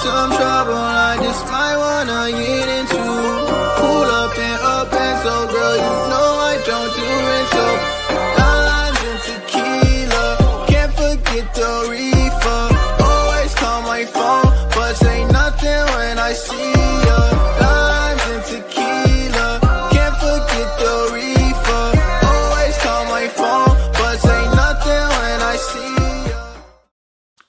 some trouble I just might wanna get into. Pull up and so girl, you know I don't do it so. Lines and tequila, can't forget the reefer. Always call my phone, but say nothing when I see ya. Lines and tequila, can't forget the reefer. Always call my phone, but say nothing when I see ya.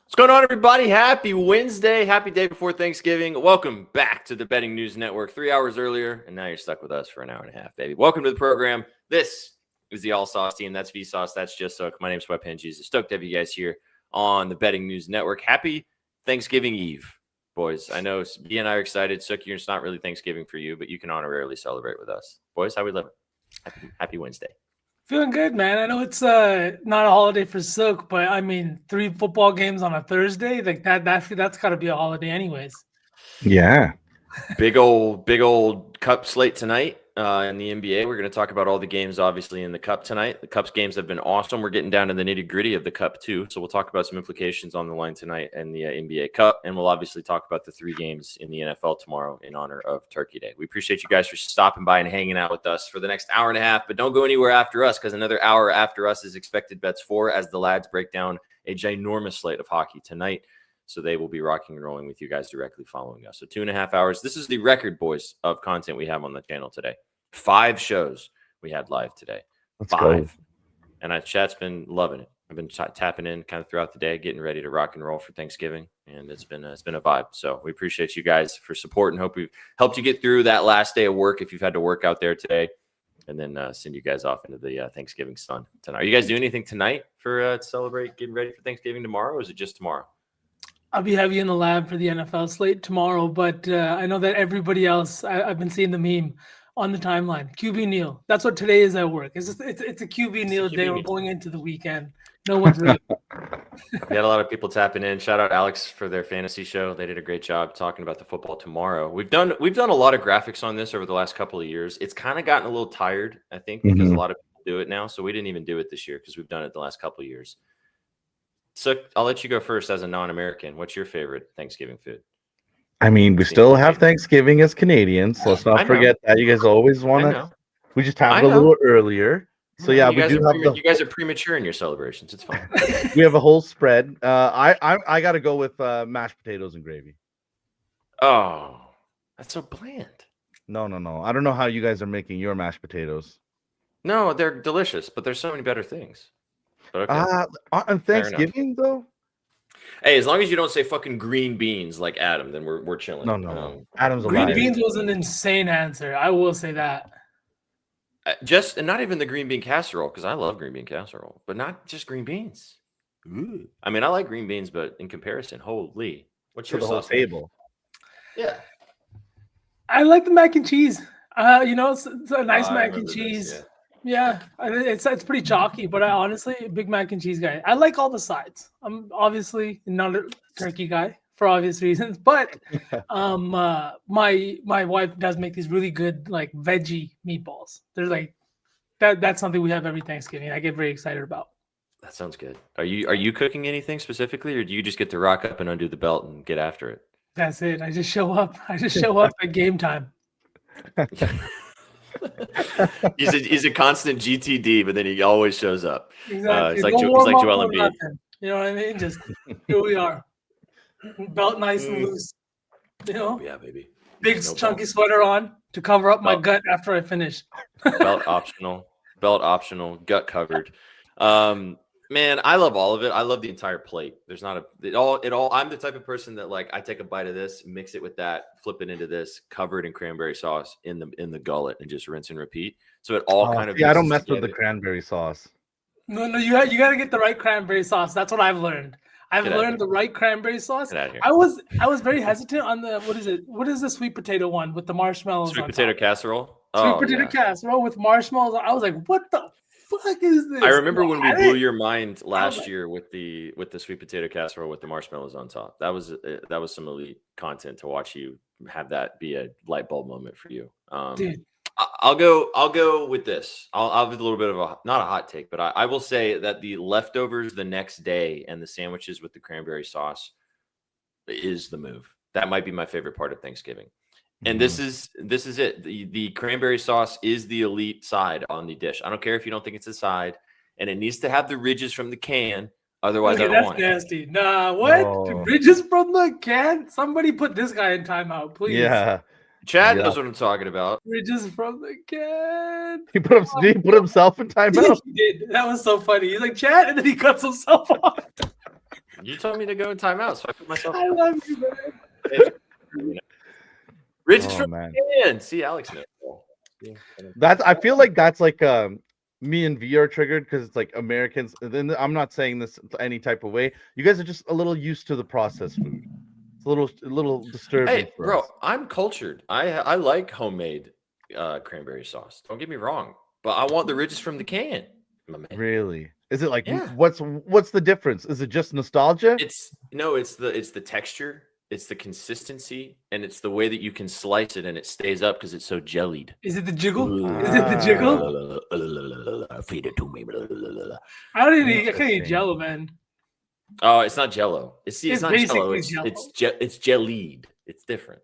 What's going on, everybody? Happy Wednesday. Happy day before Thanksgiving. Welcome back to the Betting News Network 3 hours earlier, and now you're stuck with us for an hour and a half, baby. Welcome to the program. This is the All Sauce team. That's V-Sauce. That's Just Soak. My name's Sweatpants Jesus. Stoked to have you guys here on the Betting News Network. Happy Thanksgiving Eve, boys. I know B and I are excited. Sook, it's not really Thanksgiving for you, but you can honorarily celebrate with us. Boys, how we living? Happy Wednesday. Feeling good, man. I know it's not a holiday for Sook, but I mean, 3 football games on a Thursday, like that's got to be a holiday, anyways. Yeah, Big old cup slate tonight in the NBA. We're going to talk about all the games, obviously, in the cup tonight. The Cup's games have been awesome. We're getting down to the nitty-gritty of the cup, too. So we'll talk about some implications on the line tonight and the NBA Cup. And we'll obviously talk about the 3 games in the NFL tomorrow in honor of Turkey Day. We appreciate you guys for stopping by and hanging out with us for the next hour and a half. But don't go anywhere after us, because another hour after us is Expected Bets 4 as the lads break down a ginormous slate of hockey tonight. So they will be rocking and rolling with you guys directly following us. So 2.5 hours. This is the record, boys, of content we have on the channel today. 5 shows we had live today. let's 5. go. And chat's been loving it. I've been tapping in kind of throughout the day, getting ready to rock and roll for Thanksgiving, and it's been a vibe. So we appreciate you guys for support and hope we've helped you get through that last day of work if you've had to work out there today, and then send you guys off into the Thanksgiving sun tonight. Are you guys doing anything tonight for to celebrate getting ready for Thanksgiving tomorrow, or is it just tomorrow? I'll be heavy in the lab for the NFL slate tomorrow, but I know that everybody else, I've been seeing the meme on the timeline. QB Neal. That's what today is at work. It's a QB Neal day. We're going into the weekend. No one's really. We had a lot of people tapping in. Shout out Alex for their fantasy show. They did a great job talking about the football tomorrow. We've done a lot of graphics on this over the last couple of years. It's kind of gotten a little tired, I think, because a lot of people do it now. So we didn't even do it this year because we've done it the last couple of years. So I'll let you go first as a non-American. What's your favorite Thanksgiving food? I mean, we still have Thanksgiving as Canadians, so let's not forget that. You guys always want to. We just have it a little earlier. So yeah, we do have you guys are premature in your celebrations. It's fine. We have a whole spread. I got to go with mashed potatoes and gravy. Oh, that's so bland. No. I don't know how you guys are making your mashed potatoes. No, they're delicious, but there's so many better things. But okay. On Thanksgiving though. Hey, as long as you don't say fucking green beans like Adam, then we're chilling. No. Adam's a Green liar. beans was an insane answer. I will say that. And not even the green bean casserole, because I love green bean casserole, but not just green beans. Ooh. I mean, I like green beans, but in comparison, holy, what's your whole sauce table? Yeah, I like the mac and cheese. It's a nice mac and cheese. This, Yeah, it's pretty chalky, but I honestly a big mac and cheese guy. I like all the sides. I'm obviously not a turkey guy for obvious reasons, but my wife does make these really good like veggie meatballs. They're like that's something we have every Thanksgiving. I get very excited about. That sounds good. Are you cooking anything specifically, or do you just get to rock up and undo the belt and get after it? That's it. I just show up. At game time. He's a constant GTD, but then he always shows up. Exactly. He's like Joel Embiid. You know what I mean? Just here we are. Belt nice and loose. You know? Yeah, baby. Big chunky sweater on to cover up my gut after I finish. Belt optional, gut covered. Man, I love all of it. I love the entire plate. There's not it all. I'm the type of person that like I take a bite of this, mix it with that, flip it into this, cover it in cranberry sauce in the gullet, and just rinse and repeat. So it all kind of. Yeah, I don't mess with the cranberry sauce. No, you got to get the right cranberry sauce. That's what I've learned. I've learned the right cranberry sauce. I was very hesitant on the what is the sweet potato one with the marshmallows? Sweet potato casserole. Sweet potato casserole with marshmallows. I was like, what the fuck is this? I remember when we blew your mind last year with the sweet potato casserole with the marshmallows on top. That was some elite content to watch you have that be a light bulb moment for you. Dude. I'll go with this. I'll have a little bit of not a hot take, but I will say that the leftovers the next day and the sandwiches with the cranberry sauce is the move. That might be my favorite part of Thanksgiving. And this is it. The cranberry sauce is the elite side on the dish. I don't care if you don't think it's a side, and it needs to have the ridges from the can. Otherwise, I don't want that's nasty. Nah, what? Oh. Ridges from the can? Somebody put this guy in timeout, please. Yeah. Chad knows what I'm talking about. Ridges from the can. He put himself in timeout. He did. That was so funny. He's like, Chad, and then he cuts himself off. You told me to go in timeout, so I put myself. I love you, man. Ridges from the can. See, Alex knows. I feel like that's like me and V are triggered because it's like Americans. Then I'm not saying this any type of way. You guys are just a little used to the processed food. It's a little disturbing. Hey, bro, I'm cultured. I like homemade cranberry sauce. Don't get me wrong, but I want the ridges from the can. My man. Really? Is it like what's the difference? Is it just nostalgia? It's the texture, it's the consistency, and it's the way that you can slice it and it stays up because it's so jellied. Is it the jiggle? Is it the jiggle? Feed it to me. I can't eat Jello, man. Oh, it's not Jello. It's not Jello. Jello. It's jellied. It's different.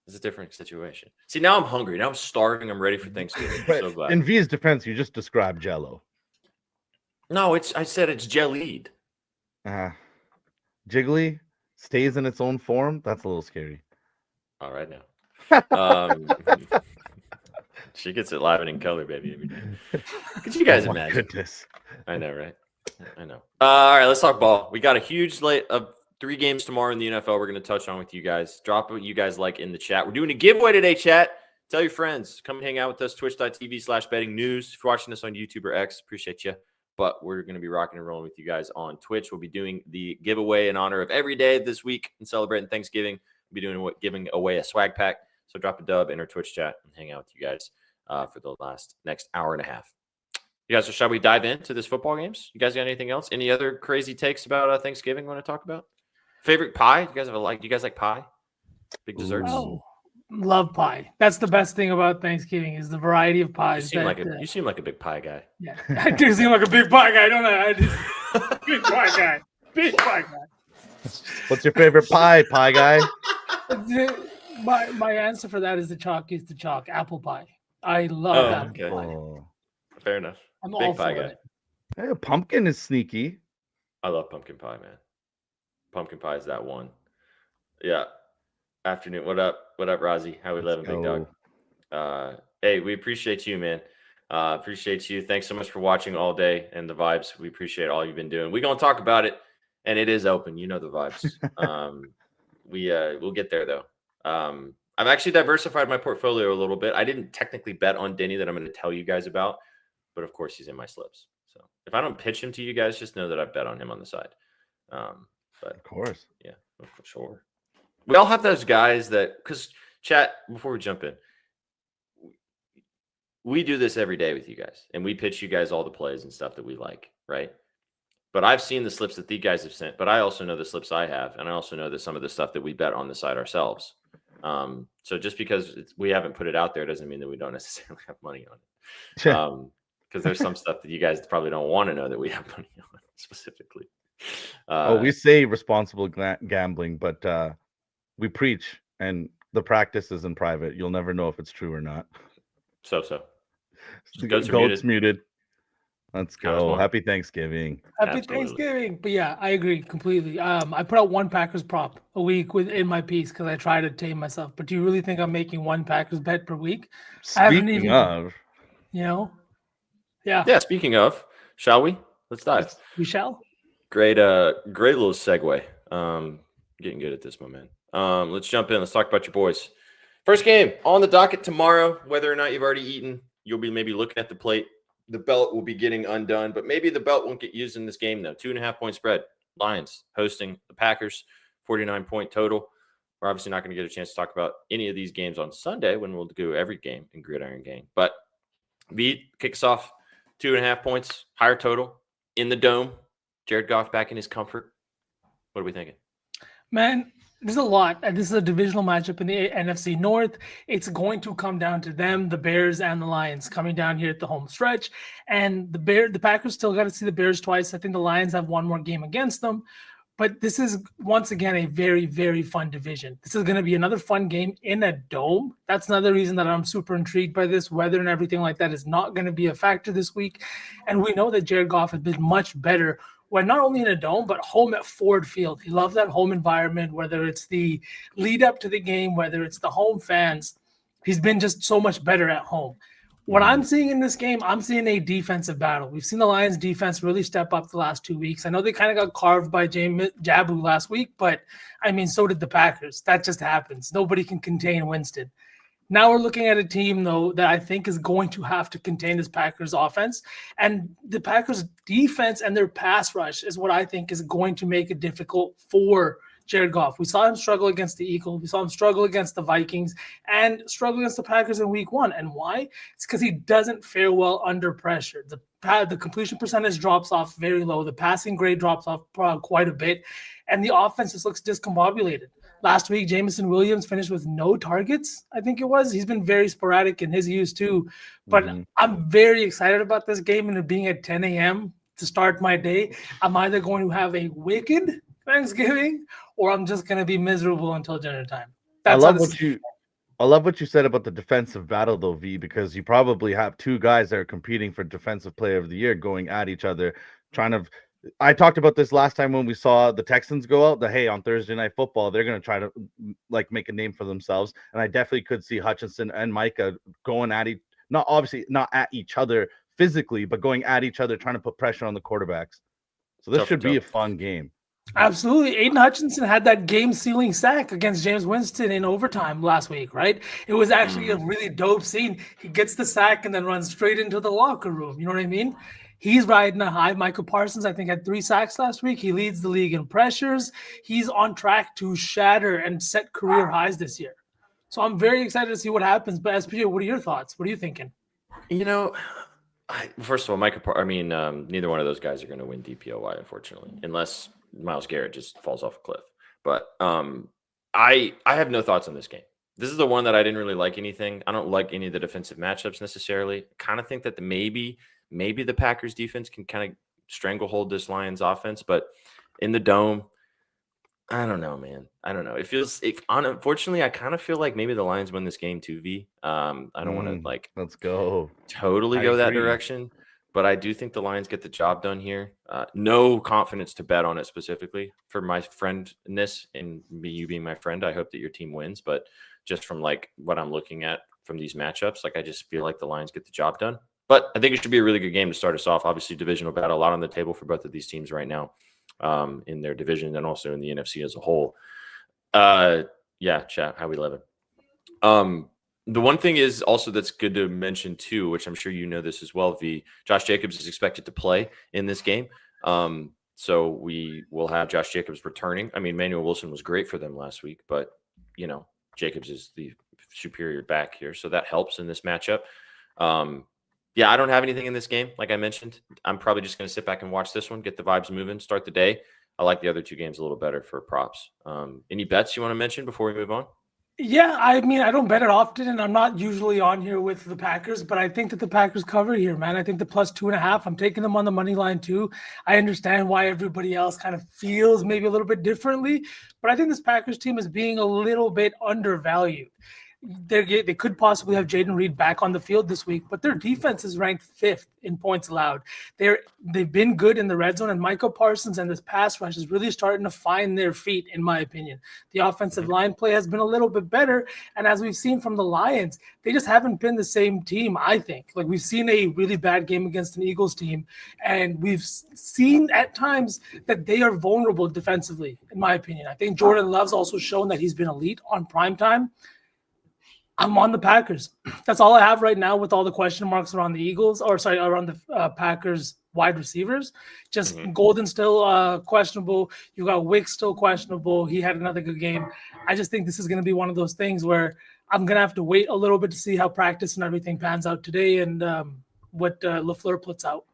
It's a different situation. See, now I'm hungry. Now I'm starving. I'm ready for Thanksgiving. I'm so glad. In V's defense, you just described Jello. No, I said it's jellied. Jiggly stays in its own form. That's a little scary. All right now. She gets it live and in color, baby. Every day. Could you guys imagine? Goodness. I know, right? I know. All right, let's talk ball. We got a huge slate of 3 games tomorrow in the NFL we're going to touch on with you guys. Drop what you guys like in the chat. We're doing a giveaway today, chat. Tell your friends. Come hang out with us, twitch.tv/betting news. If you're watching this on YouTube or X, appreciate you. But we're going to be rocking and rolling with you guys on Twitch. We'll be doing the giveaway in honor of every day this week and celebrating Thanksgiving. We'll be giving away a swag pack. So drop a dub in our Twitch chat and hang out with you guys for the next hour and a half. You guys, shall we dive into this football games? You guys got anything else? Any other crazy takes about Thanksgiving you want to talk about? Favorite pie? You guys like pie? Big desserts? Oh, love pie. That's the best thing about Thanksgiving is the variety of pies. You seem like a big pie guy. Yeah, I do seem like a big pie guy, don't I? Big pie guy. Big pie guy. What's your favorite pie guy? My answer for that is the chalk apple pie. I love apple pie. Oh. Fair enough. I'm big all pie for guy. it. Hey, pumpkin is sneaky. I love pumpkin pie, man. Pumpkin pie is that one. Yeah. Afternoon. What up, Rozzy? How we living, big dog? Hey, we appreciate you, man. Appreciate you. Thanks so much for watching all day and the vibes. We appreciate all you've been doing. We're gonna talk about it, and it is open. You know the vibes. We'll get there though. I've actually diversified my portfolio a little bit. I didn't technically bet on Denny that I'm going to tell you guys about, but of course he's in my slips. So if I don't pitch him to you guys, just know that I've bet on him on the side. But of course, yeah, for sure. We all have those guys that, because chat, before we jump in, we do this every day with you guys, and we pitch you guys all the plays and stuff that we like, right? But I've seen the slips that these guys have sent, but I also know the slips I have, and I also know that some of the stuff that we bet on the side ourselves. So just because we haven't put it out there doesn't mean that we don't necessarily have money on it. Because there's some stuff that you guys probably don't want to know that we have money on specifically. We say responsible gambling, but we preach, and the practice is in private. You'll never know if it's true or not. So. The goat's muted. Let's go. Happy Thanksgiving. Happy Thanksgiving. But yeah, I agree completely. I put out one Packers prop a week in my piece because I try to tame myself. But do you really think I'm making one Packers bet per week? Speaking of, Yeah. Yeah. Speaking of, shall we? Let's dive. We shall. Great little segue. Getting good at this moment. Let's jump in. Let's talk about your boys. First game on the docket tomorrow. Whether or not you've already eaten, you'll be maybe looking at the plate. The belt will be getting undone, but maybe the belt won't get used in this game, though. 2.5-point spread. Lions hosting the Packers, 49-point total. We're obviously not going to get a chance to talk about any of these games on Sunday when we'll do every game in Gridiron Game. But V kicks off 2.5 points, higher total in the dome. Jared Goff back in his comfort. What are we thinking? Man, there's a lot. This is a divisional matchup in the NFC North. It's going to come down to them, the Bears and the Lions, coming down here at the home stretch. And the Packers still got to see the Bears twice. I think the Lions have one more game against them. But this is, once again, a very, very fun division. This is going to be another fun game in a dome. That's another reason that I'm super intrigued by this. Weather and everything like that is not going to be a factor this week. And we know that Jared Goff has been much better when not only in a dome, but home at Ford Field. He loves that home environment, whether it's the lead up to the game, whether it's the home fans. He's been just so much better at home. What I'm seeing in this game, I'm seeing a defensive battle. We've seen the Lions defense really step up the last 2 weeks. I know they kind of got carved by Jabu last week, but I mean, so did the Packers. That just happens. Nobody can contain Winston. Now we're looking at a team, though, that I think is going to have to contain this Packers offense. And the Packers defense and their pass rush is what I think is going to make it difficult for Jared Goff. We saw him struggle against the Eagles. We saw him struggle against the Vikings and struggle against the Packers in week 1. And why? It's because he doesn't fare well under pressure. The completion percentage drops off very low. The passing grade drops off quite a bit. And the offense just looks discombobulated. Last week, Jameson Williams finished with no targets, I think it was. He's been very sporadic in his use too. But I'm very excited about this game and it being at 10 a.m. to start my day. I'm either going to have a wicked Thanksgiving or I'm just going to be miserable until dinner time. I love what you said about the defensive battle, though, V, because you probably have two guys that are competing for Defensive Player of the Year going at each other, I talked about this last time when we saw the Texans go out, hey, on Thursday Night Football, they're going to try to like make a name for themselves. And I definitely could see Hutchinson and Micah going at not at each other physically, but going at each other, trying to put pressure on the quarterbacks. So this should be a fun game. Absolutely. Aiden Hutchinson had that game-sealing sack against James Winston in overtime last week, right? It was actually a really dope scene. He gets the sack and then runs straight into the locker room. You know what I mean? He's riding a high. Michael Parsons, I think, had 3 sacks last week. He leads the league in pressures. He's on track to shatter and set career highs this year. So I'm very excited to see what happens. But SPJ, what are your thoughts? What are you thinking? First of all, neither one of those guys are going to win DPOY, unfortunately, unless Myles Garrett just falls off a cliff. But I have no thoughts on this game. This is the one that I didn't really like anything. I don't like any of the defensive matchups necessarily. Kind of think that maybe the Packers defense can kind of stranglehold this Lions offense, but in the dome, I don't know, man. I don't know. Unfortunately, I kind of feel like maybe the Lions win this game too, V. I don't want to let's go totally go that direction, but I do think the Lions get the job done here. No confidence to bet on it specifically for my friendness and you being my friend. I hope that your team wins, but just from like what I'm looking at from these matchups, like I just feel like the Lions get the job done. But I think it should be a really good game to start us off. Obviously, divisional battle, a lot on the table for both of these teams right now in their division and also in the NFC as a whole. Chat, how we living? The one thing is also that's good to mention too, which I'm sure you know this as well, V. Josh Jacobs is expected to play in this game. So we will have Josh Jacobs returning. I mean, Manuel Wilson was great for them last week, but, Jacobs is the superior back here. So that helps in this matchup. I don't have anything in this game. Like I mentioned, I'm probably just going to sit back and watch this one, get the vibes moving, start the day. I like the other two games a little better for props. Any bets you want to mention before we move on? Yeah, I mean, I don't bet it often, and I'm not usually on here with the Packers, but I think that the Packers cover here, man. I think the +2.5, I'm taking them on the money line too. I understand why everybody else kind of feels maybe a little bit differently, but I think this Packers team is being a little bit undervalued. They could possibly have Jaden Reed back on the field this week, but their defense is ranked 5th in points allowed. They've been good in the red zone, and Michael Parsons and this pass rush is really starting to find their feet, in my opinion. The offensive line play has been a little bit better, and as we've seen from the Lions, they just haven't been the same team, I think. Like, we've seen a really bad game against an Eagles team, and we've seen at times that they are vulnerable defensively, in my opinion. I think Jordan Love's also shown that he's been elite on primetime. I'm on the Packers. That's all I have right now with all the question marks around the around the Packers wide receivers. Just Golden still questionable. You got Wick still questionable. He had another good game. I just think this is going to be one of those things where I'm going to have to wait a little bit to see how practice and everything pans out today and what LaFleur puts out.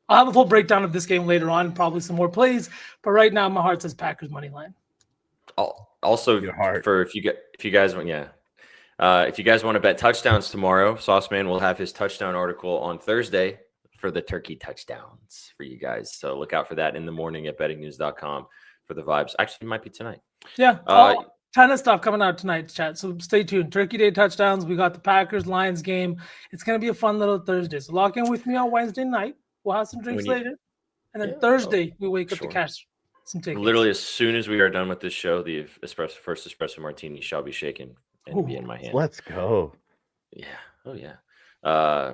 I'll have a full breakdown of this game later on, probably some more plays. But right now, my heart says Packers money line. Also, if you guys want to bet touchdowns tomorrow, Sauceman will have his touchdown article on Thursday for the turkey touchdowns for you guys. So look out for that in the morning at bettingnews.com. for the vibes. Actually, it might be tonight. Yeah. Ton of stuff coming out tonight, chat. So stay tuned. Turkey Day touchdowns. We got the Packers Lions game. It's gonna be a fun little Thursday. So lock in with me on Wednesday night. We'll have some drinks later, and then Thursday we wake up to cash some tickets. Literally, as soon as we are done with this show, the first espresso martini shall be shaken and be in my hand. Let's go. Yeah. Oh yeah.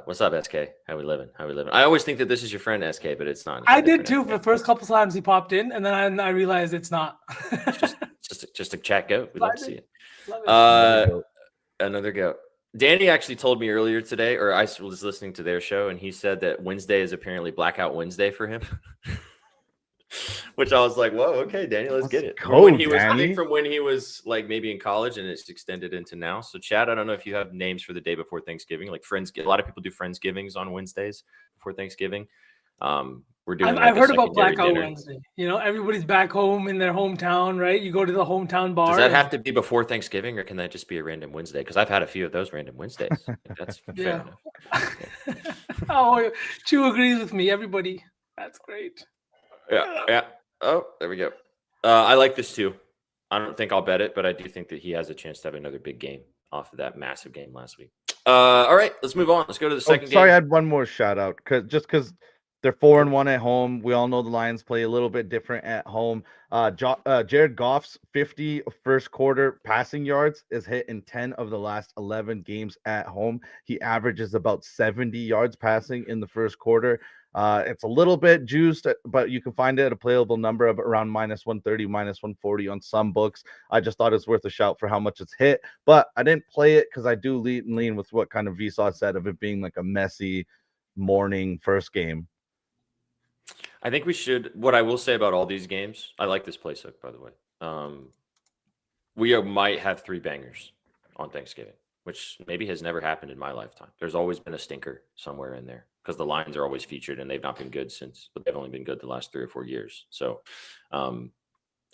What's up, SK? How we living? I always think that this is your friend SK, but it's not. I did too. For the first couple times he popped in, and then I realized it's not. just a chat goat. We love to see it. Another goat. Danny actually told me earlier today, or I was listening to their show, and he said that Wednesday is apparently Blackout Wednesday for him. Which I was like, whoa, okay, Danny, let's get it. I think from when he was like maybe in college, and it's extended into now. So, Chad, I don't know if you have names for the day before Thanksgiving, like friends. A lot of people do Friendsgivings on Wednesdays before Thanksgiving. We're doing. I've heard about Blackout Wednesday. You know, everybody's back home in their hometown, right? You go to the hometown bar. Does that have to be before Thanksgiving, or can that just be a random Wednesday? Because I've had a few of those random Wednesdays. That's fair enough. Oh, Chu agrees with me. Everybody, that's great. Yeah. Oh, there we go. I like this too. I don't think I'll bet it, but I do think that he has a chance to have another big game off of that massive game last week. All right, let's move on. Let's go to the second game. Sorry, I had one more shout out because they're 4-1 at home. We all know the Lions play a little bit different at home. Jared Goff's 50 first quarter passing yards is hit in 10 of the last 11 games at home. He averages about 70 yards passing in the first quarter. It's a little bit juiced, but you can find it at a playable number of around -130, -140 on some books. I just thought it's worth a shout for how much it's hit, but I didn't play it because I do lean with what kind of Vsauce said of it being like a messy morning first game. I think we should. What I will say about all these games, I like this place hook, by the way. We might have 3 bangers on Thanksgiving, which maybe has never happened in my lifetime. There's always been a stinker somewhere in there because the Lions are always featured and they've not been good since, but they've only been good the last 3 or 4 years. So,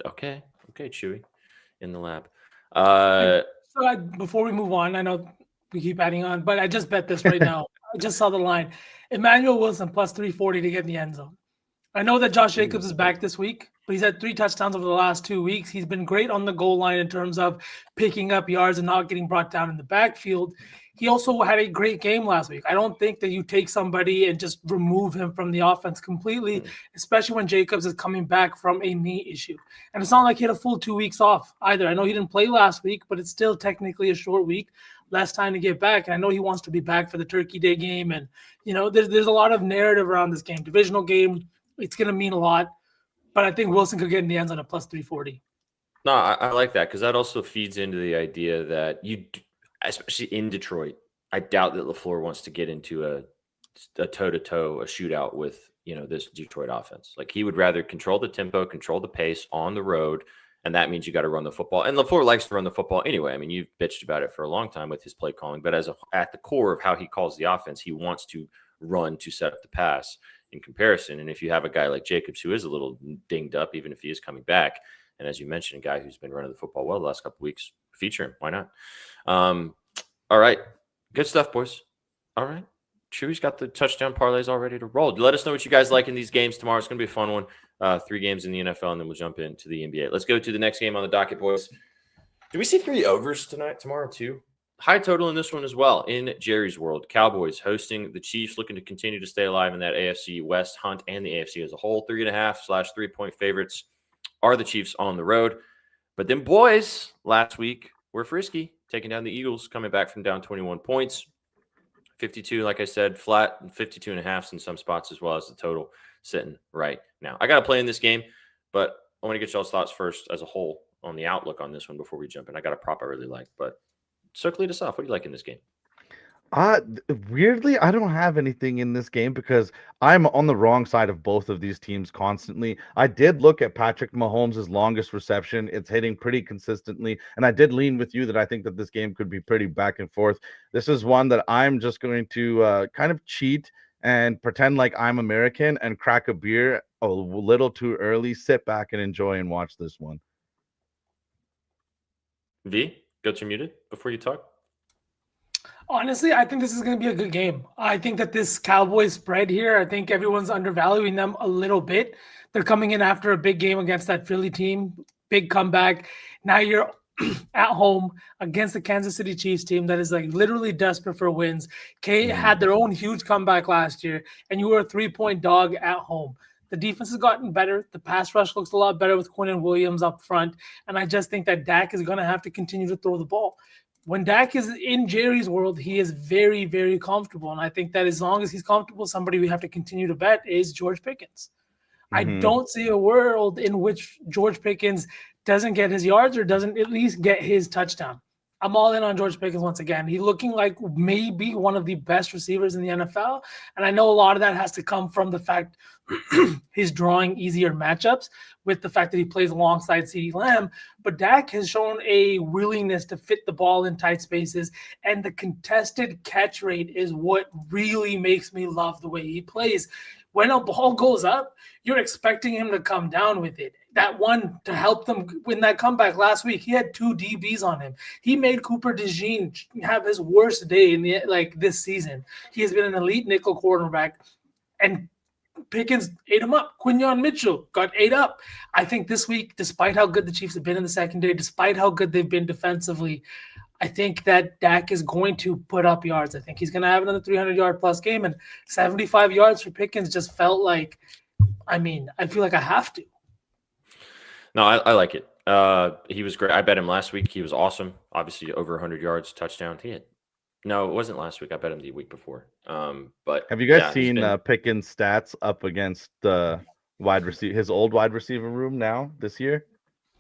okay, Chewy in the lab. Before we move on, I know we keep adding on, but I just bet this right now. I just saw the line. Emmanuel Wilson plus 340 to get in the end zone. I know that Josh Jacobs is back this week, but he's had 3 touchdowns over the last 2 weeks. He's been great on the goal line in terms of picking up yards and not getting brought down in the backfield. He also had a great game last week. I don't think that you take somebody and just remove him from the offense completely, especially when Jacobs is coming back from a knee issue. And it's not like he had a full 2 weeks off either. I know he didn't play last week, but it's still technically a short week, less time to get back. And I know he wants to be back for the Turkey Day game. And, you know, there's a lot of narrative around this game. Divisional game, it's going to mean a lot. But I think Wilson could get in the end zone at plus 340. No, I like that because that also feeds into the idea that especially in Detroit, I doubt that LaFleur wants to get into a toe-to-toe, a shootout with, this Detroit offense. Like he would rather control the tempo, control the pace on the road, and that means you got to run the football. And LaFleur likes to run the football anyway. I mean, you've bitched about it for a long time with his play calling, but at the core of how he calls the offense, he wants to run to set up the pass in comparison. And if you have a guy like Jacobs who is a little dinged up, even if he is coming back, and as you mentioned, a guy who's been running the football well the last couple of weeks, feature him. Why not? All right. Good stuff, boys. All right. Chewy's got the touchdown parlays all ready to roll. Let us know what you guys like in these games tomorrow. It's going to be a fun one. 3 games in the NFL, and then we'll jump into the NBA. Let's go to the next game on the docket, boys. Do we see 3 overs tomorrow, too? High total in this one as well in Jerry's world. Cowboys hosting the Chiefs, looking to continue to stay alive in that AFC West hunt and the AFC as a whole. 3.5/3-point favorites are the Chiefs on the road. But then boys last week were frisky, taking down the Eagles, coming back from down 21 points. 52, like I said, flat, and 52.5 in some spots as well as the total sitting right now. I got to play in this game, but I want to get y'all's thoughts first as a whole on the outlook on this one before we jump in. I got a prop I really like, but lead us off. What do you like in this game? Weirdly, I don't have anything in this game because I'm on the wrong side of both of these teams constantly. I did look at Patrick Mahomes' longest reception. It's hitting pretty consistently. And I did lean with you that I think that this game could be pretty back and forth. This is one that I'm just going to kind of cheat and pretend like I'm American and crack a beer a little too early, sit back and enjoy and watch this one. V, go to muted before you talk. Honestly, I think this is going to be a good game. I think that this Cowboys spread here, I think everyone's undervaluing them a little bit. They're coming in after a big game against that Philly team, big comeback. Now you're at home against the Kansas City Chiefs team that is like literally desperate for wins. K had their own huge comeback last year, and you were a 3-point dog at home. The defense has gotten better. The pass rush looks a lot better with Quinn and Williams up front. And I just think that Dak is going to have to continue to throw the ball. When Dak is in Jerry's world, he is very, very comfortable. And I think that as long as he's comfortable, somebody we have to continue to bet is George Pickens. I don't see a world in which George Pickens doesn't get his yards or doesn't at least get his touchdown. I'm all in on George Pickens once again. He's looking like maybe one of the best receivers in the NFL. And I know a lot of that has to come from the fact he's drawing easier matchups with the fact that he plays alongside CeeDee Lamb. But Dak has shown a willingness to fit the ball in tight spaces. And the contested catch rate is what really makes me love the way he plays. When a ball goes up, you're expecting him to come down with it. That one to help them win that comeback last week, he had 2 DBs on him. He made Cooper DeJean have his worst day in this season. He has been an elite nickel quarterback, and Pickens ate him up. Quinyon Mitchell got ate up. I think this week, despite how good the Chiefs have been in the secondary, despite how good they've been defensively, I think that Dak is going to put up yards. I think he's going to have another 300-yard plus game, and 75 yards for Pickens just felt like, I feel like I have to. No, I like it. He was great. I bet him last week. He was awesome. Obviously, over 100 yards, touchdown. No, it wasn't last week. I bet him the week before. But have you guys seen Pickens' stats up against the his old wide receiver room now this year?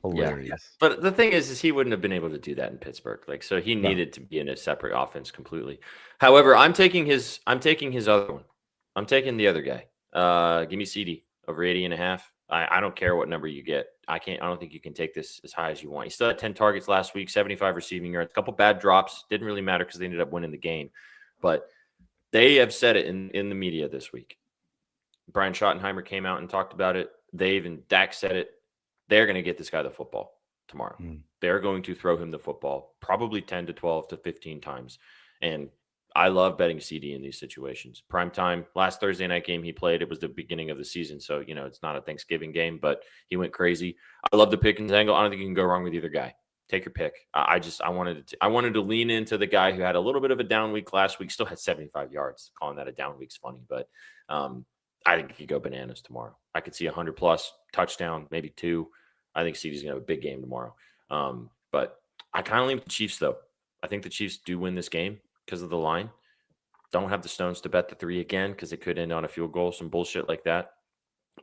Hilarious. Yeah. But the thing is he wouldn't have been able to do that in Pittsburgh. So he needed to be in a separate offense completely. However, I'm taking his other one. I'm taking the other guy. Give me CD over 80.5. I don't care what number you get. I don't think you can take this as high as you want. He still had 10 targets last week, 75 receiving yards, a couple bad drops. Didn't really matter because they ended up winning the game. But they have said it in the media this week. Brian Schottenheimer came out and talked about it. Dave and Dak said it. They're going to get this guy the football tomorrow. They're going to throw him the football probably 10 to 12 to 15 times. And I love betting CD in these situations. Prime time, last Thursday night game he played, it was the beginning of the season. So, it's not a Thanksgiving game, but he went crazy. I love the Pickens angle. I don't think you can go wrong with either guy. Take your pick. I wanted to lean into the guy who had a little bit of a down week last week, still had 75 yards. Calling that a down week's funny, but I think he could go bananas tomorrow. I could see 100 plus touchdown, maybe 2. I think CD's going to have a big game tomorrow. But I kind of lean with the Chiefs, though. I think the Chiefs do win this game because of the line. Don't have the stones to bet the 3 again because it could end on a field goal, some bullshit like that.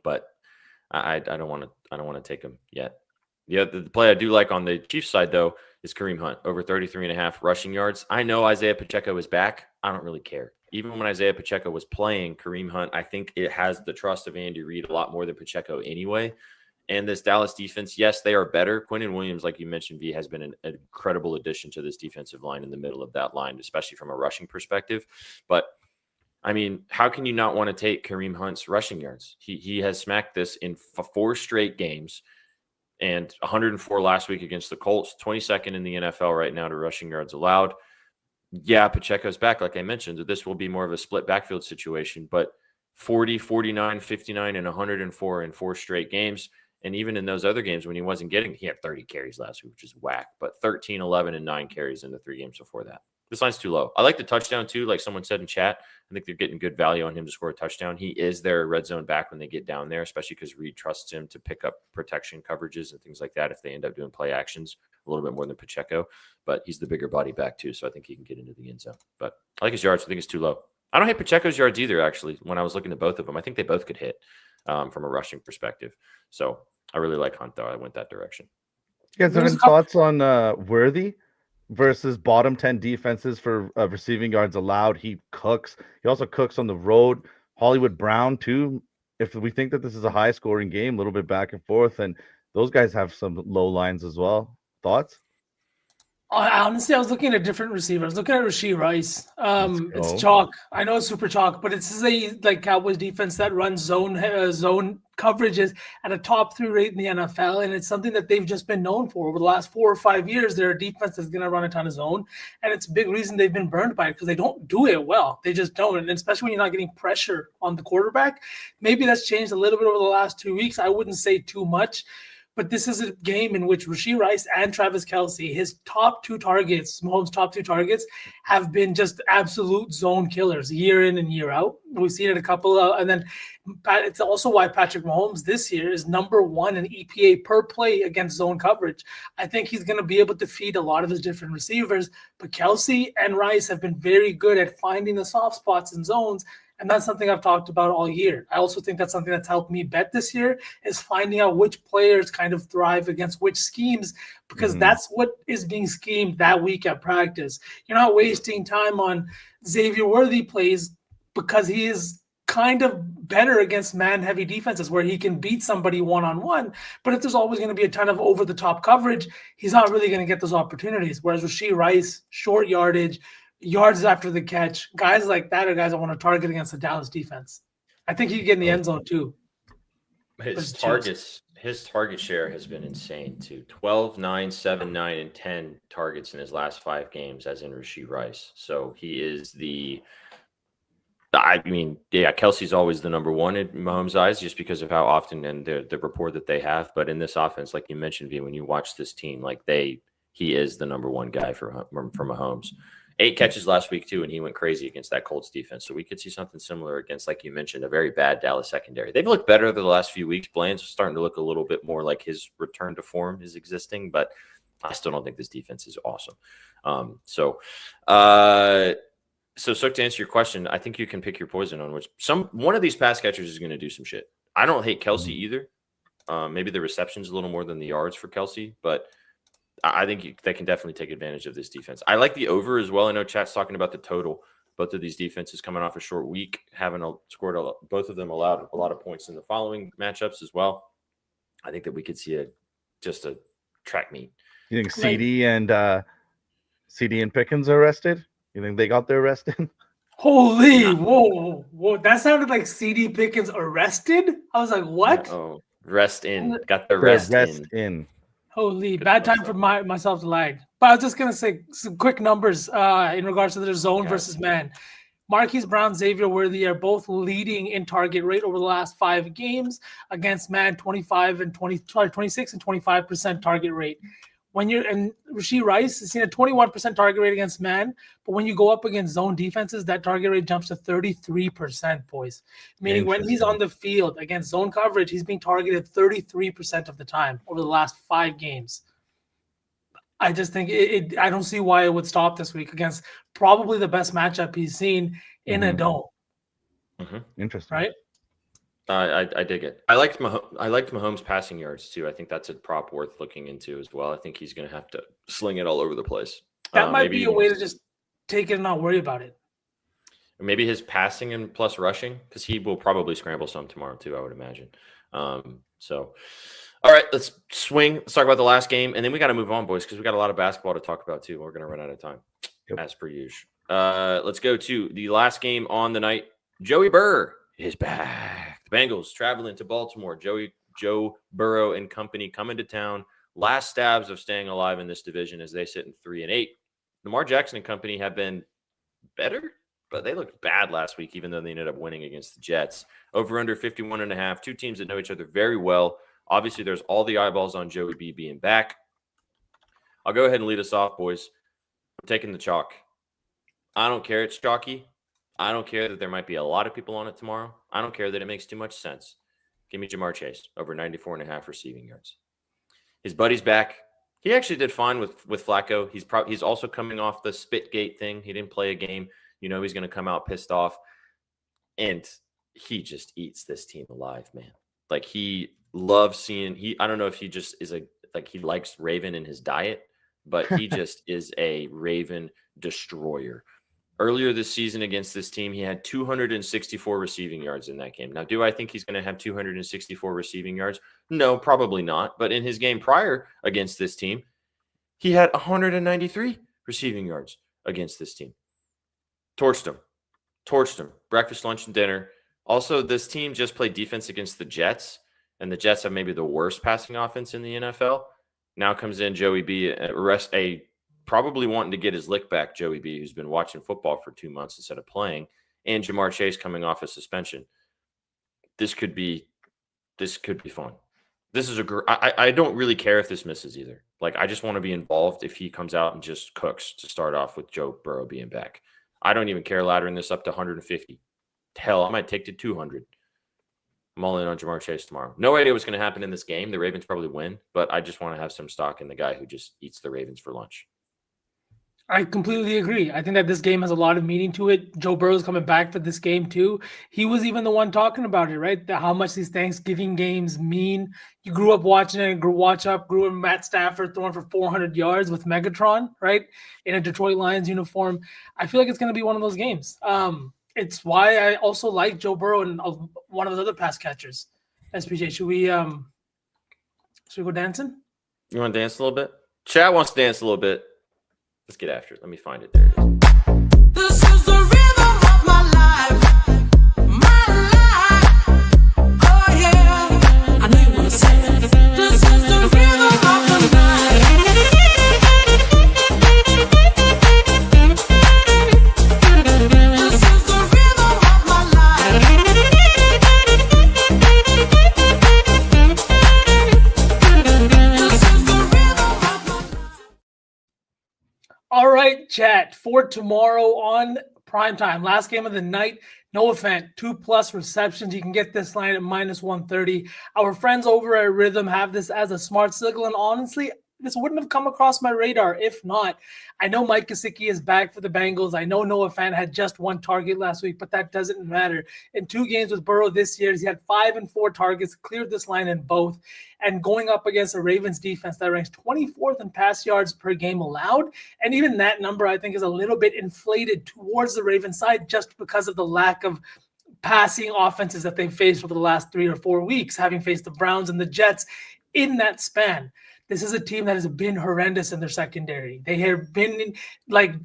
But I don't want to take them yet. The play I do like on the Chiefs side, though, is Kareem Hunt over 33.5 rushing yards. I know Isaiah Pacheco is back. I don't really care. Even when Isaiah Pacheco was playing, Kareem Hunt, I think it has the trust of Andy Reid a lot more than Pacheco anyway. And this Dallas defense, yes, they are better. Quinton Williams, like you mentioned, V, has been an incredible addition to this defensive line in the middle of that line, especially from a rushing perspective. But, how can you not want to take Kareem Hunt's rushing yards? He has smacked this in 4 straight games and 104 last week against the Colts, 22nd in the NFL right now to rushing yards allowed. Yeah, Pacheco's back, like I mentioned. This will be more of a split backfield situation, but 40, 49, 59, and 104 in 4 straight games. And even in those other games when he had 30 carries last week, which is whack, but 13, 11, and 9 carries in the 3 games before that. This line's too low. I like the touchdown too. Like someone said in chat, I think they're getting good value on him to score a touchdown. He is their red zone back when they get down there, especially because Reed trusts him to pick up protection coverages and things like that if they end up doing play actions a little bit more than Pacheco. But he's the bigger body back too, so I think he can get into the end zone. But I like his yards. I think it's too low. I don't hate Pacheco's yards either, actually, when I was looking at both of them. I think they both could hit from a rushing perspective. So I really like Hunt, though. I went that direction. You guys have any thoughts on Worthy versus bottom 10 defenses for receiving yards allowed? He cooks. He also cooks on the road. Hollywood Brown, too. If we think that this is a high-scoring game, a little bit back and forth, and those guys have some low lines as well. Thoughts? Honestly, I was looking at a different receiver. I was looking at Rashee Rice. It's go. chalk. I know it's super chalk, but it's a like Cowboys defense that runs zone coverages at a top 3 rate in the NFL, and it's something that they've just been known for over the last 4 or 5 years. They're a defense that's going to run a ton of zone, and it's a big reason they've been burned by it because they don't do it well. They just don't, and especially when you're not getting pressure on the quarterback. Maybe that's changed a little bit over the last 2 weeks. I wouldn't say too much. But this is a game in which Rashee Rice and Travis Kelce, his top 2 targets, Mahomes' top 2 targets, have been just absolute zone killers year in and year out. We've seen it a couple of, and then it's also why Patrick Mahomes this year is number 1 in EPA per play against zone coverage. I think he's going to be able to feed a lot of his different receivers, but Kelce and Rice have been very good at finding the soft spots in zones. And that's something I've talked about all year. I also think that's something that's helped me bet this year is finding out which players kind of thrive against which schemes, because that's what is being schemed that week at practice. You're not wasting time on Xavier Worthy plays because he is kind of better against man-heavy defenses where he can beat somebody one-on-one. But if there's always going to be a ton of over-the-top coverage, he's not really going to get those opportunities. Whereas Rashee Rice, short yardage, yards after the catch, guys like that are guys I want to target against the Dallas defense. I think he can get in the end zone too. His target share has been insane too. 12, 9, 7, 9, and 10 targets in his last 5 games, as in Rashee Rice. So he is Kelsey's always the number 1 in Mahomes' eyes just because of how often and the rapport that they have. But in this offense, like you mentioned, V, when you watch this team, he is the number 1 guy for Mahomes. 8 catches last week, too, and he went crazy against that Colts defense. So we could see something similar against, like you mentioned, a very bad Dallas secondary. They've looked better over the last few weeks. Bland's starting to look a little bit more like his return to form is existing, but I still don't think this defense is awesome. So, Sook, to answer your question, I think you can pick your poison on one of these pass catchers is going to do some shit. I don't hate Kelce either. Maybe the reception's a little more than the yards for Kelce, but I think they can definitely take advantage of this defense. I like the over as well. I know chat's talking about the total. Both of these defenses coming off a short week, both of them allowed a lot of points in the following matchups as well. I think that we could see just a track meet. You think CD and Pickens are arrested? You think they got their arrested? Holy, whoa. That sounded like CD Pickens arrested? I was like, what? Oh, rest in. Got the rest in. Holy, bad time for myself to lag. But I was just going to say some quick numbers in regards to their zone versus man. Marquise Brown, Xavier Worthy are both leading in target rate over the last 5 games against man, 26 and 25% target rate. And Rashee Rice has seen a 21% target rate against man, but when you go up against zone defenses, that target rate jumps to 33%, boys. Meaning when he's on the field against zone coverage, he's being targeted 33% of the time over the last 5 games. I just think I don't see why it would stop this week against probably the best matchup he's seen in a dome. Interesting. Right? I dig it. I liked Mahomes' passing yards too. I think that's a prop worth looking into as well. I think he's going to have to sling it all over the place. That might be a way to just take it and not worry about it. Maybe his passing and plus rushing, because he will probably scramble some tomorrow too, I would imagine. All right, let's swing. Let's talk about the last game, and then we got to move on, boys, because we got a lot of basketball to talk about too. We're going to run out of time, as per usual. Let's go to the last game on the night. Joey Burr is back. The Bengals traveling to Baltimore. Joe Burrow and company coming to town. Last stabs of staying alive in this division as they sit in 3-8. Lamar Jackson and company have been better, but they looked bad last week, even though they ended up winning against the Jets. Over under 51.5. 2 teams that know each other very well. Obviously, there's all the eyeballs on Joey B being back. I'll go ahead and lead us off, boys. I'm taking the chalk. I don't care it's chalky. I don't care that there might be a lot of people on it tomorrow. I don't care that it makes too much sense. Give me Jamar Chase over 94.5 receiving yards. His buddy's back. He actually did fine with Flacco. He's also coming off the Spitgate thing. He didn't play a game. You know he's going to come out pissed off. And he just eats this team alive, man. Like he loves seeing I don't know if he just is he likes Raven in his diet, but he just is a Raven destroyer. Earlier this season against this team, he had 264 receiving yards in that game. Now, do I think he's going to have 264 receiving yards? No, probably not. But in his game prior against this team, He had 193 receiving yards against this team. Torched them. Breakfast, lunch, and dinner. Also, this team just played defense against the Jets, and the Jets have maybe the worst passing offense in the NFL. Now comes in Joey B, probably wanting to get his lick back, Joey B, who's been watching football for 2 months instead of playing, and Jamar Chase coming off a suspension. This could be fun. This is I don't really care if this misses either. Like, I just want to be involved if he comes out and just cooks to start off with Joe Burrow being back. I don't even care laddering this up to 150. Hell, I might take to 200. I'm all in on Jamar Chase tomorrow. No idea what's going to happen in this game. The Ravens probably win, but I just want to have some stock in the guy who just eats the Ravens for lunch. I completely agree. I think that this game has a lot of meaning to it. Joe Burrow's coming back for this game too. He was even the one talking about it, right? How much these Thanksgiving games mean. You grew up watching it and grew up Matt Stafford throwing for 400 yards with Megatron, right? In a Detroit Lions uniform. I feel like it's going to be one of those games. It's why I also like Joe Burrow and one of those other pass catchers. SPJ, should we go dancing? You want to dance a little bit? Chat wants to dance a little bit. Let's get after it. Let me find it. There it is. This is the rhythm of my life. My life. Oh, yeah. I know you want to say it. This is the rhythm of my life. This is the rhythm of my life. This is the rhythm of my life. All right, chat, for tomorrow on primetime, last game of the night, Noah Fant, 2+ receptions. You can get this line at -130. Our friends over at Rhythm have this as a smart signal, and honestly, this wouldn't have come across my radar if not. I know Mike Gesicki is back for the Bengals. I know Noah Fant had just 1 target last week, but that doesn't matter. In 2 games with Burrow this year, he had 5 and 4 targets, cleared this line in both, and going up against a Ravens defense that ranks 24th in pass yards per game allowed. And even that number, I think, is a little bit inflated towards the Ravens side just because of the lack of passing offenses that they've faced over the last 3 or 4 weeks, having faced the Browns and the Jets in that span. This is a team that has been horrendous in their secondary. They have been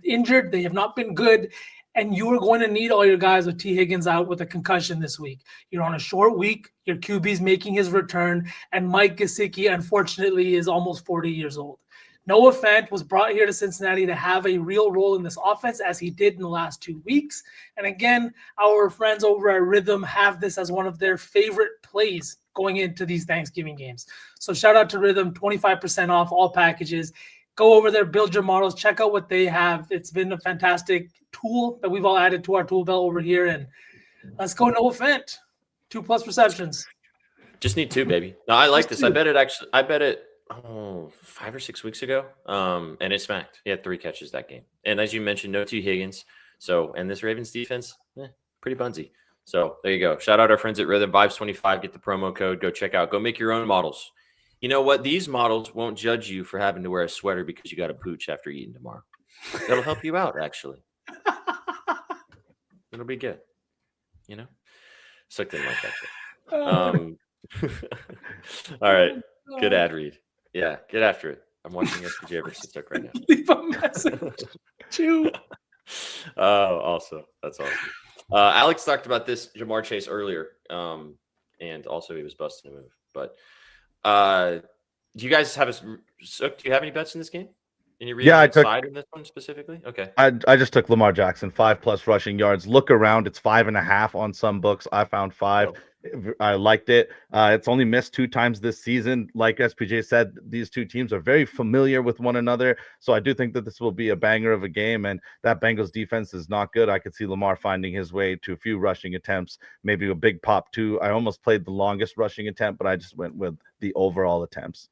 injured. They have not been good. And you are going to need all your guys with T. Higgins out with a concussion this week. You're on a short week. Your QB's making his return. And Mike Gesicki, unfortunately, is almost 40 years old. Noah Fant was brought here to Cincinnati to have a real role in this offense, as he did in the last 2 weeks. And again, our friends over at Rhythm have this as one of their favorite plays going into these Thanksgiving games. So shout out to Rhythm, 25% off all packages. Go over there, build your models, check out what they have. It's been a fantastic tool that we've all added to our tool belt over here. And let's go Noah Fant, 2+ receptions. Just need 2, baby. No, I like this. I bet it 5 or 6 weeks ago. And it smacked. He had 3 catches that game. And as you mentioned, no T. Higgins. So, and this Ravens defense, pretty bunsy. So there you go. Shout out our friends at Rhythm, Vibes25. Get the promo code. Go check out. Go make your own models. You know what? These models won't judge you for having to wear a sweater because you got a pooch after eating tomorrow. That'll help you out, actually. It'll be good. You know? Sucked in like that shit. All right. Good ad read. Yeah, get after it. I'm watching SPJ versus TikTok right now. Leave a message. Chew. Oh, also. That's awesome. Alex talked about this Jamar Chase earlier, and also he was busting a move. But do you guys have do you have any bets in this game? Any side in this one specifically? Okay. I just took Lamar Jackson, 5+ rushing yards. Look around, it's 5.5 on some books. I found 5. I liked it. It's only missed 2 times this season. Like SPJ said, these 2 teams are very familiar with one another. So I do think that this will be a banger of a game. And that Bengals defense is not good. I could see Lamar finding his way to a few rushing attempts, maybe a big pop too. I almost played the longest rushing attempt, but I just went with the overall attempts.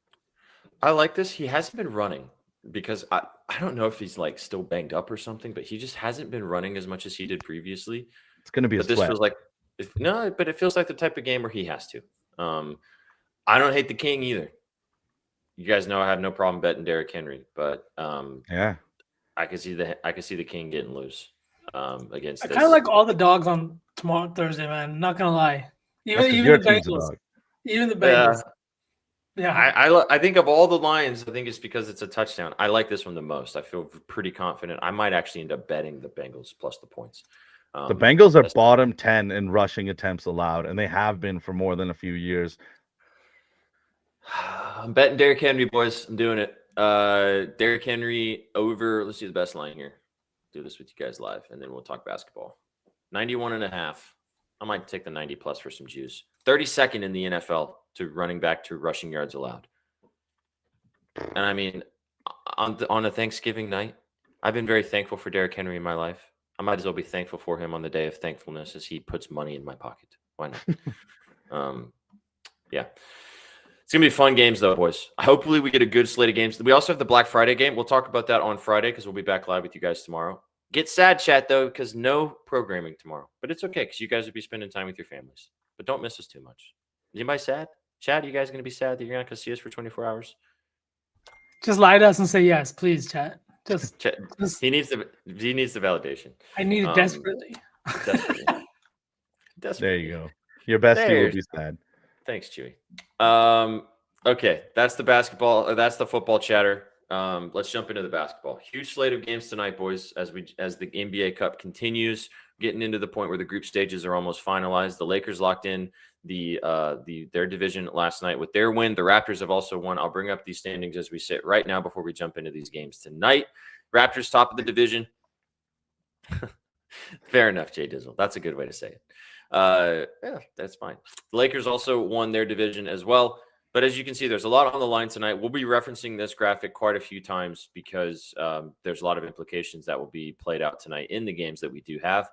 I like this. He hasn't been running because I don't know if he's like still banged up or something, but he just hasn't been running as much as he did previously. It's going to be a sweat. This feels like no, but it feels like the type of game where he has to. I don't hate the King either. You guys know I have no problem betting Derrick Henry, but yeah, I can see the King getting loose against. I kind of like all the dogs on Thursday, man. Not gonna lie, even the Bengals. Even the Bengals. Yeah. I think of all the lines, I think it's because it's a touchdown. I like this one the most. I feel pretty confident. I might actually end up betting the Bengals plus the points. The Bengals are bottom 10 in rushing attempts allowed, and they have been for more than a few years. I'm betting Derrick Henry, boys. I'm doing it. Derrick Henry over. Let's do the best line here. Do this with you guys live, and then we'll talk basketball. 91.5. I might take the 90 plus for some juice. 32nd in the NFL to running back to rushing yards allowed. And I mean, on a Thanksgiving night, I've been very thankful for Derrick Henry in my life. I might as well be thankful for him on the day of thankfulness as he puts money in my pocket. Why not? Yeah. It's going to be fun games, though, boys. Hopefully, we get a good slate of games. We also have the Black Friday game. We'll talk about that on Friday because we'll be back live with you guys tomorrow. Get sad, chat, though, because no programming tomorrow. But it's okay because you guys will be spending time with your families. But don't miss us too much. Is anybody sad? Chad, are you guys going to be sad that you're not going to see us for 24 hours? Just lie to us and say yes, please, chat. Just he needs the validation. I need it desperately. Desperately. There you go. Your bestie will be sad. Thanks, Chewy. Okay, that's the basketball. That's the football chatter. Let's jump into the basketball. Huge slate of games tonight, boys. As the NBA Cup continues, getting into the point where the group stages are almost finalized. The Lakers locked in their division last night with their win. The Raptors have also won. I'll bring up these standings as we sit right now before we jump into these games tonight. Raptors top of the division. Fair enough, Jay Dizzle. That's a good way to say it. Yeah, that's fine. The Lakers also won their division as well. But as you can see, there's a lot on the line tonight. We'll be referencing this graphic quite a few times because there's a lot of implications that will be played out tonight in the games that we do have.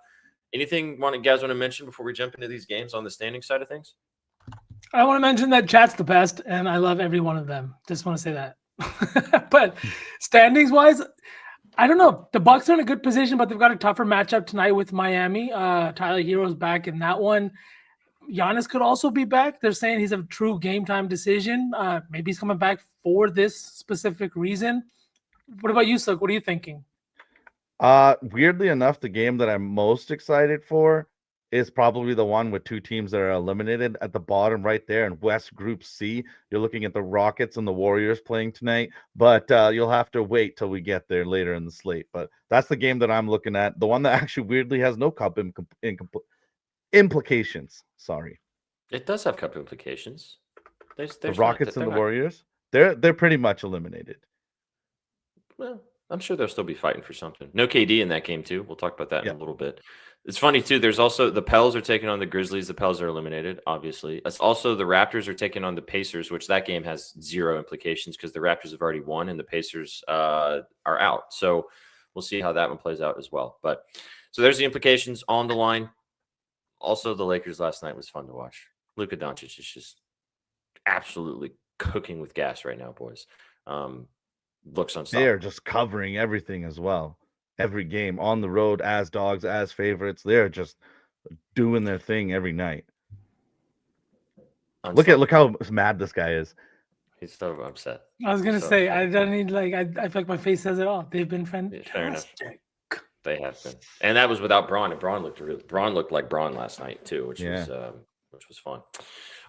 Anything you guys want to mention before we jump into these games on the standing side of things? I want to mention that chat's the best, and I love every one of them. Just want to say that. But standings wise, I don't know. The Bucks are in a good position, but they've got a tougher matchup tonight with Miami. Tyler Hero's back in that one. Giannis could also be back. They're saying he's a true game time decision. Maybe he's coming back for this specific reason. What about you, Suk? What are you thinking? Weirdly enough, the game that I'm most excited for is probably the one with two teams that are eliminated at the bottom right there in West Group C. You're looking at the Rockets and the Warriors playing tonight, but you'll have to wait till we get there later in the slate. But that's the game that I'm looking at. The one that actually weirdly has no cup implications. Sorry. It does have cup implications. There's the Rockets and the Warriors, they're pretty much eliminated. Well, I'm sure they'll still be fighting for something. No KD in that game, too. We'll talk about that in a little bit. It's funny, too. There's also the Pels are taking on the Grizzlies. The Pels are eliminated, obviously. It's also the Raptors are taking on the Pacers, which that game has zero implications because the Raptors have already won and the Pacers are out. So we'll see how that one plays out as well. But so there's the implications on the line. Also, the Lakers last night was fun to watch. Luka Doncic is just absolutely cooking with gas right now, boys. Looks unstoppable. They are just covering everything as well. Every game on the road as dogs, as favorites. They're just doing their thing every night. Look how mad this guy is. He's so upset. I was gonna say I don't need I feel like my face says it all. They've been fantastic. Fair enough. They have been, and that was without Braun. And Braun looked like Braun last night too, which was fun.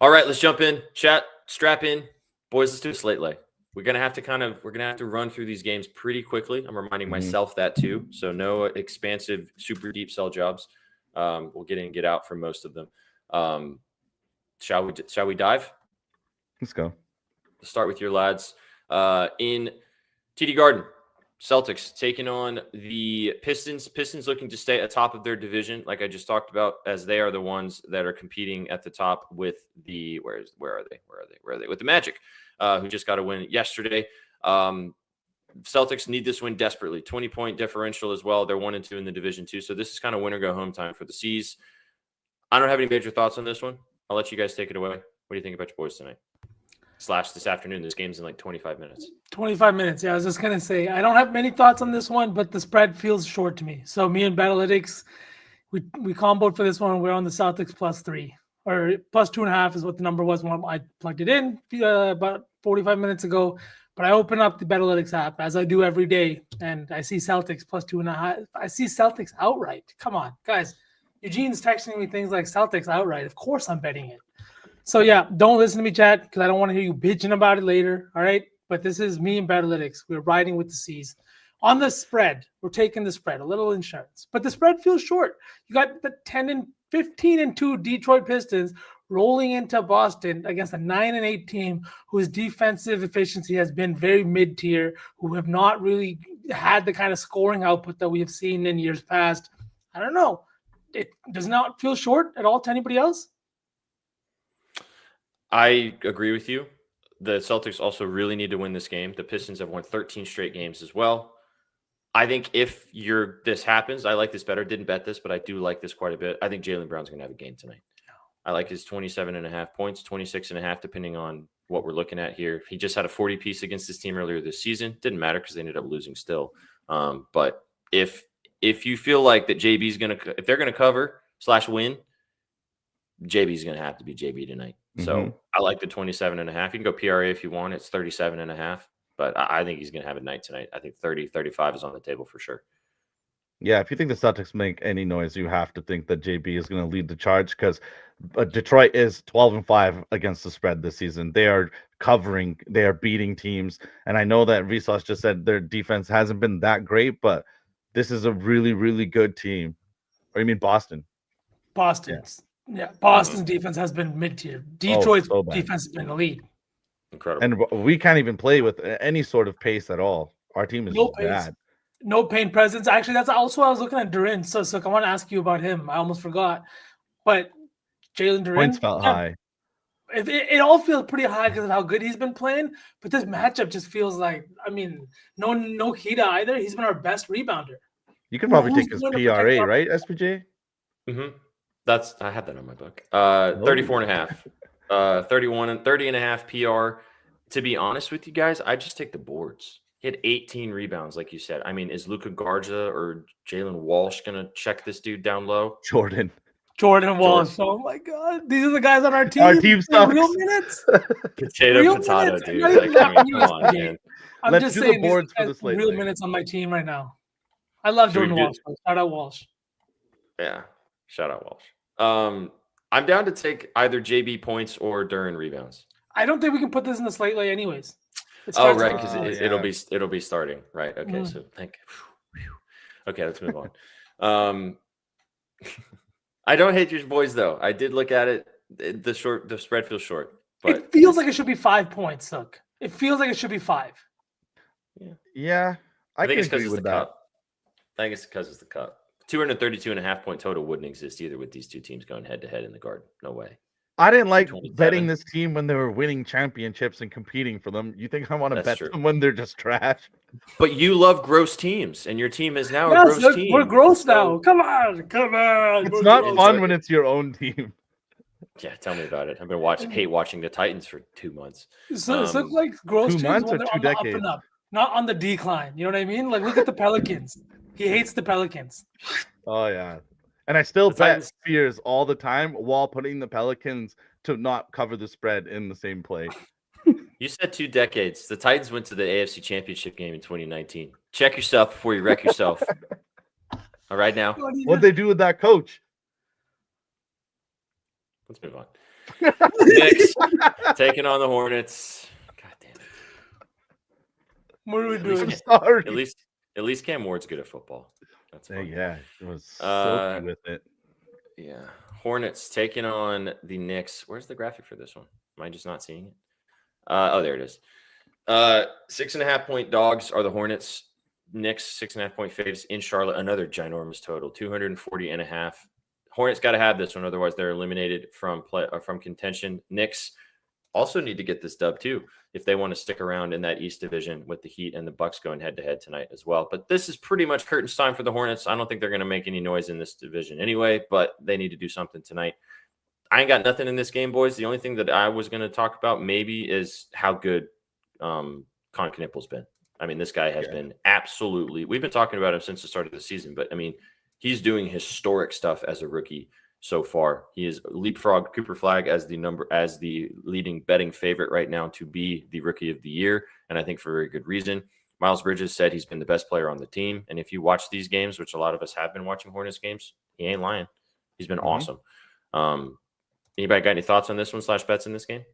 All right, let's jump in. Chat, strap in, boys. Let's do a slate lay. We're gonna have to run through these games pretty quickly. I'm reminding myself that too. So no expansive, super deep sell jobs. We'll get in and get out for most of them. Shall we dive? Let's go. Let's start with your lads. In TD Garden, Celtics taking on the Pistons. Pistons looking to stay atop of their division, like I just talked about, as they are the ones that are competing at the top with the where are they? With the Magic, who just got a win yesterday. Celtics need this win desperately. 20-point differential as well. They're 1-2 in the division too. So this is kind of win or go home time for the C's. I don't have any major thoughts on this one. I'll let you guys take it away. What do you think about your boys tonight? / this afternoon. This game's in like 25 minutes. 25 minutes. Yeah, I was just going to say, I don't have many thoughts on this one, but the spread feels short to me. So me and Betalytics, we comboed for this one. We're on the Celtics +3 or +2.5 is what the number was when I plugged it in about 45 minutes ago. But I open up the Betalytics app as I do every day, and I see Celtics +2.5. I see Celtics outright. Come on, guys. Eugene's texting me things like Celtics outright. Of course I'm betting it. So yeah, don't listen to me, chat, because I don't want to hear you bitching about it later. All right. But this is me and Badalytics. We're riding with the seas. On the spread, we're taking the spread, a little insurance. But the spread feels short. You got the 15-2 Detroit Pistons rolling into Boston against a 9-8 team whose defensive efficiency has been very mid-tier, who have not really had the kind of scoring output that we have seen in years past. I don't know. It does not feel short at all to anybody else. I agree with you. The Celtics also really need to win this game. The Pistons have won 13 straight games as well. I think if this happens, I like this better. Didn't bet this, but I do like this quite a bit. I think Jaylen Brown's going to have a game tonight. I like his 27.5 points, 26.5, depending on what we're looking at here. He just had a 40 piece against this team earlier this season. Didn't matter because they ended up losing still. But if you feel like that JB's going to, if they're going to cover / win, JB's going to have to be JB tonight. So I like the 27.5. You can go PRA if you want. It's 37.5. But I think he's going to have a night tonight. I think 30, 35 is on the table for sure. Yeah, if you think the Celtics make any noise, you have to think that JB is going to lead the charge because Detroit is 12-5 against the spread this season. They are covering, they are beating teams. And I know that Vsauce just said their defense hasn't been that great, but this is a really, really good team. Or you mean Boston? Boston's. Yeah, Boston's defense has been mid-tier. Detroit's so bad. defense has been elite. Incredible. And we can't even play with any sort of pace at all. Our team is No just pace. bad. No paint presence. Actually, that's also I was looking at Durin. So I want to ask you about him. I almost forgot. But Jalen Durin. Points felt high. It all feels pretty high because of how good he's been playing. But this matchup just feels like, I mean, no Kita either. He's been our best rebounder. You can probably Who's take his going to protect PRA, our- right, SPJ? I had that on my book. 34.5. 31 and 30.5 PR. To be honest with you guys, I just take the boards. He had 18 rebounds, like you said. I mean, is Luka Garza or Jalen Walsh going to check this dude down low? Jordan Walsh. Oh my God. These are the guys on our team. Our team sucks. Real minutes. Potato, Real potato, minutes. dude. I'm not even Like, I mean, laughing come at on, you, man. I'm Let's just do the saying boards these for guys the slate real thing. minutes on my team right now. I love Should we Jordan do- Walsh. Shout out Walsh. Yeah. Shout out Walsh. I'm down to take either JB points or Duran rebounds. I don't think we can put this in the slate lay anyways. It Oh, starts right, with- because it'll be starting. Right. Okay. So okay, let's move on. I don't hate your boys though. I did look at it. The spread feels short, but it feels like it should be 5 points, Sook. It feels like it should be 5. Yeah, I think can it's because agree it's with the that. cup. I think it's because it's the cup. 232.5 point total wouldn't exist either with these two teams going head to head in the Garden. No way. I didn't like 227. betting this team when they were winning championships and competing for them. You think I want to That's bet true. them when they're just trash? But you love gross teams, and your team is now a Yes, gross look, team. we're gross So- now. Come on. It's We're not gross. fun when it's your own team. Yeah, tell me about it. I've been hate watching the Titans for 2 months. So it's look like gross 2 teams months when or they're 2 on the up decades? and up, not on the decline. You know what I mean? Like look at the Pelicans. He hates the Pelicans. Oh yeah, and I still The bet Titans- Spears all the time while putting the Pelicans to not cover the spread in the same play. You said 2 decades. The Titans went to the AFC Championship game in 2019. Check yourself before you wreck yourself. All right, now What'd they do with that coach? let's move on. Knicks taking on the Hornets. God damn it! What are we At least doing? Cam- Sorry. At least Cam Ward's good at football. That's fine. Yeah, it was Uh, silky with it. Yeah. Hornets taking on the Knicks. Where's the graphic for this one? Am I just not seeing it? Oh, there it is. 6.5 point dogs are the Hornets. Knicks 6.5 point faves in Charlotte. Another ginormous total, 240.5. Hornets got to have this one, otherwise they're eliminated from contention. Knicks also need to get this dub too if they want to stick around in that East Division with the Heat and the Bucks going head to head tonight as well. But this is pretty much curtains time for the Hornets. I don't think they're going to make any noise in this division anyway, but they need to do something tonight. I ain't got nothing in this game, boys. The only thing that I was going to talk about maybe is how good Con Knipple's been. I mean, this guy has been absolutely – we've been talking about him since the start of the season, but, I mean, he's doing historic stuff as a rookie so far. He is leapfrog Cooper Flagg as the leading betting favorite right now to be the rookie of the year, and I think for a very good reason. Miles Bridges said he's been the best player on the team, and if you watch these games, which a lot of us have been watching Hornets games, he ain't lying. He's been awesome. Anybody got any thoughts on this one / bets in this game?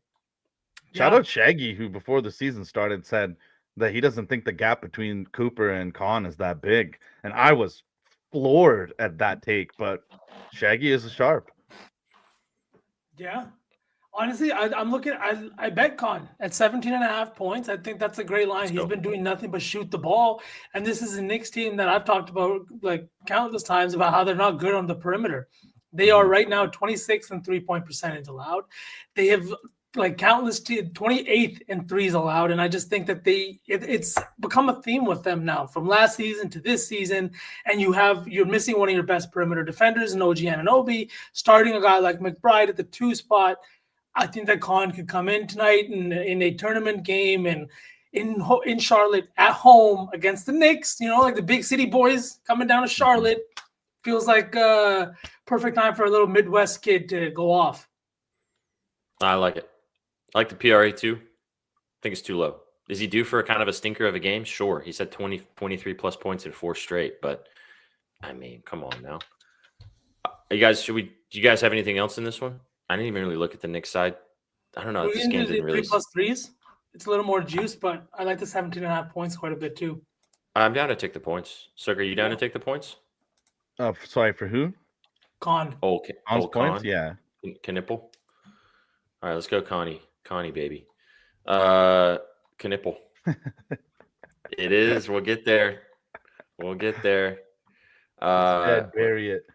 Shout Yeah. out Shaggy, who before the season started said that he doesn't think the gap between Cooper and Khan is that big. And I was floored at that take, but Shaggy is a sharp. Yeah. Honestly, I'm looking. I bet Con at 17.5 points. I think that's a great line. He's go. been doing nothing but shoot the ball. And this is a Knicks team that I've talked about like countless times about how they're not good on the perimeter. They are right now 26th in 3-point percentage allowed. They have like countless 28th in threes allowed. And I just think that it's become a theme with them now from last season to this season. And you're missing one of your best perimeter defenders in OG Anunoby, starting a guy like McBride at the 2 spot. I think that Khan could come in tonight in a tournament game and in Charlotte at home against the Knicks, like the big city boys coming down to Charlotte. Feels like a perfect time for a little Midwest kid to go off. I like it. I like the PRA too. I think it's too low. Is he due for a kind of a stinker of a game? Sure. He said 23 plus points in 4 straight, but I mean, come on now. Do you guys have anything else in this one? I didn't even really look at the Knicks side. I don't know. This game didn't really. 3+3s. It's a little more juice, but I like the 17.5 points quite a bit too. I'm down to take the points. Sugar, are you down to take the points? Sorry, for who? Con. Khan's points? Con? Yeah. Knipple. All right, let's go, Connie. Connie, baby. Knipple. It is. We'll get there. Bury it.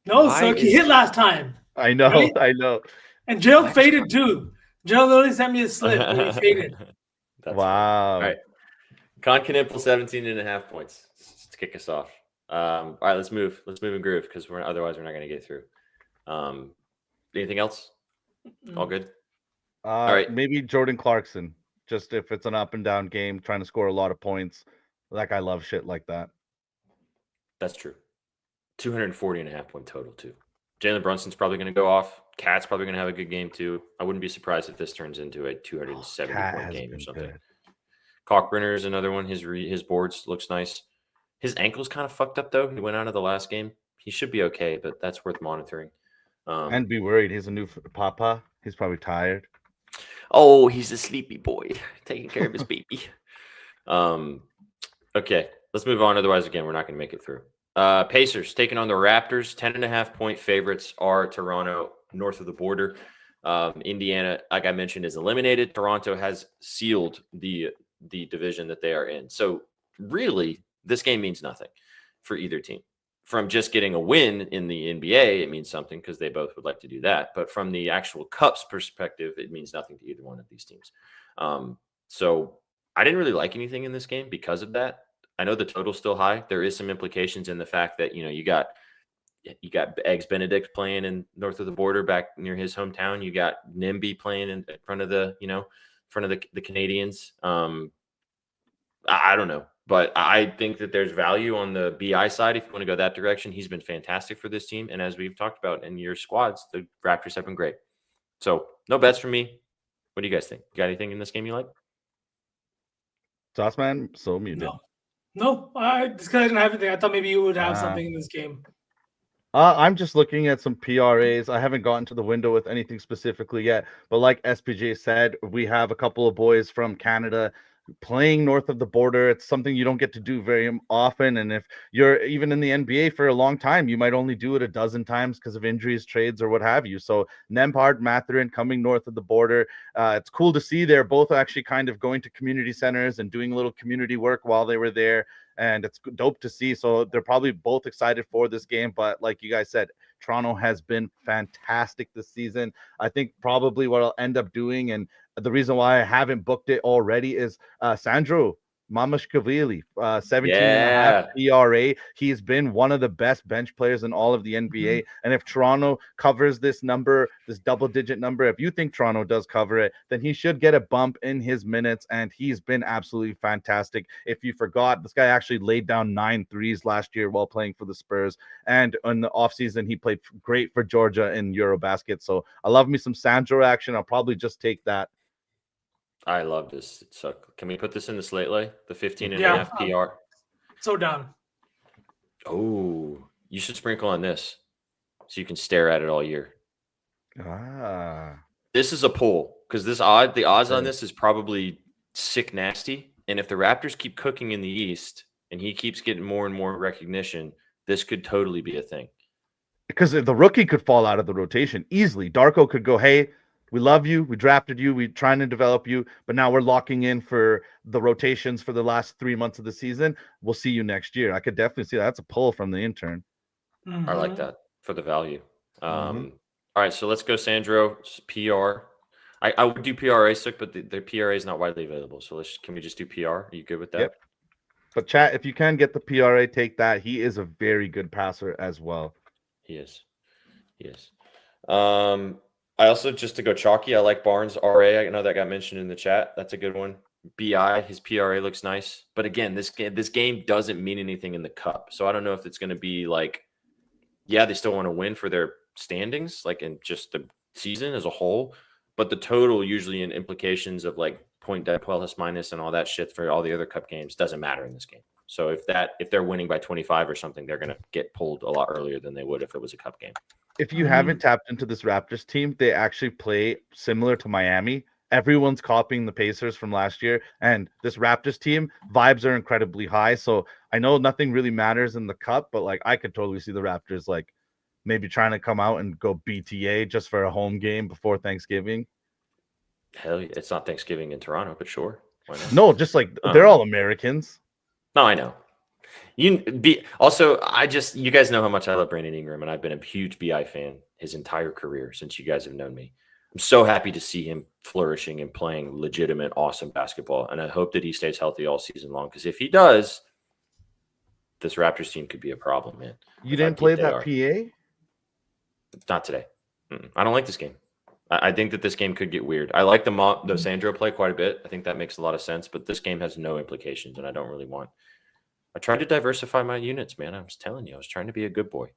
No, why so he hit last time. I know. Right? I know. And Gerald faded too. Gerald literally sent me a slip when he faded. That's Wow. All right. Con Knipple, 17.5 points to kick us off. All right, let's move. Let's move and groove because otherwise we're not going to get through. Anything else? All good? All right. Maybe Jordan Clarkson. Just if it's an up and down game, trying to score a lot of points. That guy loves shit like that. That's true. 240.5 point total too. Jalen Brunson's probably going to go off. Cat's probably going to have a good game too. I wouldn't be surprised if this turns into a 270 point game or something. Good. Cockburner is another one. His boards looks nice. His ankle's kind of fucked up though. He went out of the last game. He should be okay, but that's worth monitoring. And be worried. He's a new papa. He's probably tired. Oh, he's a sleepy boy taking care of his baby. Okay, let's move on. Otherwise, again, we're not going to make it through. Pacers taking on the Raptors. 10.5 point favorites are Toronto, north of the border. Indiana, like I mentioned, is eliminated. Toronto has sealed the division that they are in. So really, this game means nothing for either team. From just getting a win in the NBA, it means something because they both would like to do that. But from the actual Cups perspective, it means nothing to either one of these teams. So I didn't really like anything in this game because of that. I know the total's still high. There is some implications in the fact that, you got Eggs Benedict playing in north of the border back near his hometown. You got NIMBY playing in front of the Canadians. I don't know. But I think that there's value on the BI side if you want to go that direction. He's been fantastic for this team. And as we've talked about in your squads, the Raptors have been great. So no bets for me. What do you guys think? You got anything in this game you like? Sauceman, so muted. No, just because I didn't have anything. I thought maybe you would have something in this game. I'm just looking at some PRAs. I haven't gotten to the window with anything specifically yet. But like SPJ said, we have a couple of boys from Canada playing north of the border. It's something you don't get to do very often. And if you're even in the NBA for a long time, you might only do it a dozen times because of injuries, trades, or what have you. So Nembhard, Mathurin coming north of the border. It's cool to see they're both actually kind of going to community centers and doing a little community work while they were there. And it's dope to see. So they're probably both excited for this game. But like you guys said, Toronto has been fantastic this season. I think probably what I'll end up doing, and the reason why I haven't booked it already, is Sandro Mamashkavili, 17.5 ERA. He's been one of the best bench players in all of the NBA. And if Toronto covers this number, this double-digit number, if you think Toronto does cover it, then he should get a bump in his minutes. And he's been absolutely fantastic. If you forgot, this guy actually laid down 9 threes last year while playing for the Spurs. And in the offseason, he played great for Georgia in Eurobasket. So I love me some Sandro action. I'll probably just take that. I love this. So can we put this in the slate lay? The 15.5 PR. So down. Oh, you should sprinkle on this so you can stare at it all year. Ah, This is a pull because the odds on okay. this is probably sick nasty. And if the Raptors keep cooking in the East and he keeps getting more and more recognition, this could totally be a thing. Because the rookie could fall out of the rotation easily. Darko could go, hey, we love you. We drafted you. We're trying to develop you. But now we're locking in for the rotations for the last 3 months of the season. We'll see you next year. I could definitely see that. That's a pull from the intern. I like Mhm. that for the value. Mhm. All right, so let's go Sandro PR. I would do PRA sick, but the PRA is not widely available. So can we just do PR? Are you good with that? Yep. But chat, if you can get the PRA, take that. He is a very good passer as well. He is. He is. I also, just to go chalky, I like Barnes RA. I know that got mentioned in the chat. That's a good one. BI, his PRA looks nice. But again, this game doesn't mean anything in the cup. So I don't know if it's going to be like, yeah, they still want to win for their standings, like in just the season as a whole. But the total usually in implications of like point plus minus and all that shit for all the other cup games doesn't matter in this game. So if they're winning by 25 or something, they're going to get pulled a lot earlier than they would if it was a cup game. If you haven't tapped into this Raptors team, they actually play similar to Miami. Everyone's copying the Pacers from last year, and this Raptors team vibes are incredibly high. So I know nothing really matters in the cup, but like I could totally see the Raptors like maybe trying to come out and go BTA just for a home game before Thanksgiving. Hell yeah. It's not Thanksgiving in Toronto, but sure. Why not? No, just like they're all Americans. No, I know. You guys know how much I love Brandon Ingram, and I've been a huge BI fan his entire career since you guys have known me. I'm so happy to see him flourishing and playing legitimate, awesome basketball, and I hope that he stays healthy all season long. Because if he does, this Raptors team could be a problem, man. You didn't play that PA? Not today. I don't like this game. I think that this game could get weird. I like the Sandro play quite a bit. I think that makes a lot of sense, but this game has no implications, and I don't really want. I tried to diversify my units, man. I was telling you, I was trying to be a good boy.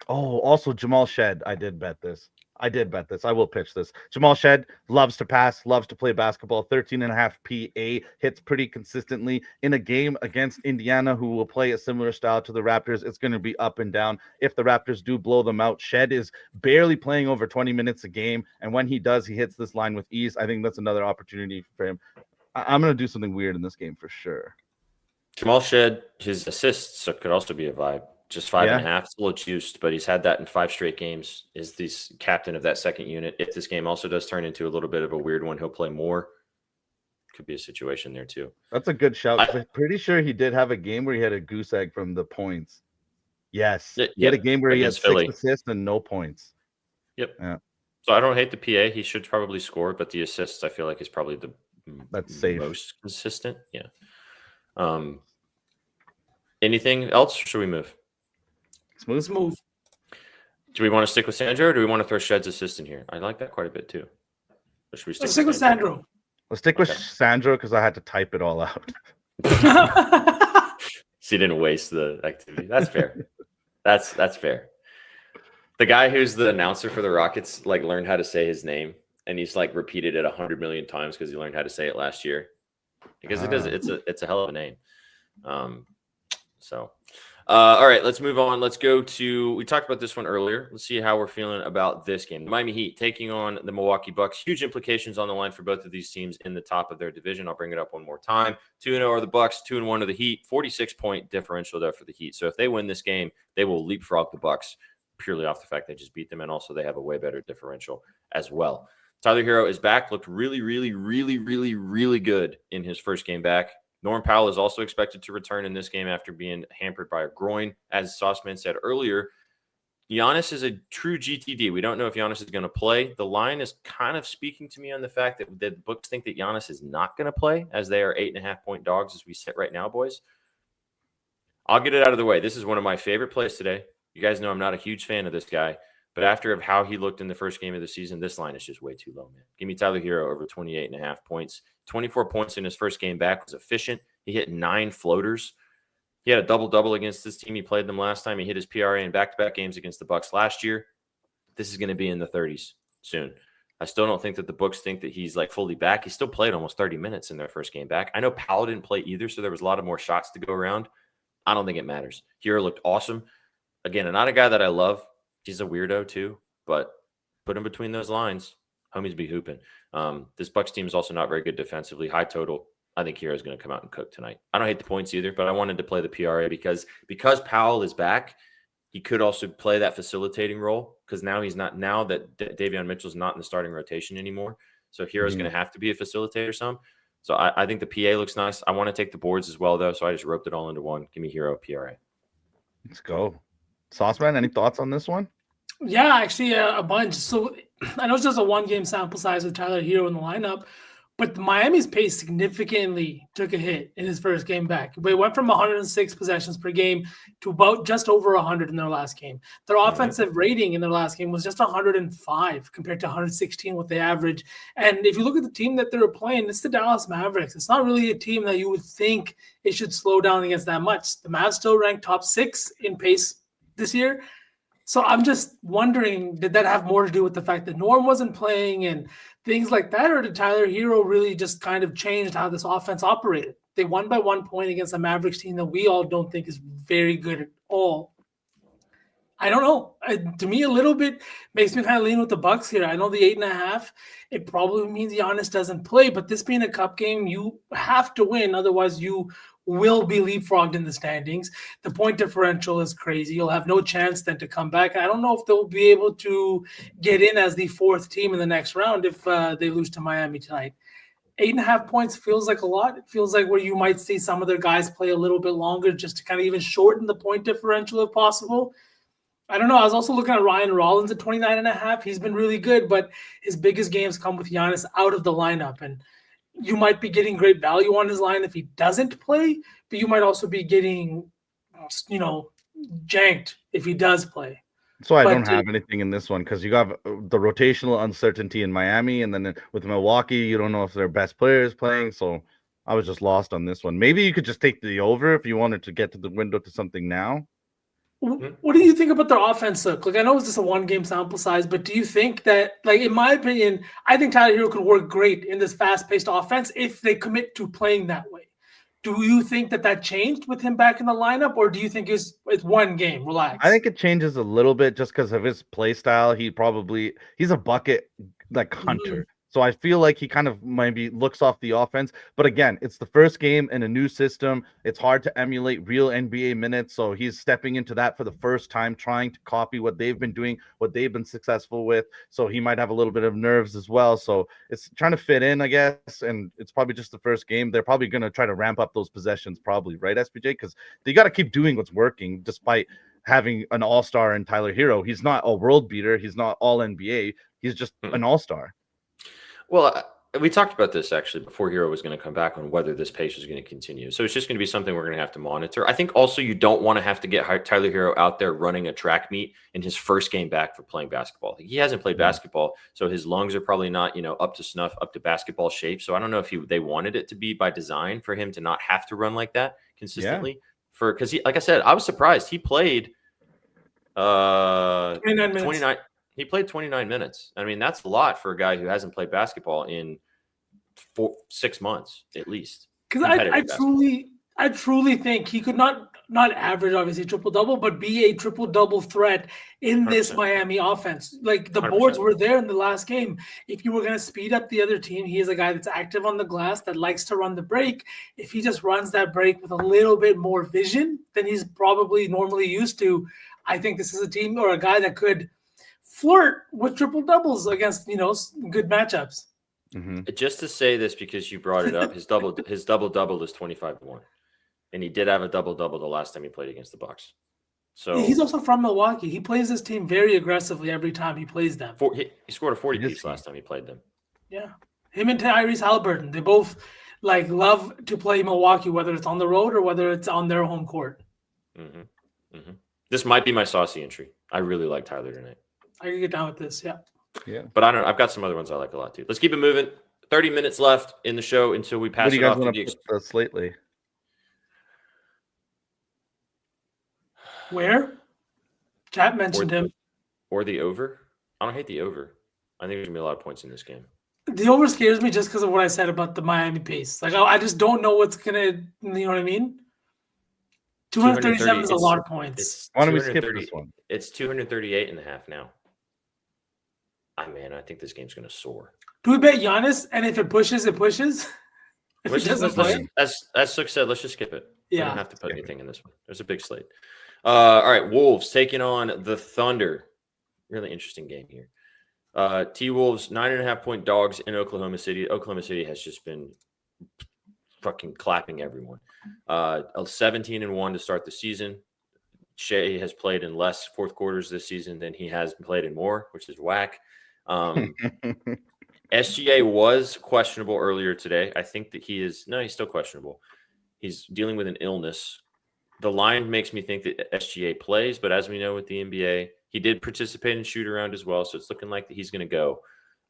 Oh, also Jamal Shed. I did bet this. I will pitch this. Jamal Shed loves to pass, loves to play basketball. 13.5 PA hits pretty consistently in a game against Indiana, who will play a similar style to the Raptors. It's going to be up and down. If the Raptors do blow them out, Shed is barely playing over 20 minutes a game. And when he does, he hits this line with ease. I think that's another opportunity for him. I'm going to do something weird in this game for sure. Jamal Shed, his assists could also be a vibe. Just 5.5. It's a little juiced, but he's had that in 5 straight games. Is this captain of that second unit? If this game also does turn into a little bit of a weird one, he'll play more. Could be a situation there too. That's a good shout. I'm pretty sure he did have a game where he had a goose egg from the points. Yes. He had a game where he had 6 assists and no points. Yep. Yeah. So I don't hate the PA. He should probably score, but the assists I feel like is probably the most consistent. Yeah. Anything else? Or should we move? Smooth. Do we want to stick with Sandro, or do we want to throw Shed's assist in here? I like that quite a bit too. Or should we stick with Sandro? Let's stick with Sandro because I had to type it all out. So you didn't waste the activity. That's fair. That's fair. The guy who's the announcer for the Rockets like learned how to say his name, and he's like repeated it 100 million times because he learned how to say it last year. Because it's a hell of a name. All right, let's move on. Let's go to, we talked about this one earlier. Let's see how we're feeling about this game. The Miami Heat taking on the Milwaukee Bucks. Huge implications on the line for both of these teams in the top of their division. I'll bring it up one more time. 2-0 are the Bucks, 2-1 are the Heat. 46-point differential there for the Heat. So if they win this game, they will leapfrog the Bucks purely off the fact they just beat them, and also they have a way better differential as well. Tyler Hero is back. Looked really, really, really, really, really good in his first game back. Norm Powell is also expected to return in this game after being hampered by a groin. As Sauceman said earlier, Giannis is a true GTD. We don't know if Giannis is going to play. The line is kind of speaking to me on the fact that the books think that Giannis is not going to play, as they are 8.5-point dogs as we sit right now, boys. I'll get it out of the way. This is one of my favorite plays today. You guys know I'm not a huge fan of this guy, but after how he looked in the first game of the season, this line is just way too low, man. Give me Tyler Hero over 28.5 points. 24 points in his first game back, was efficient. He hit 9 floaters. He had a double-double against this team. He played them last time. He hit his PRA in back-to-back games against the Bucks last year. This is going to be in the 30s soon. I still don't think that the books think that he's like fully back. He still played almost 30 minutes in their first game back. I know Powell didn't play either, so there was a lot of more shots to go around. I don't think it matters. Hero looked awesome. Again, not a guy that I love. He's a weirdo too, but put him between those lines. Homies be hooping. This Bucks team is also not very good defensively. High total. I think Hero's going to come out and cook tonight. I don't hate the points either, but I wanted to play the PRA because Powell is back. He could also play that facilitating role because now he's not. Now that Davion Mitchell's not in the starting rotation anymore, so Hero's going to have to be a facilitator some. So I think the PA looks nice. I want to take the boards as well though, so I just roped it all into one. Give me Hero PRA. Let's go. Sauceman, any thoughts on this one? Yeah, actually, a bunch. So I know it's just a 1-game sample size with Tyler Hero in the lineup, but Miami's pace significantly took a hit in his first game back. They went from 106 possessions per game to about just over 100 in their last game. Their offensive rating in their last game was just 105 compared to 116 what they average. And if you look at the team that they were playing, it's the Dallas Mavericks. It's not really a team that you would think it should slow down against that much. The Mavs still ranked top 6 in pace this year. So I'm just wondering, did that have more to do with the fact that Norm wasn't playing and things like that, or did Tyler Hero really just kind of changed how this offense operated? They won by 1 point against a Mavericks team that we all don't think is very good at all. I don't know. To me, a little bit makes me kind of lean with the Bucks here. I know the 8.5, it probably means Giannis doesn't play, but this being a cup game, you have to win. Otherwise, you will be leapfrogged in the standings. The point differential is crazy. You'll have no chance then to come back. I don't know if they'll be able to get in as the 4th team in the next round if they lose to Miami tonight. 8.5 points feels like a lot. It feels like where you might see some of their guys play a little bit longer just to kind of even shorten the point differential if possible. I don't know. I was also looking at Ryan Rollins at 29.5. He's been really good, but his biggest games come with Giannis out of the lineup. And you might be getting great value on his line if he doesn't play, but you might also be getting, janked if he does play. So I don't have anything in this one because you got the rotational uncertainty in Miami, and then with Milwaukee, you don't know if their best player is playing. So I was just lost on this one. Maybe you could just take the over if you wanted to get to the window to something now. What do you think about their offense look? Like, I know it's just a 1-game sample size, but do you think that, like, in my opinion, I think Tyler Hero could work great in this fast-paced offense if they commit to playing that way. Do you think that changed with him back in the lineup, or do you think it's 1 game? Relax. I think it changes a little bit just because of his play style. He's a bucket like hunter. So I feel like he kind of maybe looks off the offense. But again, it's the first game in a new system. It's hard to emulate real NBA minutes. So he's stepping into that for the first time, trying to copy what they've been doing, what they've been successful with. So he might have a little bit of nerves as well. So it's trying to fit in, I guess. And it's probably just the first game. They're probably going to try to ramp up those possessions probably, right, SPJ? Because they got to keep doing what's working despite having an all-star in Tyler Hero. He's not a world beater. He's not all NBA. He's just an all-star. Well, we talked about this actually before Hero was going to come back on whether this pace is going to continue. So it's just going to be something we're going to have to monitor. I think also you don't want to have to get Tyler Hero out there running a track meet in his first game back for playing basketball. He hasn't played basketball, so his lungs are probably not, up to snuff, up to basketball shape. So I don't know if they wanted it to be by design for him to not have to run like that consistently. Because he, like I said, I was surprised he played 29. He played 29 minutes. I mean, that's a lot for a guy who hasn't played basketball in 6 months at least. Because I truly think he could not average obviously triple-double, but be a triple-double threat in 100%. This Miami offense. Like the 100%. Boards were there in the last game. If you were going to speed up the other team, he is a guy that's active on the glass, that likes to run the break. If he just runs that break with a little bit more vision than he's probably normally used to, I think this is a team or a guy that could flirt with triple doubles against good matchups. Just to say this because you brought it up, his double double is 25-1, and he did have a double double the last time he played against the Bucks. So he's also from Milwaukee. He plays this team very aggressively every time he plays them. He scored a 40 piece last time he played them. Yeah, him and Tyrese Halliburton, they both love to play Milwaukee, whether it's on the road or whether it's on their home court. This might be my saucy entry. I really like Tyler tonight. I can get down with this, yeah. But I've got some other ones I like a lot too. Let's keep it moving. 30 minutes left in the show until we pass it off to the slate lately. Where? Chat mentioned him. Or the over. I don't hate the over. I think there's going to be a lot of points in this game. The over scares me just because of what I said about the Miami pace. I just don't know what's going to, you know what I mean? 237 is a lot of points. Why don't we skip this one? It's 238.5 now. I think this game's going to soar. Do we bet Giannis? And if it pushes, it pushes. If Let's it just, doesn't let's, play, as Sook said, let's just skip it. We Yeah. don't have to put anything in this one. There's a big slate. All right, Wolves taking on the Thunder. Really interesting game here. T-Wolves, 9.5-point dogs in Oklahoma City. Oklahoma City has just been fucking clapping everyone. 17-1 to start the season. Shea has played in less fourth quarters this season than he has played in more, which is whack. SGA was questionable earlier today. I think that he's still questionable. He's dealing with an illness. The line makes me think that SGA plays, but as we know with the NBA, he did participate in shoot around as well, so it's looking like that he's going to go.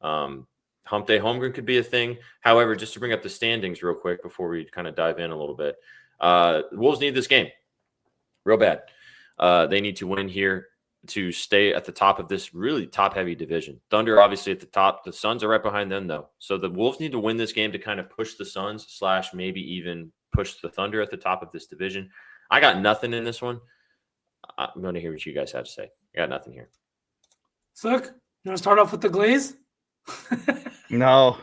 Hump Day Holmgren could be a thing. However, just to bring up the standings real quick before we kind of dive in a little bit, the Wolves need this game real bad. They need to win here to stay at the top of this really top-heavy division. Thunder obviously at the top. The Suns are right behind them, though. So the Wolves need to win this game to kind of push the Suns / maybe even push the Thunder at the top of this division. I got nothing in this one. I'm going to hear what you guys have to say. I got nothing here. Sook, you want to start off with the Glaze? No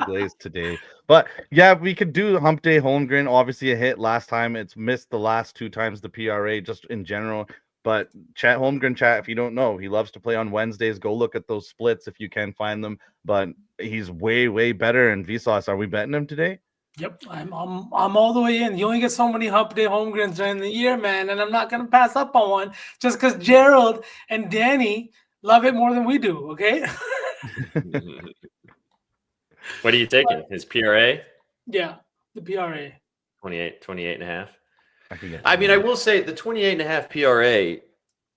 Glaze today. But yeah, we could do Hump Day Holmgren. Obviously a hit last time. It's missed the last 2 times the PRA just in general. But chat Holmgren chat, if you don't know, he loves to play on Wednesdays. Go look at those splits if you can find them. But he's way better. And Vsauce, are we betting him today? Yep, I'm all the way in. You only get so many Hump Day Holmgrens during the year, man, and I'm not gonna pass up on one just because Gerald and Danny love it more than we do. Okay. What are you taking? His PRA? Yeah, the PRA. 28.5. I I will say the 28.5 PRA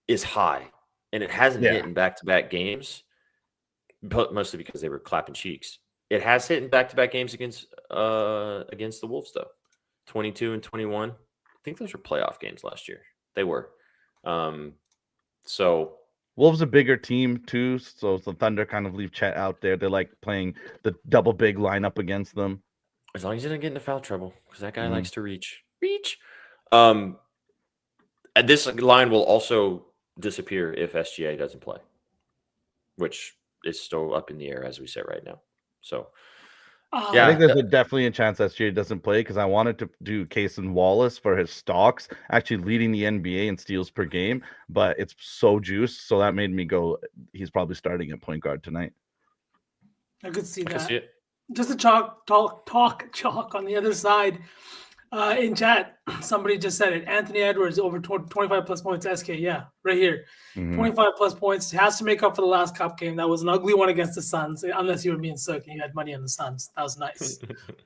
is high, and it hasn't hit in back-to-back games, but mostly because they were clapping cheeks. It has hit in back-to-back games against the Wolves, though. 22 and 21. I think those were playoff games last year. They were. So Wolves a bigger team too, so the Thunder kind of leave Chet out there. They like playing the double big lineup against them. As long as he doesn't get into foul trouble, because that guy likes to reach. And this line will also disappear if SGA doesn't play, which is still up in the air as we sit right now. So, I think there's definitely a chance SGA doesn't play because I wanted to do Cason Wallace for his stocks, actually leading the NBA in steals per game, but it's so juiced, so that made me go, he's probably starting at point guard tonight. I could see I that. can see it. Just to talk on the other side. In chat, somebody just said it. Anthony Edwards over 25 plus points. SK, yeah, right here. 25 plus points. Has to make up for the last cup game. That was an ugly one against the Suns, unless you were being sick and you had money on the Suns. That was nice.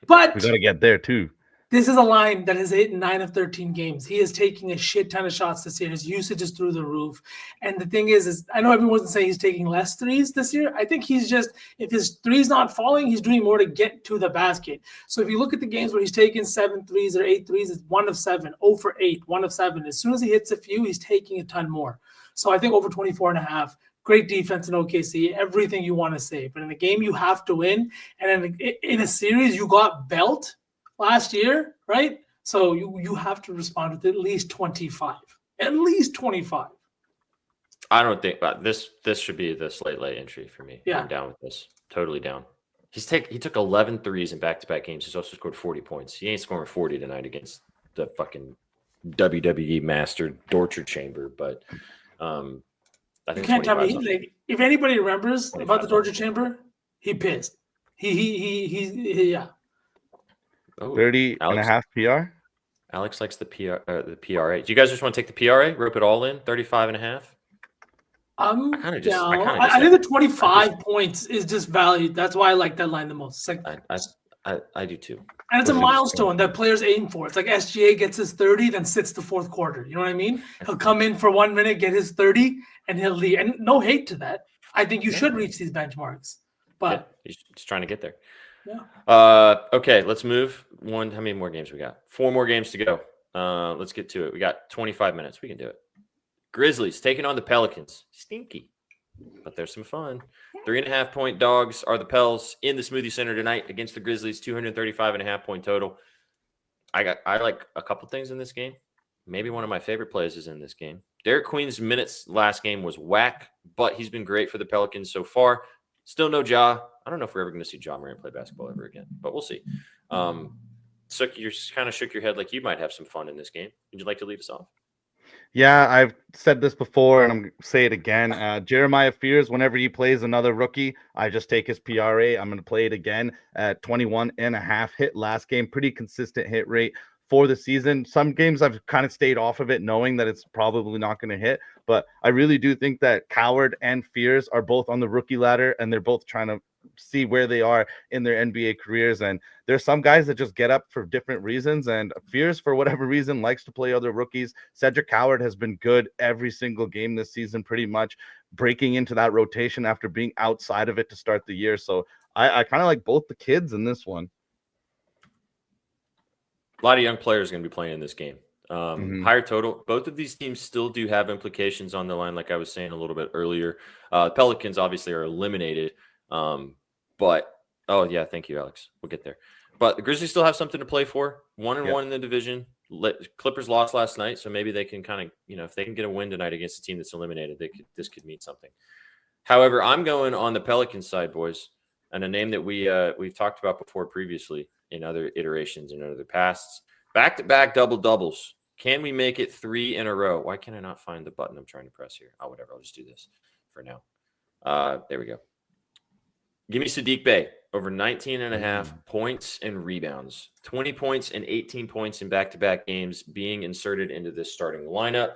But we got to get there too. This is a line that has hit 9 of 13 games. He is taking a shit ton of shots this year. His usage is through the roof. And the thing is I know everyone's saying he's taking less threes this year. I think he's just, if his three's not falling, he's doing more to get to the basket. So if you look at the games where he's taken 7 threes or 8 threes, it's 1 of 7, 0 for 8, 1 of 7. As soon as he hits a few, he's taking a ton more. So I think over 24.5. Great defense in OKC, everything you want to say. But in a game, you have to win. And in a series, you got belt last year, right? So you have to respond with at least 25. At least 25. I don't think this should be the slate late entry for me. Yeah. I'm down with this. Totally down. He took 11 threes in back-to-back games. He's also scored 40 points. He ain't scoring 40 tonight against the fucking WWE Master Torture Chamber, but I think you can't tell me 25 like, if anybody remembers about the Torture Chamber, he pissed. He yeah. Oh, 30 Alex, and a half PR. Alex likes the PRA. Do you guys just want to take the PRA, rope it all in, 35 and a half? I'm down. I think the 25 points is just valued. That's why I like that line the most. It's like, I do too. and it's a milestone that players aim for. It's like SGA gets his 30, then sits the fourth quarter. You know what I mean? He'll come in for 1 minute, get his 30, and he'll leave. And no hate to that. I think you should reach these benchmarks. But he's just trying to get there. Yeah. Okay, let's move. How many more games we got? 4 more games to go. Let's get to it. We got 25 minutes. We can do it. Grizzlies taking on the Pelicans. Stinky, but there's some fun. 3.5-point dogs are the Pels in the Smoothie Center tonight against the Grizzlies. 235.5-point total. I like a couple things in this game. Maybe one of my favorite plays is in this game. Derek Queen's minutes last game was whack, but he's been great for the Pelicans so far. Still no Ja. I don't know if we're ever going to see Ja Morant play basketball ever again, but we'll see. So you kind of shook your head like you might have some fun in this game. Would you like to lead us off? Yeah, I've said this before, and I'm going to say it again. Jeremiah Fears, whenever he plays another rookie, I just take his PRA. I'm going to play it again at 21.5 hit last game. Pretty consistent hit rate for the season. Some games I've kind of stayed off of it, knowing that it's probably not going to hit. But I really do think that Coward and Fears are both on the rookie ladder, and they're both trying to see where they are in their NBA careers. And there's some guys that just get up for different reasons, and Fears, for whatever reason, likes to play other rookies. Cedric Coward has been good every single game this season, pretty much breaking into that rotation after being outside of it to start the year. So I kind of like both the kids in this one. A lot of young players going to be playing in this game. Higher total. Both of these teams still do have implications on the line, like I was saying a little bit earlier. Pelicans obviously are eliminated. But yeah, thank you, Alex. We'll get there. But the Grizzlies still have something to play for. 1-1 in the division. Clippers lost last night, so maybe they can kind of, if they can get a win tonight against a team that's eliminated, this could mean something. However, I'm going on the Pelicans side, boys, and a name that we've talked about before previously in other iterations and other pasts. Back-to-back double-doubles. Can we make it 3 in a row? Why can I not find the button I'm trying to press here? Oh, whatever. I'll just do this for now. There we go. Give me Sadiq Bey over 19.5 points and rebounds. 20 points and 18 points in back-to-back games being inserted into this starting lineup.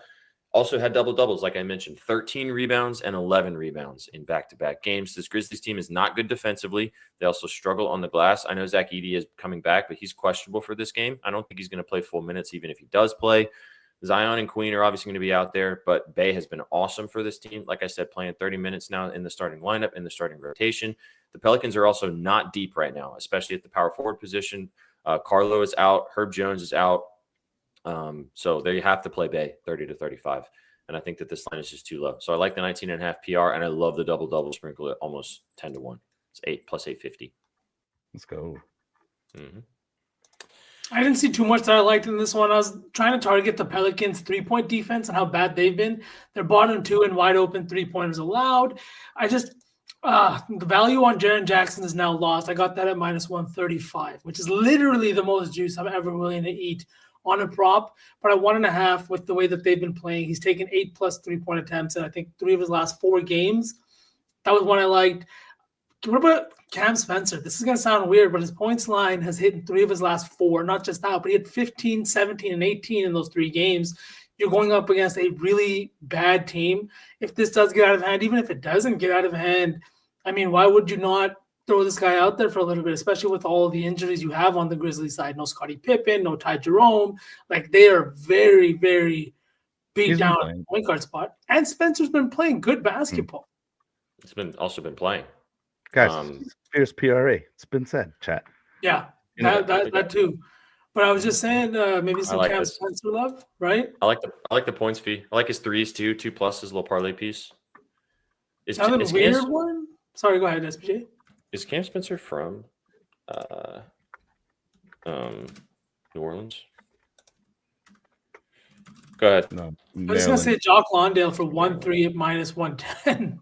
Also had double-doubles, like I mentioned, 13 rebounds and 11 rebounds in back-to-back games. This Grizzlies team is not good defensively. They also struggle on the glass. I know Zach Edey is coming back, but he's questionable for this game. I don't think he's going to play full minutes, even if he does play. Zion and Queen are obviously going to be out there, but Bey has been awesome for this team. Like I said, playing 30 minutes now in the starting lineup, in the starting rotation. The Pelicans are also not deep right now, especially at the power forward position. Carlo is out. Herb Jones is out. So they have to play Bey 30 to 35. And I think that this line is just too low. So I like the 19.5 PR, and I love the double-double sprinkle at almost 10 to 1. It's 8 plus 850. Let's go. Mm-hmm. I didn't see too much that I liked in this one. I was trying to target the Pelicans' three-point defense and how bad they've been. They're bottom 2 and wide open three-pointers allowed. The value on Jaren Jackson is now lost. I got that at minus 135, which is literally the most juice I'm ever willing to eat on a prop. But at 1.5, with the way that they've been playing, he's taken 8 plus 3-point attempts, and I think 3 of his last 4 games. That was one I liked. What about Cam Spencer? This is going to sound weird, but his points line has hit in 3 of his last 4. Not just that, but he had 15, 17, and 18 in those 3 games. You're going up against a really bad team. If this does get out of hand, even if it doesn't get out of hand, I mean, why would you not throw this guy out there for a little bit, especially with all of the injuries you have on the Grizzlies side? No Scottie Pippen, no Ty Jerome. Like, they are very, very beat down at the point guard spot. And Spencer's been playing good basketball. It's also been playing. Guys, Fierce PRA. It's been said, chat. Yeah, that too. But I was just saying, maybe some Cam Spencer love, right? I like the points fee. I like his threes too. 2+ his little parlay piece. Is a weird one? Sorry, go ahead, SPJ. Is Cam Spencer from New Orleans? Go ahead. No, I was gonna say Jock Lawndale for 1-3 at minus 110.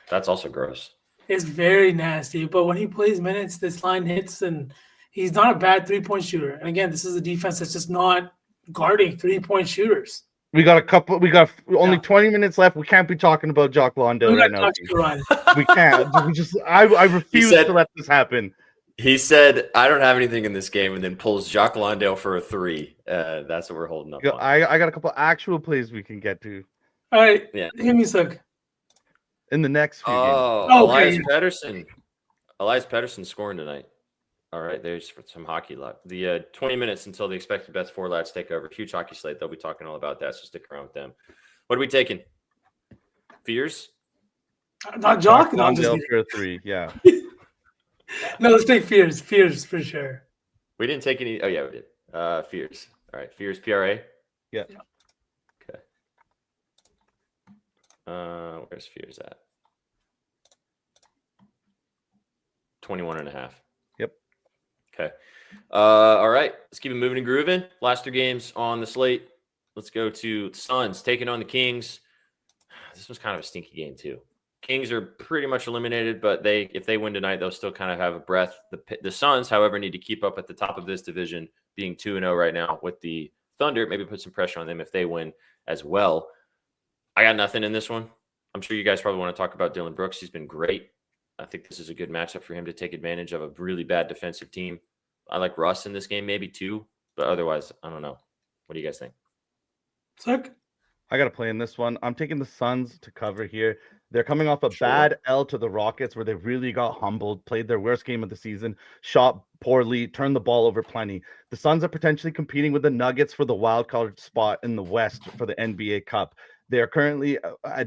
That's also gross. It's very nasty, but when he plays minutes, this line hits, and he's not a bad 3-point shooter. And again, this is a defense that's just not guarding 3-point shooters. We got only 20 minutes left. We can't be talking about Jock Lawndale right now. We can't. I refuse to let this happen. He said, I don't have anything in this game, and then pulls Jock Lawndale for a 3. That's what we're holding up on. I got a couple actual plays we can get to. All right. Yeah. Give me a sec. In the next few games. Elias Pettersson. Elias Pettersson scoring tonight. All right, there's some hockey luck. The 20 minutes until the expected bets 4 lads take over. Huge hockey slate. They'll be talking all about that, so stick around with them. What are we taking? Fears? Not Jock? No, just for 3, yeah. No, let's take Fears. Fears for sure. We didn't take any. Oh, yeah, we did. Fears. All right, Fears PRA? Yeah. Okay. Where's Fears at? 21.5. Yep. Okay. All right. Let's keep it moving and grooving. Last 3 games on the slate. Let's go to Suns taking on the Kings. This was kind of a stinky game too. Kings are pretty much eliminated, but if they win tonight, they'll still kind of have a breath. The Suns, however, need to keep up at the top of this division, being 2-0 right now with the Thunder. Maybe put some pressure on them if they win as well. I got nothing in this one. I'm sure you guys probably want to talk about Dylan Brooks. He's been great. I think this is a good matchup for him to take advantage of a really bad defensive team. I like Russ in this game, maybe too, but otherwise, I don't know. What do you guys think? Sick. I got to play in this one. I'm taking the Suns to cover here. They're coming off a Sure. bad L to the Rockets where they really got humbled, played their worst game of the season, shot poorly, turned the ball over plenty. The Suns are potentially competing with the Nuggets for the wild card spot in the West for the NBA Cup. They are currently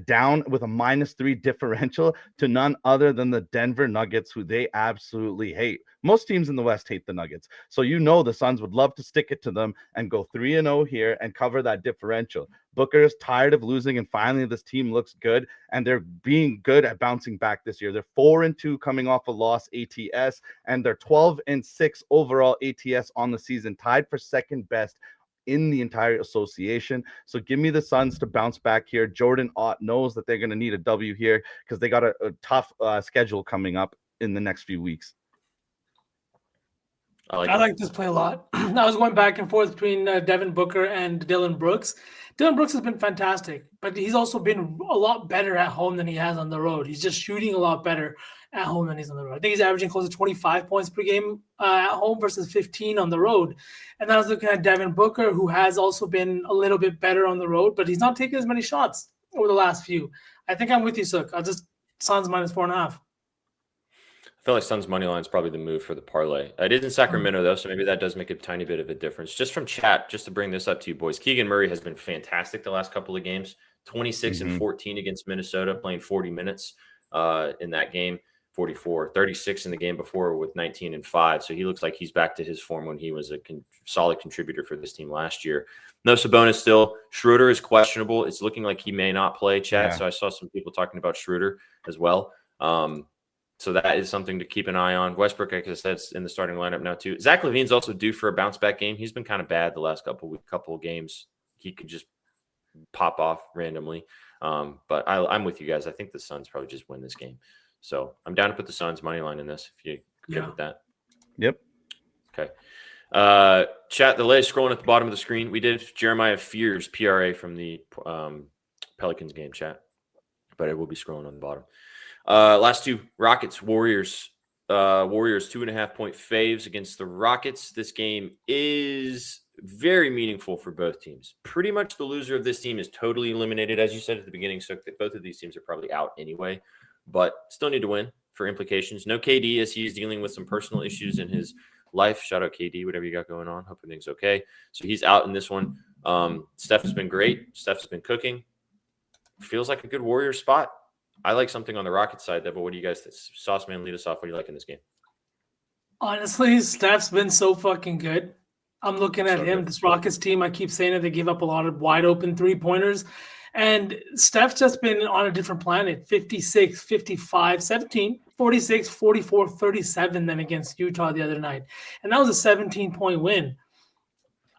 down with a -3 differential to none other than the Denver Nuggets, who they absolutely hate. Most teams in the West hate the Nuggets. So the Suns would love to stick it to them and go 3-0 here and cover that differential. Booker is tired of losing, and finally this team looks good, and they're being good at bouncing back this year. They're 4-2 coming off a loss ATS, and they're 12-6 overall ATS on the season, tied for second best in the entire association. So give me the Suns to bounce back here. Jordan Ott knows that they're going to need a W here because they got a tough schedule coming up in the next few weeks. I like this play a lot. I was going back and forth between Devin Booker and Dylan Brooks. Dylan Brooks has been fantastic, but he's also been a lot better at home than he has on the road. He's just shooting a lot better at home than he's on the road. I think he's averaging close to 25 points per game at home versus 15 on the road. And then I was looking at Devin Booker, who has also been a little bit better on the road, but he's not taking as many shots over the last few. I think I'm with you, Sook. I'll just Suns -4.5. I feel like Suns money line is probably the move for the parlay. It is in Sacramento though, so maybe that does make a tiny bit of a difference. Just from chat, just to bring this up to you boys, Keegan Murray has been fantastic the last couple of games. 26 and 14 against Minnesota, playing 40 minutes in that game. 44, 36 in the game before with 19 and 5. So he looks like he's back to his form when he was a solid contributor for this team last year. No Sabonis still. Schroeder is questionable. It's looking like he may not play, Chad. Yeah. So I saw some people talking about Schroeder as well. So that is something to keep an eye on. Westbrook, like I said, is in the starting lineup now too. Zach LaVine's also due for a bounce back game. He's been kind of bad the last couple of games. He could just pop off randomly. But I'm with you guys. I think the Suns probably just win this game. So I'm down to put the Suns money line in this if you're good with that. Yep. Okay. Chat, the latest scrolling at the bottom of the screen. We did Jeremiah Fears PRA from the Pelicans game, chat. But it will be scrolling on the bottom. Last two, Rockets, Warriors. Warriors 2.5-point faves against the Rockets. This game is very meaningful for both teams. Pretty much the loser of this team is totally eliminated, as you said at the beginning. So both of these teams are probably out anyway, but still need to win for implications. No KD as he's dealing with some personal issues in his life. Shout out KD, whatever you got going on. Hope everything's okay. So he's out in this one. Steph has been great. Steph has been cooking. Feels like a good Warrior spot. I like something on the Rocket side, though, but what do you guys think? Sauceman, lead us off. What do you like in this game? Honestly, Steph's been so fucking good. I'm looking at him. This Rockets team, I keep saying that they give up a lot of wide open three-pointers. And Steph's just been on a different planet. 56, 55, 17, 46, 44, 37 then against Utah the other night. And that was a 17-point win.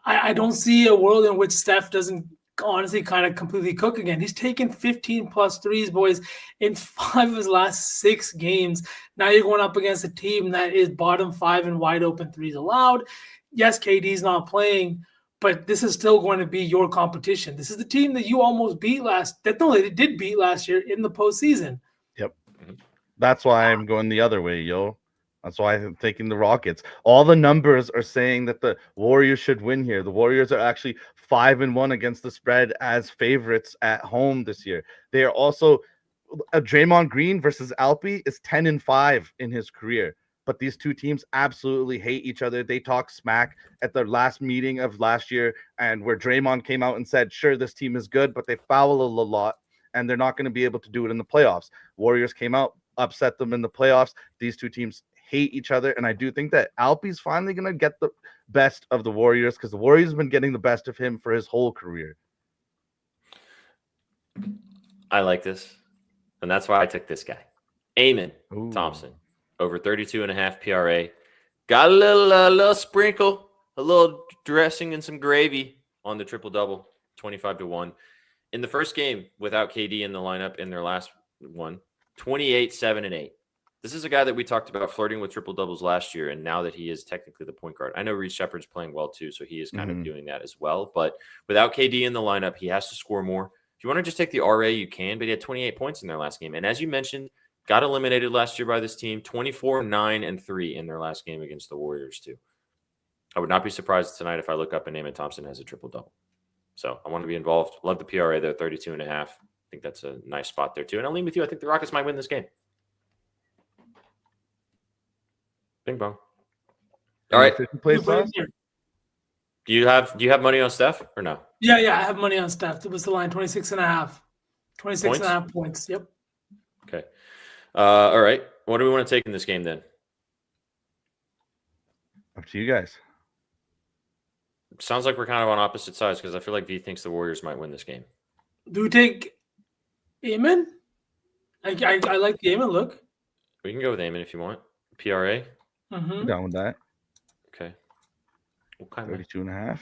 I don't see a world in which Steph doesn't honestly kind of completely cook again. He's taken 15+ threes, boys, in 5 of his last 6 games. Now you're going up against a team that is bottom 5 in wide open threes allowed. Yes, KD's not playing, but this is still going to be your competition. This is the team that you almost beat they did beat last year in the postseason. Yep. That's why I'm going the other way, yo. That's why I'm taking the Rockets. All the numbers are saying that the Warriors should win here. The Warriors are actually 5-1 against the spread as favorites at home this year. They are also Draymond Green versus Alpi is 10-5 in his career. But these two teams absolutely hate each other. They talk smack at their last meeting of last year, and where Draymond came out and said, sure, this team is good, but they foul a lot, and they're not going to be able to do it in the playoffs. Warriors came out, upset them in the playoffs. These two teams hate each other, and I do think that Alpi's finally going to get the best of the Warriors because the Warriors have been getting the best of him for his whole career. I like this, and that's why I took this guy. Eamon Thompson, over 32.5 PRA. Got a little sprinkle, a little dressing and some gravy on the triple-double. 25-1. In the first game without KD in the lineup in their last one, 28, 7, and 8. This is a guy that we talked about flirting with triple doubles last year, and now that he is technically the point guard. I know Reed Shepard's playing well too, so he is kind of doing that as well. But without KD in the lineup, he has to score more. If you want to just take the RA, you can, but he had 28 points in their last game. And as you mentioned, got eliminated last year by this team, 24, 9, and 3 in their last game against the Warriors too. I would not be surprised tonight if I look up and Naaman Thompson has a triple-double. So I want to be involved. Love the PRA there, 32.5. I think that's a nice spot there too. And I'll lean with you. I think the Rockets might win this game. Bing bong. All right. Do you have money on Steph or no? Yeah, I have money on Steph. It was the line 26.5. 26.5 points. Yep. Okay. All right. What do we want to take in this game then? Up to you guys. Sounds like we're kind of on opposite sides because I feel like V thinks the Warriors might win this game. Do we take Amen? I like the Amen look. We can go with Amen if you want. PRA? Mm-hmm. Down with that. Okay. What kind 32.5.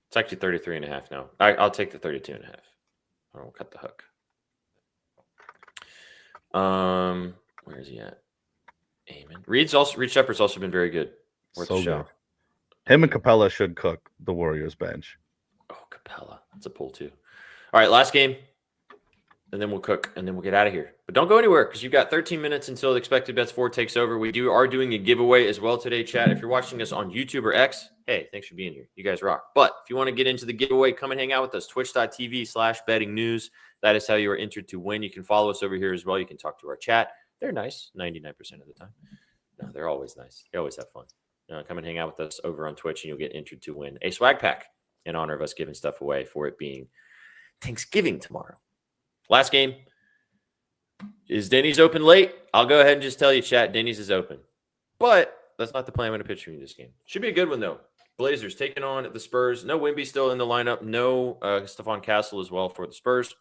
It's actually 33.5 now. I'll take the 32.5. I won't cut the hook. Where is he at? Amen. Reed Shepard's also been very good. Worth So a show. good. Him and Capella should cook the Warriors bench. Oh, Capella. That's a pull too. All right, last game. And then we'll cook, and then we'll get out of here. But don't go anywhere because you've got 13 minutes until the Expected Bets 4 takes over. We are doing a giveaway as well today, chat. If you're watching us on YouTube or X, hey, thanks for being here. You guys rock. But if you want to get into the giveaway, come and hang out with us. Twitch.tv/bettingnews. That is how you are entered to win. You can follow us over here as well. You can talk to our chat. They're nice 99% of the time. No, they're always nice. They always have fun. Come and hang out with us over on Twitch, and you'll get entered to win a swag pack in honor of us giving stuff away for it being Thanksgiving tomorrow. Last game. Is Denny's open late? I'll go ahead and just tell you, chat, Denny's is open. But that's not the play I'm going to pitch for you this game. Should be a good one, though. Blazers taking on the Spurs. No Wemby still in the lineup. No Stephon Castle as well for the Spurs.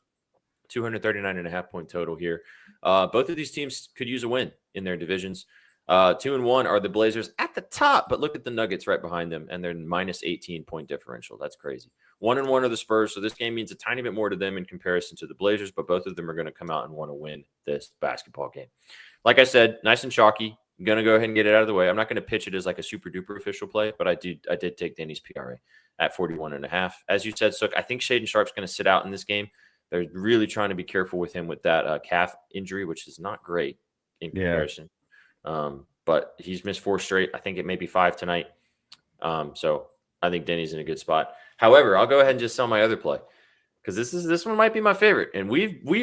239.5 point total here. Both of these teams could use a win in their divisions. 2-1 are the Blazers at the top, but look at the Nuggets right behind them, and they're minus 18 point differential. That's crazy. 1-1 are the Spurs, so this game means a tiny bit more to them in comparison to the Blazers, but both of them are going to come out and want to win this basketball game. Like I said, nice and chalky. I'm going to go ahead and get it out of the way. I'm not going to pitch it as like a super duper official play, but I did take Denny's PRA at 41.5. As you said, Sook, I think Shaedon Sharp's going to sit out in this game. They're really trying to be careful with him with that calf injury, which is not great in comparison. But he's missed 4 straight. I think it may be 5 tonight. So I think Denny's in a good spot. However, I'll go ahead and just sell my other play because this one might be my favorite. And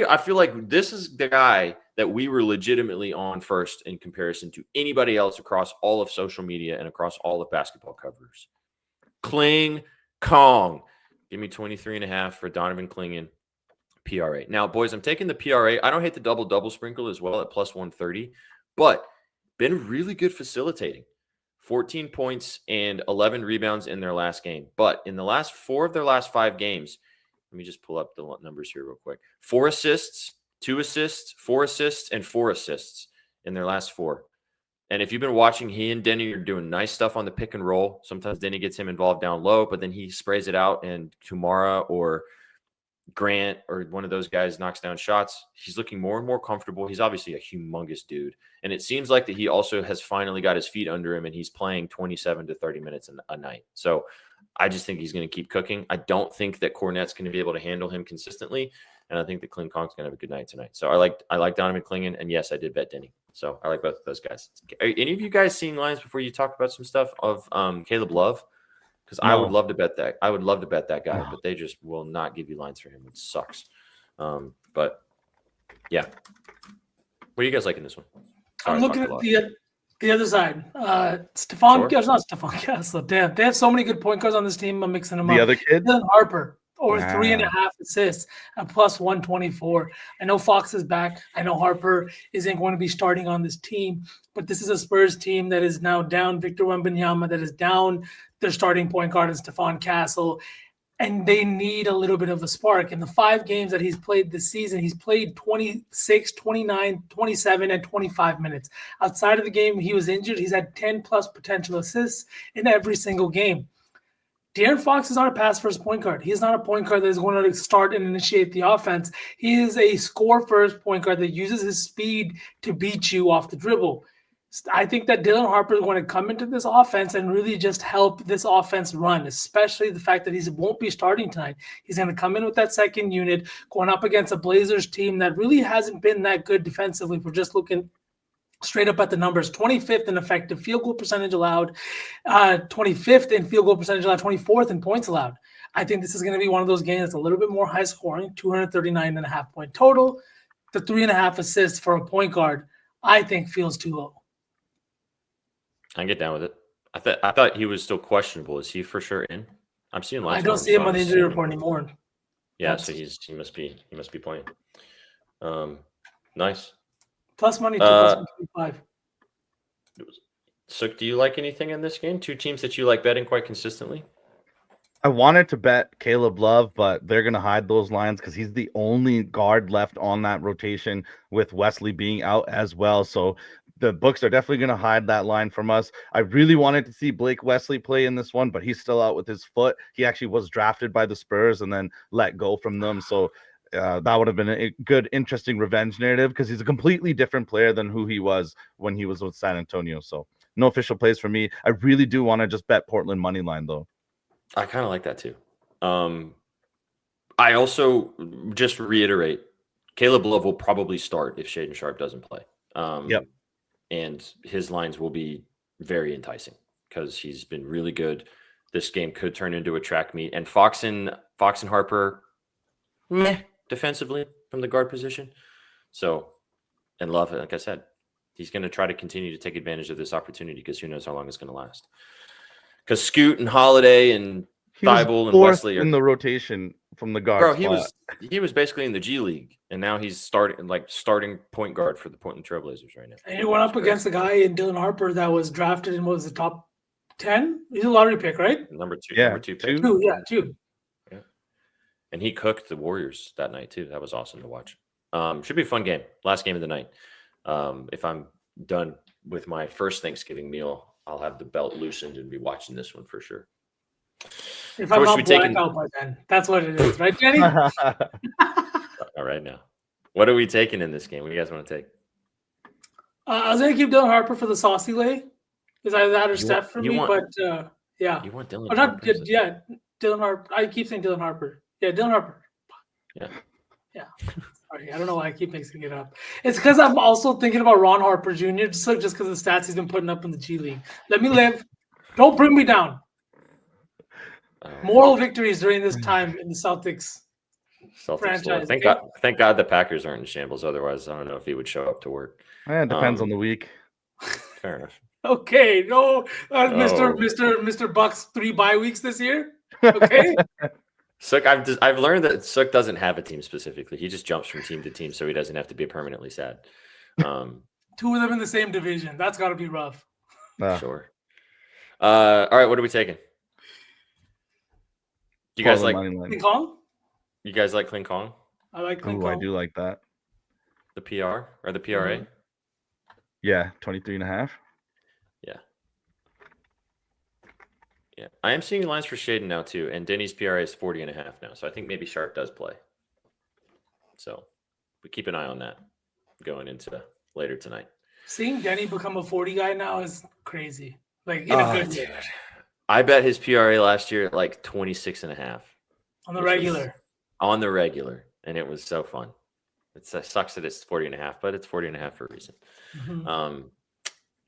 I feel like this is the guy that we were legitimately on first in comparison to anybody else across all of social media and across all of basketball covers. Kling Kong. Give me 23.5 for Donovan Clingan. PRA. Now, boys, I'm taking the PRA. I don't hate the double sprinkle as well at plus 130, but been really good facilitating. 14 points and 11 rebounds in their last game. But in the last 4 of their last 5 games, let me just pull up the numbers here real quick. 4 assists, 2 assists, 4 assists, and 4 assists in their last 4. And if you've been watching, he and Denny are doing nice stuff on the pick and roll. Sometimes Denny gets him involved down low, but then he sprays it out and Kumara or Grant or one of those guys knocks down shots. He's looking more and more comfortable. He's obviously a humongous dude. And it seems like that he also has finally got his feet under him and he's playing 27 to 30 minutes a night. So I just think he's going to keep cooking. I don't think that Cornette's going to be able to handle him consistently. And I think that Kling Kong's going to have a good night tonight. So I like Donovan Clingan. And yes, I did bet Denny. So I like both of those guys. Are any of you guys seeing lines before you talk about some stuff of Caleb Love? Because I would love to bet that. I would love to bet that guy, but they just will not give you lines for him. It sucks. But yeah, what do you guys like in this one? Sorry, I'm looking at the other side. Stephon Castle. Damn, they have so many good point guards on this team. I'm mixing them up. The other kid, Harper, or 3.5 assists at plus 124. I know Fox is back. I know Harper isn't going to be starting on this team, but this is a Spurs team that is now down Victor Wembanyama, that is down their starting point guard and Stephon Castle, and they need a little bit of a spark. In the 5 games that he's played this season, he's played 26, 29, 27, and 25 minutes. Outside of the game he was injured, he's had 10-plus potential assists in every single game. De'Aaron Fox is not a pass-first point guard. He's not a point guard that is going to start and initiate the offense. He is a score-first point guard that uses his speed to beat you off the dribble. I think that Dylan Harper is going to come into this offense and really just help this offense run, especially the fact that he won't be starting tonight. He's going to come in with that second unit, going up against a Blazers team that really hasn't been that good defensively. We're just looking straight up at the numbers. 25th in effective field goal percentage allowed, 25th in field goal percentage allowed, 24th in points allowed. I think this is going to be one of those games that's a little bit more high scoring, 239.5 point total. The 3.5 assists for a point guard, I think, feels too low. I can get down with it. I thought he was still questionable. Is he for sure in? I'm seeing lines. I don't see him on the injury report anymore. Yeah, so he must be playing. Nice. Plus money, plus 125. So, do you like anything in this game? Two teams that you like betting quite consistently? I wanted to bet Caleb Love, but they're going to hide those lines because he's the only guard left on that rotation with Wesley being out as well. So the books are definitely going to hide that line from us. I really wanted to see Blake Wesley play in this one, but he's still out with his foot. He actually was drafted by the Spurs and then let go from them. So that would have been a good, interesting revenge narrative because he's a completely different player than who he was when he was with San Antonio. So no official plays for me. I really do want to just bet Portland money line though. I kind of like that too. I also just reiterate, Caleb Love will probably start if Shaden Sharp doesn't play. Yep. And his lines will be very enticing because he's been really good. This game could turn into a track meet. And Fox and Harper, defensively from the guard position. So, and Love, like I said, he's going to try to continue to take advantage of this opportunity because who knows how long it's going to last. Because Scoot and Holiday and Thibault and Wesley are in the rotation from the guard. Bro, he was basically in the G League, and now he's starting point guard for the Portland Trailblazers right now. And he went up against a guy in Dylan Harper that was drafted in, what was the top 10? He's a lottery pick, right? Number two pick. Two. Yeah. And he cooked the Warriors that night too. That was awesome to watch. Should be a fun game. Last game of the night. If I'm done with my first Thanksgiving meal, I'll have the belt loosened and be watching this one for sure. If I'm not blacked out by then, that's what it is, right, Jenny? All right, now, what are we taking in this game? What do you guys want to take? I was gonna keep Dylan Harper for the saucy lay. Is either that or Steph for me, but yeah. You want Dylan? Dylan Harper. I keep saying Dylan Harper. Yeah, Dylan Harper. Yeah. Sorry, I don't know why I keep mixing it up. It's because I'm also thinking about Ron Harper Jr. just because of the stats he's been putting up in the G League. Let me live. Don't bring me down. Moral victories during this time in the Celtics franchise. Thank God the Packers aren't in shambles. Otherwise, I don't know if he would show up to work. It depends on the week. Fair enough. Okay, no, Mr. Bucks 3 bye weeks this year. Okay. Sook, I've learned that Sook doesn't have a team specifically. He just jumps from team to team, so he doesn't have to be permanently sad. 2 of them in the same division. That's got to be rough. Sure. All right, what are we taking? You guys like King Kong? You guys like King Kong? I like King Kong. I do like that. The PR or the PRA? Mm-hmm. Yeah, 23.5. Yeah, I am seeing lines for Shaden now too, and Denny's PRA is 40.5 now. So I think maybe Sharp does play. So we keep an eye on that going into later tonight. Seeing Denny become a 40 guy now is crazy. Like in a good way. I bet his PRA last year at like 26.5 on the regular. And it was so fun. It sucks that it's 40.5, but it's 40.5 for a reason. Mm-hmm.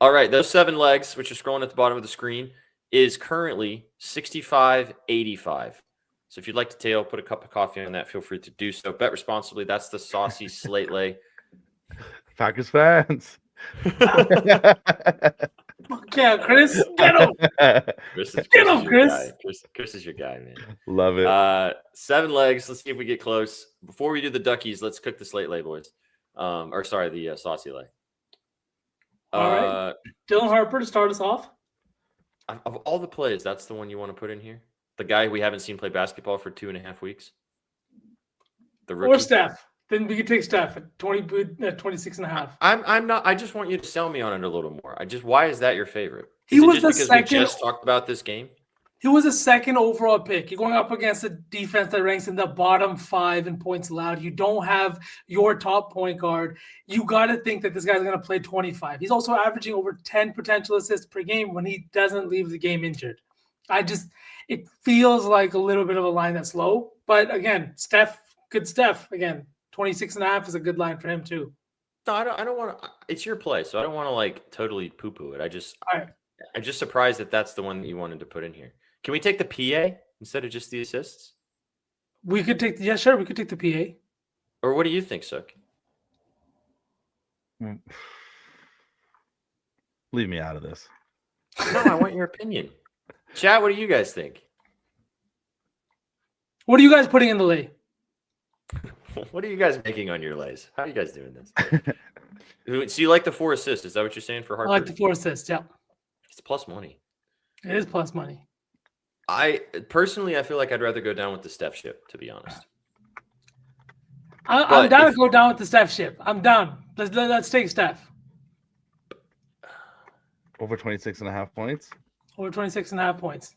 All right, those 7 legs, which are scrolling at the bottom of the screen, is currently 65.85. So if you'd like to tail, put a cup of coffee on that, feel free to do so. Bet responsibly. That's the saucy slate lay. Packers fans. Yeah, Chris, get him. Chris is your guy, man. Love it. 7 legs. Let's see if we get close. Before we do the duckies, let's cook the slate lay, boys. The saucy lay. All right. Dylan Harper to start us off. Of all the plays, that's the one you want to put in here? The guy we haven't seen play basketball for 2.5 weeks? The rookie? Or Steph. Then we could take Steph at 26.5. I'm not. I just want you to sell me on it a little more. Why is that your favorite? He was just the because second. We just talked about this game. He was a second overall pick. You're going up against a defense that ranks in the bottom 5 in points allowed. You don't have your top point guard. You got to think that this guy's going to play 25. He's also averaging over 10 potential assists per game when he doesn't leave the game injured. It feels like a little bit of a line that's low. But again, Steph, again, 26.5 is a good line for him too. No, I don't want to. It's your play, so I don't want to like totally poo-poo it. All right. I'm just surprised that that's the one that you wanted to put in here. Can we take the PA instead of just the assists? We could take we could take the PA. Or what do you think, Sook? Leave me out of this. No, I want your opinion. Chat, what do you guys think? What are you guys putting in the lay? What are you guys making on your lays? How are you guys doing this? So you like the 4 assists? Is that what you're saying for Harper? I like the 4 assists. Yeah, It's plus money. it is plus money. I feel like I'd rather go down with the Steph ship, to be honest. I'm down to go down with the Steph ship. I'm down. Let's take Steph. Over 26.5 points. Over 26.5 points.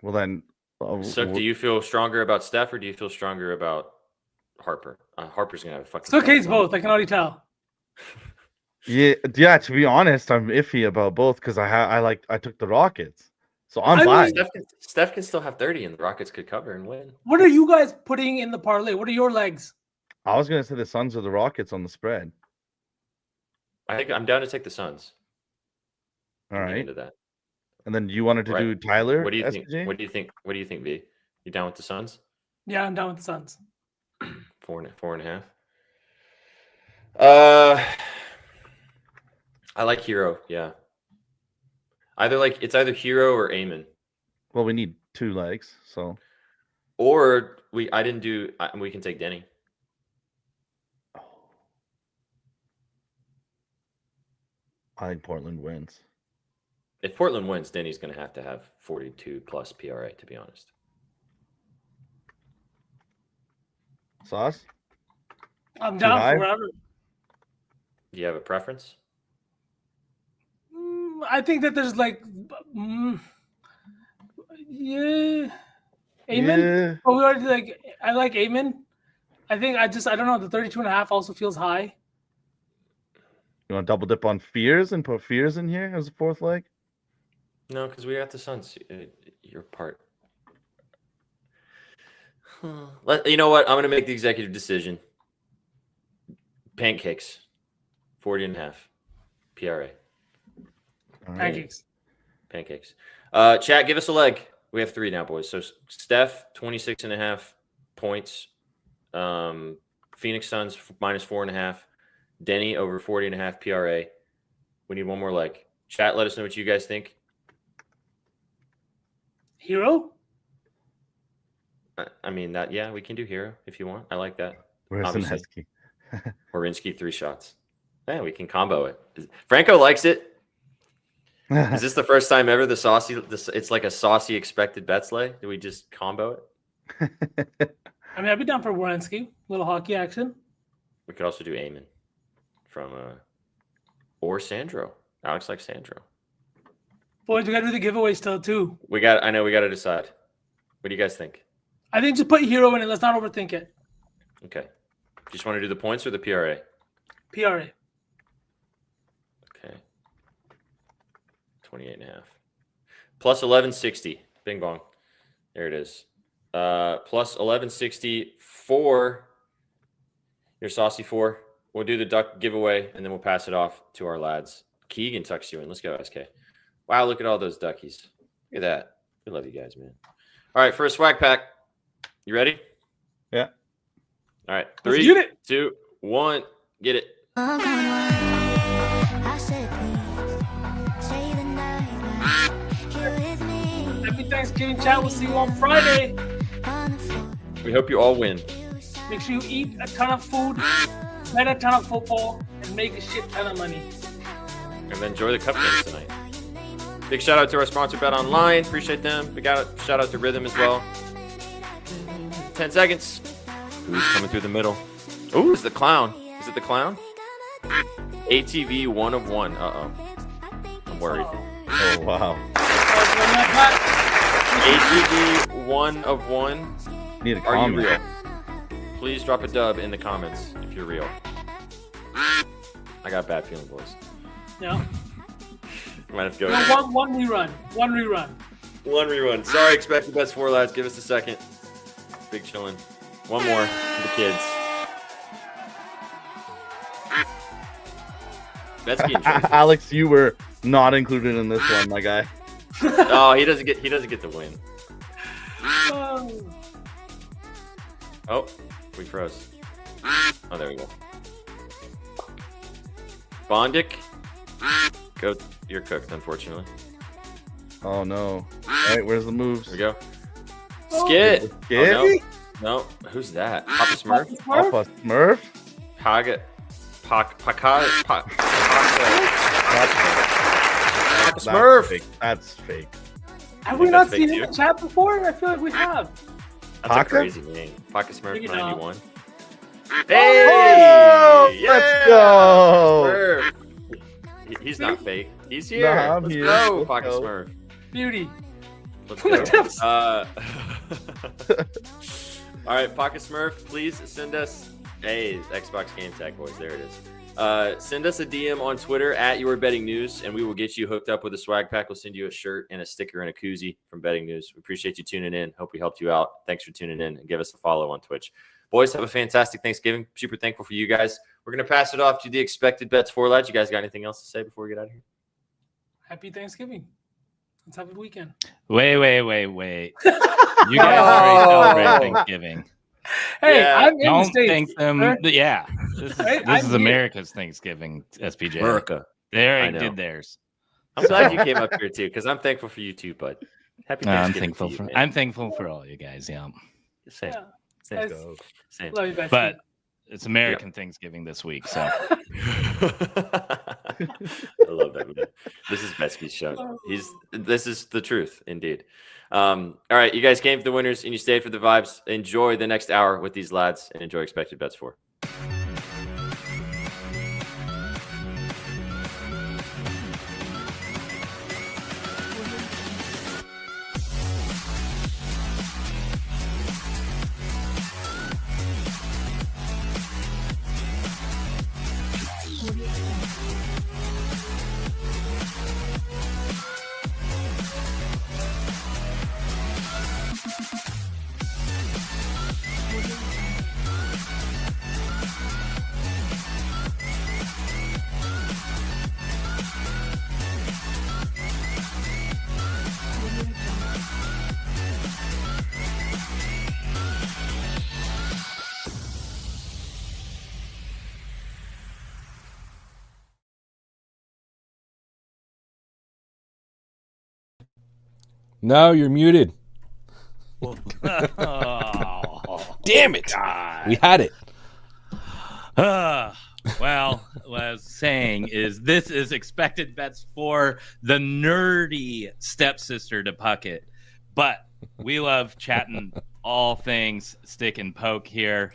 Well, then. So, do you feel stronger about Steph, or do you feel stronger about Harper? Harper's gonna have a fucking. So hates both. I can already tell. Yeah. To be honest, I'm iffy about both because I took the Rockets, so I'm fine. Steph can still have 30, and the Rockets could cover and win. What are you guys putting in the parlay? What are your legs? I was gonna say the Suns or the Rockets on the spread. I think I'm down to take the Suns. All right. Into that. And then you wanted to do Tyler. What do you think? SJ? What do you think? What do you think, V? You down with the Suns? Yeah, I'm down with the Suns. 4.5. I like Hero. Yeah. It's either Hero or Eamon. Well, we need 2 legs, so. Or we can take Denny. I think Portland wins. If Portland wins, Denny's going to have 42 plus PRA, to be honest. Sauce? I'm down high? for whatever. Do you have a preference? I think that there's yeah. Amen. Yeah. But we already I like Amen. I think I don't know. The 32.5 also feels high. You want to double dip on Fears and put Fears in here as a 4th leg? No, because we got the Suns. You're part. You know what? I'm going to make the executive decision. Pancakes. 40.5 PRA. All right. Pancakes. Chat, give us a leg. We have 3 now, boys. So Steph, 26.5 points. Phoenix Suns, -4.5. Denny, over 40.5 PRA. We need one more leg. Chat, let us know what you guys think. Hero? I mean, we can do Hero if you want. I like that. Where's Obviously. Sineski? Warinsky, 3 shots. Yeah, we can combo it. Franco likes it. Is this the first time ever it's like a saucy expected bet slay? Do we just combo it? I mean, I'd be down for Warinsky. Little hockey action. We could also do Eamon from or Sandro. Alex likes Sandro. Boys, we gotta do the giveaway still too. I know we gotta decide. What do you guys think? I think just put Hero in it. Let's not overthink it. Okay. Just want to do the points or the PRA? PRA. Okay. 28.5. Plus 1160. Bing bong. There it is. Plus 1160 for your saucy 4. We'll do the duck giveaway and then we'll pass it off to our lads. Keegan tucks you in. Let's go, SK. Wow, look at all those duckies. Look at that. We love you guys, man. All right, for a swag pack. You ready? Yeah. All right. Let's 3, get it. 2, 1. Get it. I'm going away. I said, please stay the night here with me. Happy Thanksgiving, chat. We'll see you on Friday. On the floor, We hope you all win. Make sure you eat a ton of food, play a ton of football, and make a shit ton of money. And then enjoy the cup games tonight. Big shout out to our sponsor, Bet Online. Appreciate them. We got a shout out to Rhythm as well. 10 seconds. Who's coming through the middle? Ooh, it's the clown. Is it the clown? ATV 1 of 1. Uh-oh. I'm worried. Uh-oh. Oh wow. ATV 1 of 1. Need a Are you comment. real? Please drop a dub in the comments if you're real. I got a bad feeling, boys. Yeah. Might have to go. No, one rerun. One rerun. One rerun. Sorry, expected best 4 lads. Give us a second. Big chillin'. One more for the kids. That's getting Alex, you were not included in this one, my guy. Oh, he doesn't get the win. Oh, we froze. Oh, there we go. Bondic, go. You're cooked, unfortunately. Oh no. All right, where's the moves? Here we go. Skit. Skit? Oh, no. Who's that? Papa Smurf? Papa Smurf? Paga. Papa That's Smurf. fake. That's fake. Have think we not that's seen fake it in too? the chat before? I feel like we have. That's a Paca? crazy name. Pocket Smurf Maybe not. 91. Hey! Oh, Yeah! let's go. Smurf. He's not fake. He's here. Nah, I'm Let's here. go, Let's Pocket go. Smurf. Beauty. Let's Look go. at this. All right, Pocket Smurf, please send us. Hey, Xbox Game Tag boys, there it is. Send us a DM on Twitter at Your Betting News, and we will get you hooked up with a swag pack. We'll send you a shirt and a sticker and a koozie from Betting News. We appreciate you tuning in. Hope we helped you out. Thanks for tuning in, and give us a follow on Twitch. Boys, have a fantastic Thanksgiving. Super thankful for you guys. We're gonna pass it off to the expected bets 4 lads. You guys got anything else to say before we get out of here? Happy Thanksgiving. Let's have a weekend. Wait. You guys already celebrated Thanksgiving. Hey, Yeah. I'm in the Don't States. thank them. sir. Yeah. This Hey, is I'm here. America's Thanksgiving, SPJ. America. They I already know. did theirs. I'm glad you came up here too, because I'm thankful for you too, bud. Happy I'm Thanksgiving thankful to you, for man. I'm thankful for all you guys, yeah. Same. Yeah. Same. Guys, Same. Love you, Betsy. But it's American Thanksgiving this week, so I love that, man. This is Betsky's show. This is the truth, indeed. All right, you guys came for the winners and you stayed for the vibes. Enjoy the next hour with these lads and enjoy expected bets 4. No, you're muted. oh, Damn it. God. We had it. Well, what I was saying is this is expected bets for the nerdy stepsister to Puckett. But we love chatting all things stick and puck here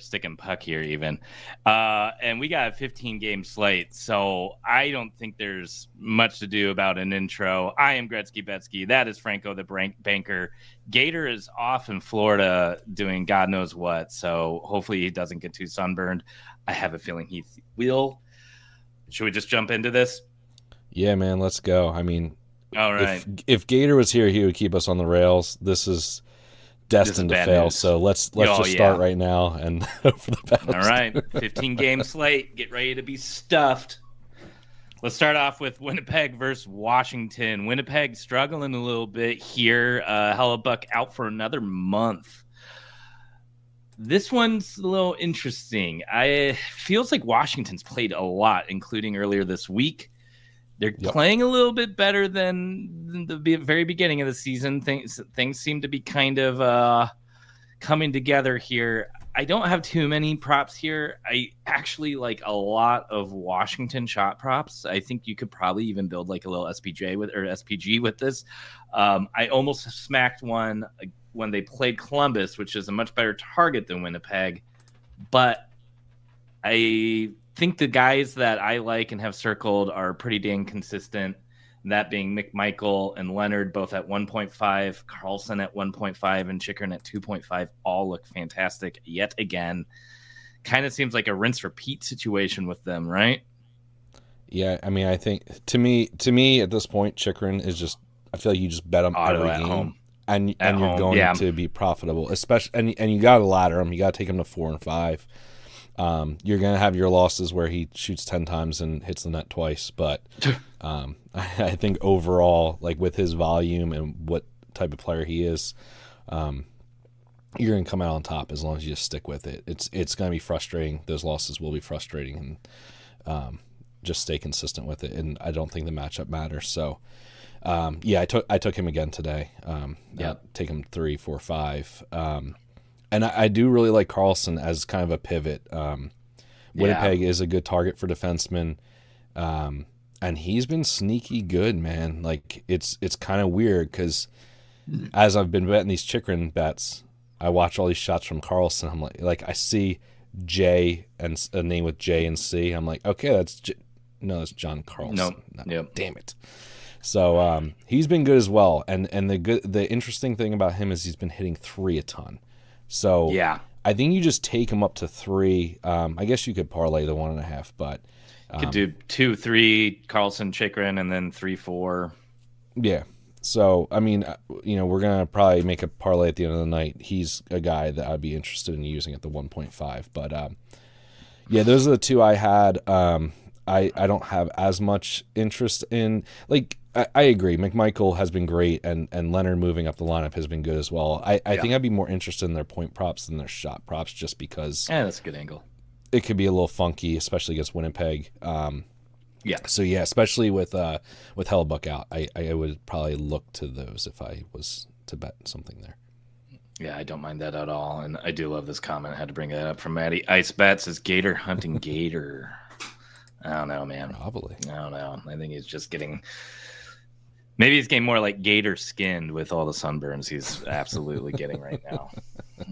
even. And we got a 15-game slate, so I don't think there's much to do about an intro. I am Gretzky Betsky. That is Franco the Banker. Gator is off in Florida doing God knows what, so hopefully he doesn't get too sunburned. I have a feeling he will. Should we just jump into this? Yeah, man, let's go. I mean, All right. if Gator was here, he would keep us on the rails. This is destined to bad fail. news. So let's Oh, just start right now and hope for the best. All right, 15-game slate. Get ready to be stuffed. Let's start off with Winnipeg versus Washington. Winnipeg struggling a little bit here. Hellebuck out for another month. This one's a little interesting. Feels like Washington's played a lot, including earlier this week. They're playing a little bit better than the very beginning of the season. Things seem to be kind of coming together here. I don't have too many props here. I actually like a lot of Washington shot props. I think you could probably even build like a little SPG with this. I almost smacked one when they played Columbus, which is a much better target than Winnipeg. But I think the guys that I like and have circled are pretty dang consistent. That being McMichael and Leonard both at 1.5, Carlson at 1.5, and Chikrin at 2.5 all look fantastic yet again. Kind of seems like a rinse repeat situation with them, right? Yeah, I mean, I think to me at this point, Chikrin is just. I feel like you just bet him Auto every at game, home. and At you're home, going yeah. to be profitable. Especially, and you got to ladder him. You got to take him to 4 and 5. You're gonna have your losses where he shoots 10 times and hits the net twice, but I think overall, like with his volume and what type of player he is, you're gonna come out on top as long as you just stick with it. It's gonna be frustrating. Those losses will be frustrating, and just stay consistent with it. And I don't think the matchup matters. So, yeah, I took him again today. Take him 3, 4, 5. And I do really like Carlson as kind of a pivot. Winnipeg is a good target for defensemen. And he's been sneaky good, man. Like it's kind of weird because as I've been betting these Chikrin bets, I watch all these shots from Carlson. I'm like I see J and a name with J and C. I'm like, okay, that's that's John Carlson. No. No, Yep. damn it. So he's been good as well. And the interesting thing about him is he's been hitting 3 a ton. So Yeah. I think you just take him up to 3. I guess you could parlay the 1.5, but Could do 2, 3, Carlson, Chikrin, and then 3, 4. yeah. So I mean, we're gonna probably make a parlay at the end of the night. He's a guy that I'd be interested in using at the 1.5. But yeah, those are the 2 I had. I don't have as much interest in. Like I agree, McMichael has been great, and Leonard moving up the lineup has been good as well. I think I'd be more interested in their point props than their shot props, just because That's a good angle. it could be a little funky, especially against Winnipeg. Yeah. So yeah, especially with Hellebuck out, I would probably look to those if I was to bet something there. Yeah, I don't mind that at all. And I do love this comment. I had to bring that up from Maddie. Ice Bats is Gator hunting Gator. I don't know, man. Probably. I don't know. I think he's just getting. Maybe he's getting more like Gator skinned with all the sunburns he's absolutely getting right now.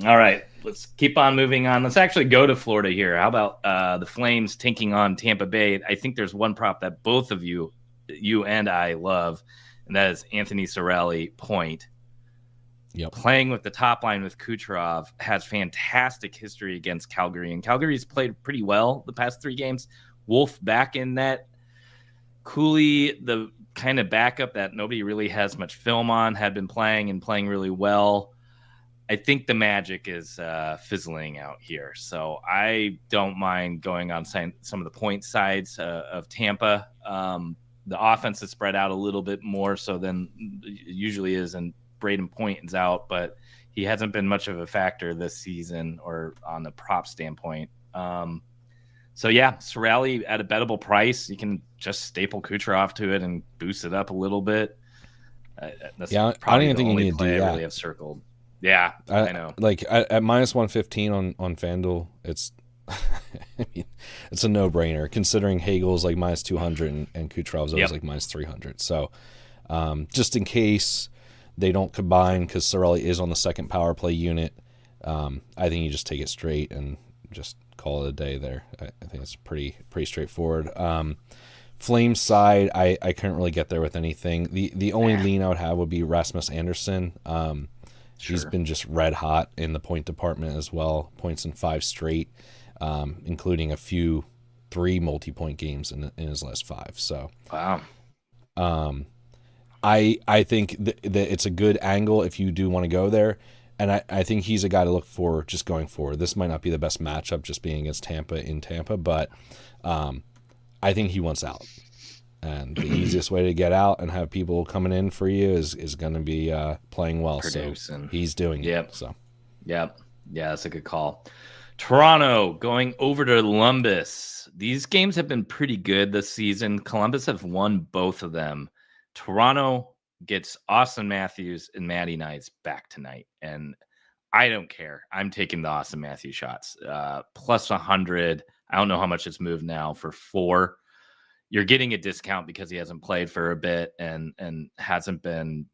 All right, let's keep on moving on. Let's actually go to Florida here. How about the Flames taking on Tampa Bay? I think there's one prop that both of you and I love, and that is Anthony Cirelli point. Yep. Playing with the top line with Kucherov, has fantastic history against Calgary, and Calgary's played pretty well the past 3 games. Wolf back in net. Cooley, the kind of backup that nobody really has much film on, had been playing really well. I think the magic is fizzling out here. So I don't mind going on some of the point sides of Tampa. The offense is spread out a little bit more so than it usually is, and Braden Point is out, but he hasn't been much of a factor this season or on the prop standpoint. So yeah, Cirelli at a bettable price. You can just staple Kucherov to it and boost it up a little bit. That's I don't probably even the think you only need to play do I that. really have circled. Yeah, I know. Like at minus 115 on FanDuel, it's I mean, it's a no brainer considering Hagel's like minus 200 and Kucherov's always like minus 300. So just in case they don't combine, because Cirelli is on the second power play unit, I think you just take it straight and just call it a day there. I think it's pretty straightforward. Flames side, I couldn't really get there with anything. The only lean I would have would be Rasmus Anderson. He's been just red hot in the point department as well. Points in 5 straight, including a few 3 multi-point games in his last 5. So Wow. I think that it's a good angle if you do want to go there. And I think he's a guy to look for just going forward. This might not be the best matchup just being against Tampa in Tampa, but I think he wants out. And the easiest way to get out and have people coming in for you is going to be playing well. So he's doing it. So. Yep. Yeah, that's a good call. Toronto going over to Columbus. These games have been pretty good this season. Columbus have won both of them. Toronto gets Austin Matthews and Matty Knights back tonight. And I don't care. I'm taking the Austin Matthews shots. Plus 100. I don't know how much it's moved now for 4. You're getting a discount because he hasn't played for a bit and hasn't been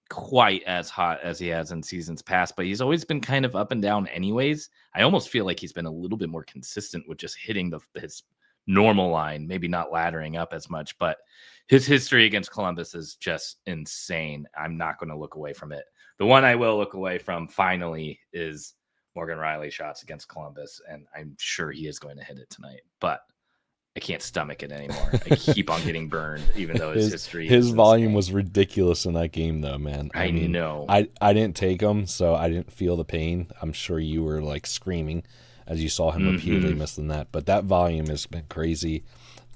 quite as hot as he has in seasons past, but he's always been kind of up and down anyways. I almost feel like he's been a little bit more consistent with just hitting his normal line, maybe not laddering up as much, but his history against Columbus is just insane. I'm not going to look away from it. The one I will look away from finally is Morgan Riley shots against Columbus, and I'm sure he is going to hit it tonight, but I can't stomach it anymore. I keep on getting burned, even though his history. His is volume insane. was ridiculous in that game, though, man. I mean, know. I didn't take him, so I didn't feel the pain. I'm sure you were like screaming as you saw him repeatedly miss the net. But that volume has been crazy.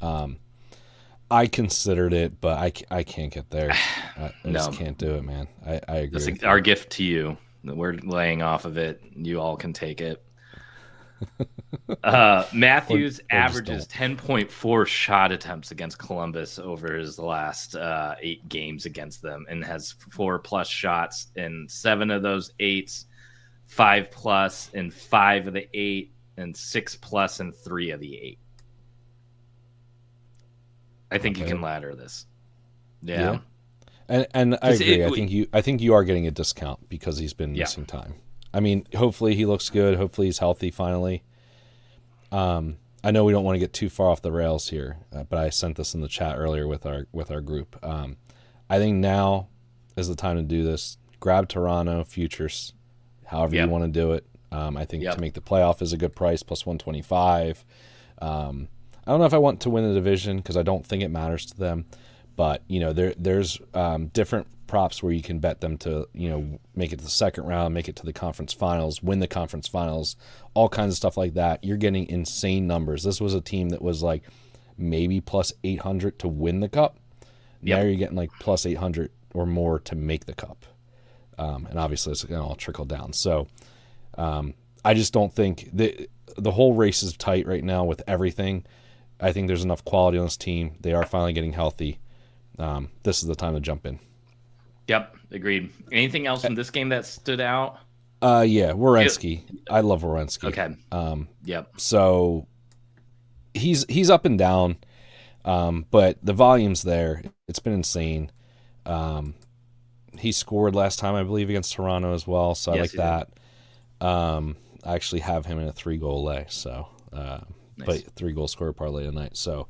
I considered it, but I can't get there. I just can't do it, man. I agree. That's with our you. gift to you. We're laying off of it. You all can take it. Matthews Or just averages 10.4 shot attempts against Columbus over his last 8 games against them, and has 4+ shots in 7 of those 8, 5+ in 5 of the 8, and 6+ in 3 of the 8. I think you can ladder this. Yeah. And I agree. I think you are getting a discount because he's been missing time. I mean, hopefully he looks good. Hopefully he's healthy finally. I know we don't want to get too far off the rails here, but I sent this in the chat earlier with our group. I think now is the time to do this. Grab Toronto futures, however you want to do it. I think to make the playoff is a good price, plus 125. I don't know if I want to win the division because I don't think it matters to them. But, there's different props where you can bet them to, make it to the second round, make it to the conference finals, win the conference finals, all kinds of stuff like that. You're getting insane numbers. This was a team that was like maybe plus 800 to win the cup. Now you're getting like plus 800 or more to make the cup. And obviously it's going to all trickle down. So I just don't think the whole race is tight right now with everything. I think there's enough quality on this team. They are finally getting healthy. This is the time to jump in. Yep, agreed. Anything else from this game that stood out? Yeah, Werenski. I love Werenski. Okay. So he's up and down, but the volume's there. It's been insane. He scored last time, I believe, against Toronto as well. So I like that. I actually have him in a 3-goal lay. So, nice. But 3-goal scorer parlay tonight. So,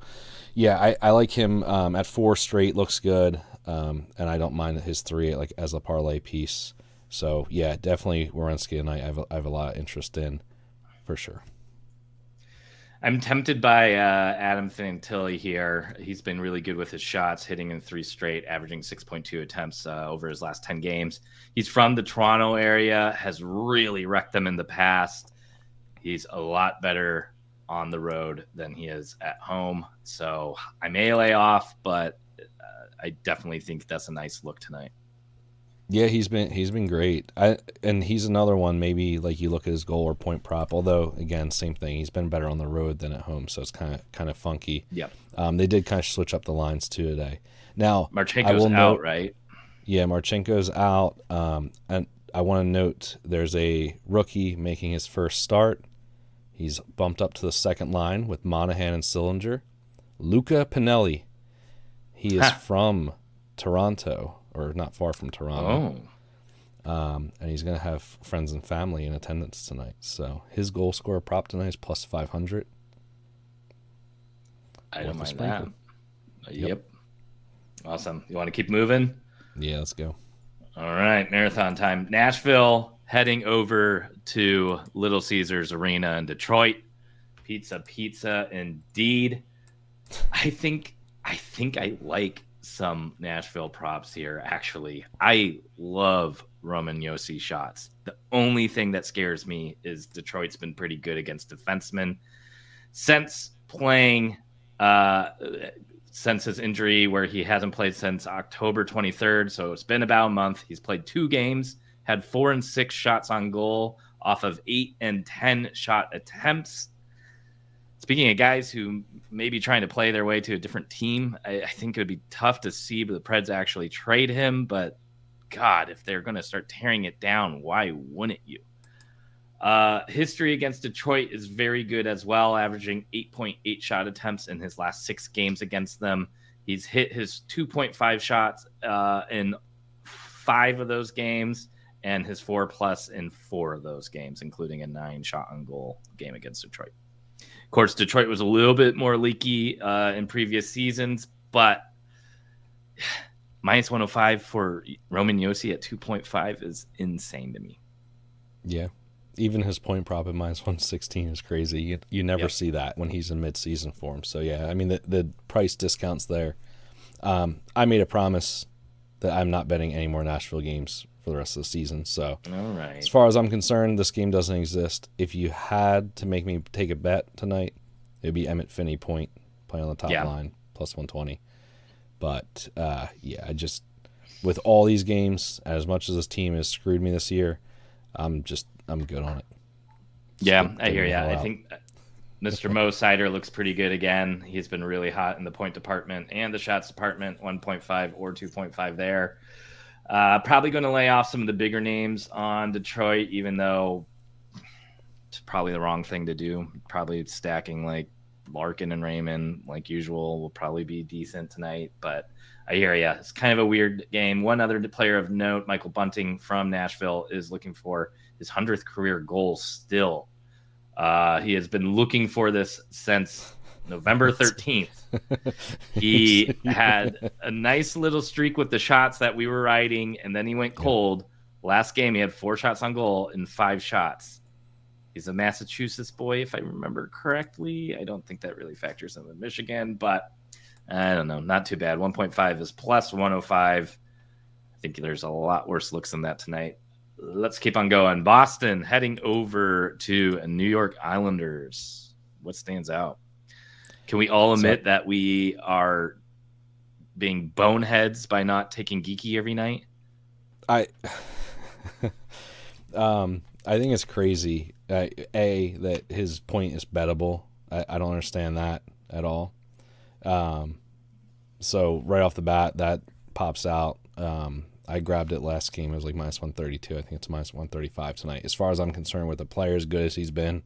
yeah, I like him at 4 straight. Looks good, and I don't mind his 3 as a parlay piece. So, yeah, definitely Werenski tonight. I have a lot of interest in, for sure. I'm tempted by Adam Fantilli here. He's been really good with his shots, hitting in 3 straight, averaging 6.2 attempts over his last 10 games. He's from the Toronto area, has really wrecked them in the past. He's a lot better on the road than he is at home. So I may lay off, but I definitely think that's a nice look tonight. Yeah, he's been great. And he's another one, maybe like you look at his goal or point prop, although again, same thing. He's been better on the road than at home, so it's kind of funky. Yep. They did kind of switch up the lines too today. Now, Marchenko's out, right? Yeah, Marchenko's out. And I want to note there's a rookie making his first start. He's bumped up to the second line with Monahan and Sillinger. Luca Pinelli. He is from Toronto. Or not far from Toronto. And he's going to have friends and family in attendance tonight. So his goal scorer prop tonight is plus 500. I don't mind that. Yep. Awesome. You want to keep moving? Yeah, let's go. All right, marathon time. Nashville heading over to Little Caesars Arena in Detroit. Pizza, indeed. I think I like some Nashville props here. Actually, I love Roman Josi shots. The only thing that scares me is Detroit's been pretty good against defensemen since playing since his injury, where he hasn't played since October 23rd. So it's been about a month. He's played 2 games, had 4 and 6 shots on goal off of 8 and 10 shot attempts. Speaking of guys who may be trying to play their way to a different team, I think it would be tough to see the Preds actually trade him. But, God, if they're going to start tearing it down, why wouldn't you? History against Detroit is very good as well, averaging 8.8 shot attempts in his last 6 games against them. He's hit his 2.5 shots in 5 of those games and his 4+ in 4 of those games, including a 9 shot on goal game against Detroit. Of course, Detroit was a little bit more leaky in previous seasons, but minus 105 for Roman Yossi at 2.5 is insane to me. Yeah. Even his point prop at minus 116 is crazy. You never see that when he's in mid-season form. So, yeah, I mean, the price discounts there. I made a promise that I'm not betting any more Nashville games for the rest of the season. So, all right. As far as I'm concerned, this game doesn't exist. If you had to make me take a bet tonight, it would be Emmett Finney point playing on the top line, plus 120. But, I just, with all these games, as much as this team has screwed me this year, I'm good on it. Yeah, I hear you. I think Mr. Mo Sider looks pretty good again. He's been really hot in the point department and the shots department, 1.5 or 2.5 there. Probably going to lay off some of the bigger names on Detroit, even though it's probably the wrong thing to do. Probably stacking like Larkin and Raymond, like usual, will probably be decent tonight. But I hear you. It's kind of a weird game. One other player of note, Michael Bunting from Nashville, is looking for his 100th career goal still. He has been looking for this since November 13th. He had a nice little streak with the shots that we were riding, and then he went cold. Last game, he had 4 shots on goal in 5 shots. He's a Massachusetts boy, if I remember correctly. I don't think that really factors into Michigan, but I don't know. Not too bad. 1.5 is plus 105. I think there's a lot worse looks than that tonight. Let's keep on going. Boston heading over to New York Islanders. What stands out? Can we all admit that we are being boneheads by not taking Geeky every night? I think it's crazy. That his point is bettable. I don't understand that at all. So right off the bat, that pops out. I grabbed it last game. It was like minus 132. I think it's minus 135 tonight. As far as I'm concerned, with a player as good as he's been,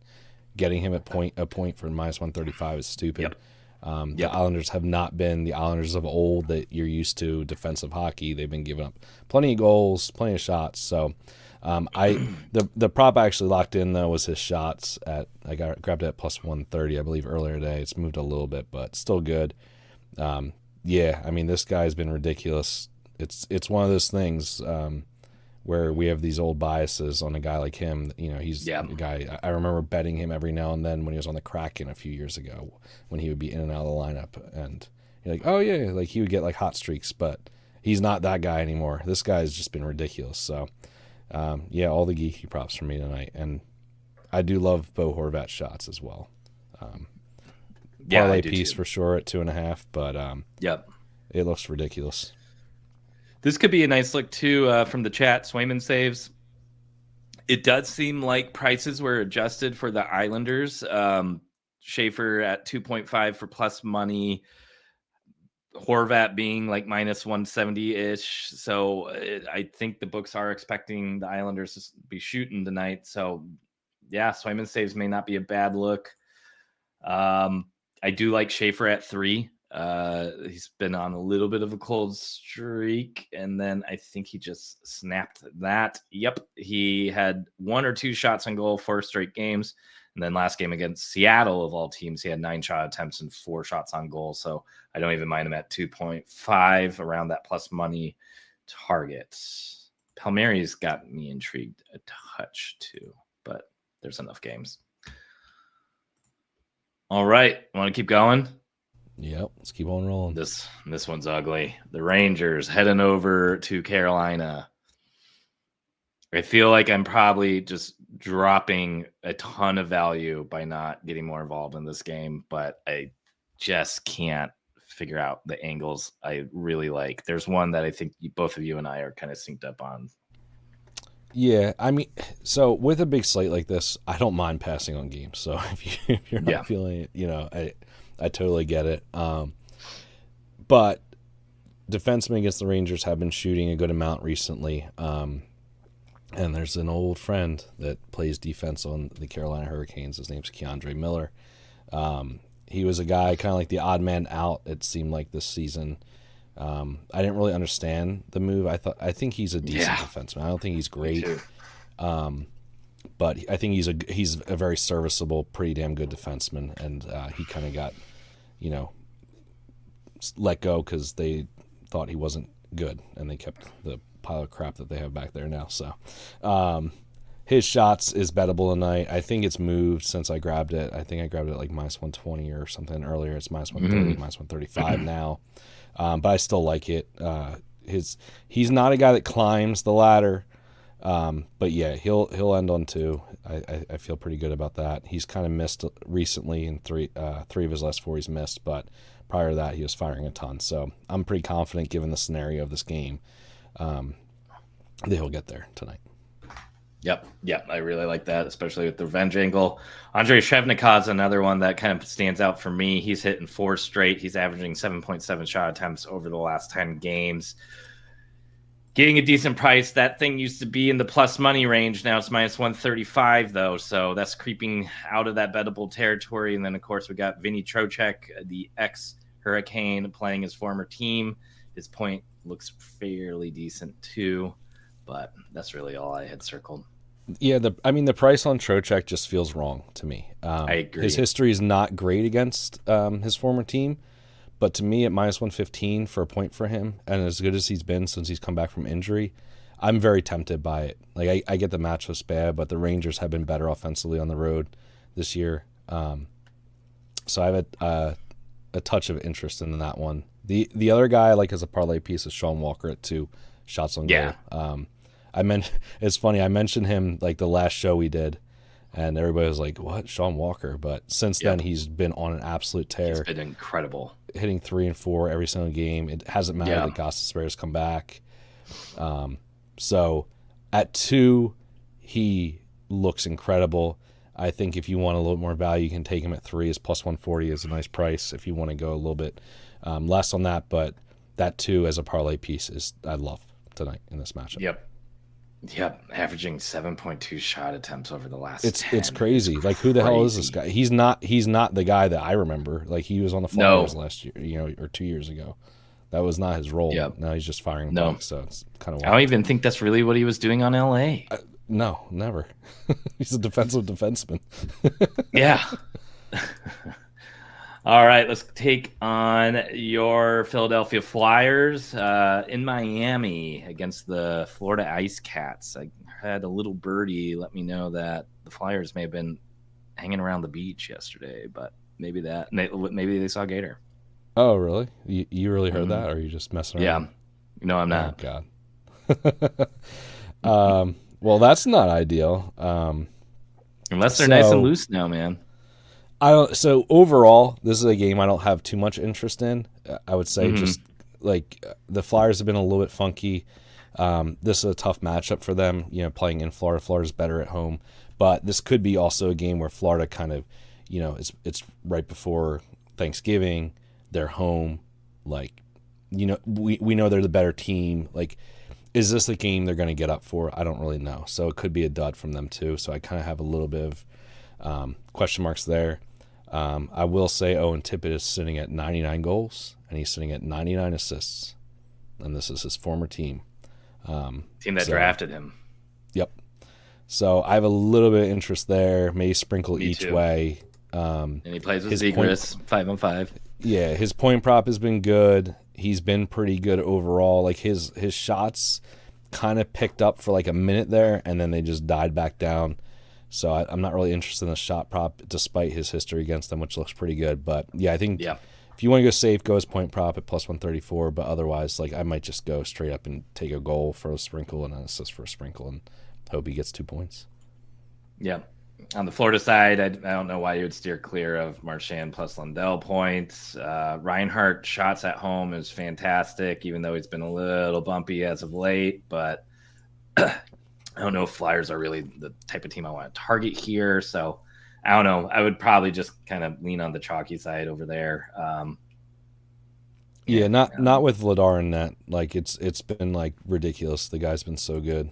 getting him a point for minus 135 is stupid. The Islanders have not been the Islanders of old that you're used to, defensive hockey. They've been giving up plenty of goals, plenty of shots. So the prop I actually locked in, though, was his shots. Grabbed it at plus 130, I believe, earlier today. It's moved a little bit, but still good. I mean, this guy's been ridiculous. It's one of those things where we have these old biases on a guy like him. You know, he's a guy, I remember betting him every now and then when he was on the Kraken a few years ago, when he would be in and out of the lineup. And you're like, oh, yeah, like he would get like hot streaks, but he's not that guy anymore. This guy's just been ridiculous. So, all the geeky props for me tonight. And I do love Bo Horvat's shots as well. Parlay piece too, for sure at 2.5, but it looks ridiculous. This could be a nice look, too, from the chat. Swayman saves. It does seem like prices were adjusted for the Islanders. Schaefer at 2.5 for plus money. Horvat being like minus 170-ish. So I think the books are expecting the Islanders to be shooting tonight. So, Swayman saves may not be a bad look. I do like Schaefer at 3. He's been on a little bit of a cold streak, and then I think he just snapped that. Yep, he had 1 or 2 shots on goal 4 straight games, and then last game against Seattle, of all teams, he had 9 shot attempts and 4 shots on goal. So I don't even mind him at 2.5 around that plus money target. Palmieri's got me intrigued a touch too, but there's enough games. All right, want to keep going? Yep, let's keep on rolling. This one's ugly. The Rangers heading over to Carolina. I feel like I'm probably just dropping a ton of value by not getting more involved in this game, but I just can't figure out the angles I really like. There's one that I think both of you and I are kind of synced up on. Yeah, I mean, so with a big slate like this, I don't mind passing on games. So if you're not feeling it, I totally get it. But defensemen against the Rangers have been shooting a good amount recently. And there's an old friend that plays defense on the Carolina Hurricanes. His name's Keandre Miller. He was a guy kind of like the odd man out, it seemed like, this season. I didn't really understand the move. I think he's a decent defenseman. I don't think he's great. but I think he's a very serviceable, pretty damn good defenseman, and he kind of got, let go because they thought he wasn't good, and they kept the pile of crap that they have back there now. So his shots is bettable tonight. I think it's moved since I grabbed it. I think I grabbed it like minus 120 or something earlier. It's minus 130, minus 135 now. But I still like it. He's not a guy that climbs the ladder. But yeah, he'll end on 2. I feel pretty good about that. He's kind of missed recently in three of his last 4 he's missed, but prior to that he was firing a ton. So I'm pretty confident, given the scenario of this game, that he'll get there tonight. Yep, I really like that, especially with the revenge angle. Andrei Shevnikov's another one that kind of stands out for me. He's hitting 4 straight. He's averaging 7.7 shot attempts over the last 10 games. Getting a decent price. That thing used to be in the plus money range. Now it's minus 135, though, so that's creeping out of that bettable territory. And then, of course, we got Vinny Trocheck, the ex-Hurricane, playing his former team. His point looks fairly decent, too, but that's really all I had circled. Yeah, the price on Trocheck just feels wrong to me. I agree. His history is not great against his former team, but to me, at minus 115 for a point for him, and as good as he's been since he's come back from injury, I'm very tempted by it. Like I get the matchup's bad, but the Rangers have been better offensively on the road this year, so I have a touch of interest in that one. The other guy I like as a parlay piece is Sean Walker at 2 shots on goal. It's funny, I mentioned him like the last show we did, and everybody was like, "What, Sean Walker?" But since then, he's been on an absolute tear. He's been incredible, hitting 3 and 4 every single game. It hasn't mattered that Gostisbehere's come back. So at 2, he looks incredible. I think if you want a little more value, you can take him at 3. His plus 140 is a nice price if you want to go a little bit less on that. But that 2 as a parlay piece I love tonight in this matchup. Yep, averaging 7.2 shot attempts over the last. It's crazy. Like, who the hell is this guy? He's not the guy that I remember. Like, he was on the Flyers last year, or 2 years ago. That was not his role. Yep. Now he's just firing bucks, so it's kind of. I don't even think that's really what he was doing on LA. No, never. He's a defensive defenseman. Yeah. All right, let's take on your Philadelphia Flyers in Miami against the Florida Ice Cats. I had a little birdie let me know that the Flyers may have been hanging around the beach yesterday, but maybe they saw Gator. Oh, really? You really heard that, or are you just messing around? Yeah. No, I'm not. Oh, God. Well, that's not ideal. Unless they're nice and loose now, man. So overall, this is a game I don't have too much interest in. I would say just like the Flyers have been a little bit funky. This is a tough matchup for them, playing in Florida. Florida's better at home, but this could be also a game where Florida kind of, it's right before Thanksgiving. They're home, like, we know they're the better team. Like, is this a game they're going to get up for? I don't really know. So it could be a dud from them too. So I kind of have a little bit of question marks there. I will say Owen Tippett is sitting at 99 goals, and he's sitting at 99 assists, and this is his former team. Team that drafted him. Yep. So I have a little bit of interest there. May sprinkle Me each too. way. And he plays with Zegras 5-on-5. Yeah, his point prop has been good. He's been pretty good overall. Like his shots kind of picked up for like a minute there, and then they just died back down. So I'm not really interested in the shot prop, despite his history against them, which looks pretty good. But yeah, I think if you want to go safe, go as point prop at plus 134. But otherwise, like, I might just go straight up and take a goal for a sprinkle and an assist for a sprinkle and hope he gets 2 points. Yeah. On the Florida side, I don't know why you would steer clear of Marchand plus Lundell points. Reinhart shots at home is fantastic, even though he's been a little bumpy as of late. But I don't know if Flyers are really the type of team I want to target here. So I don't know. I would probably just kind of lean on the chalky side over there. Not with Vladar in net. Like it's been like ridiculous. The guy's been so good.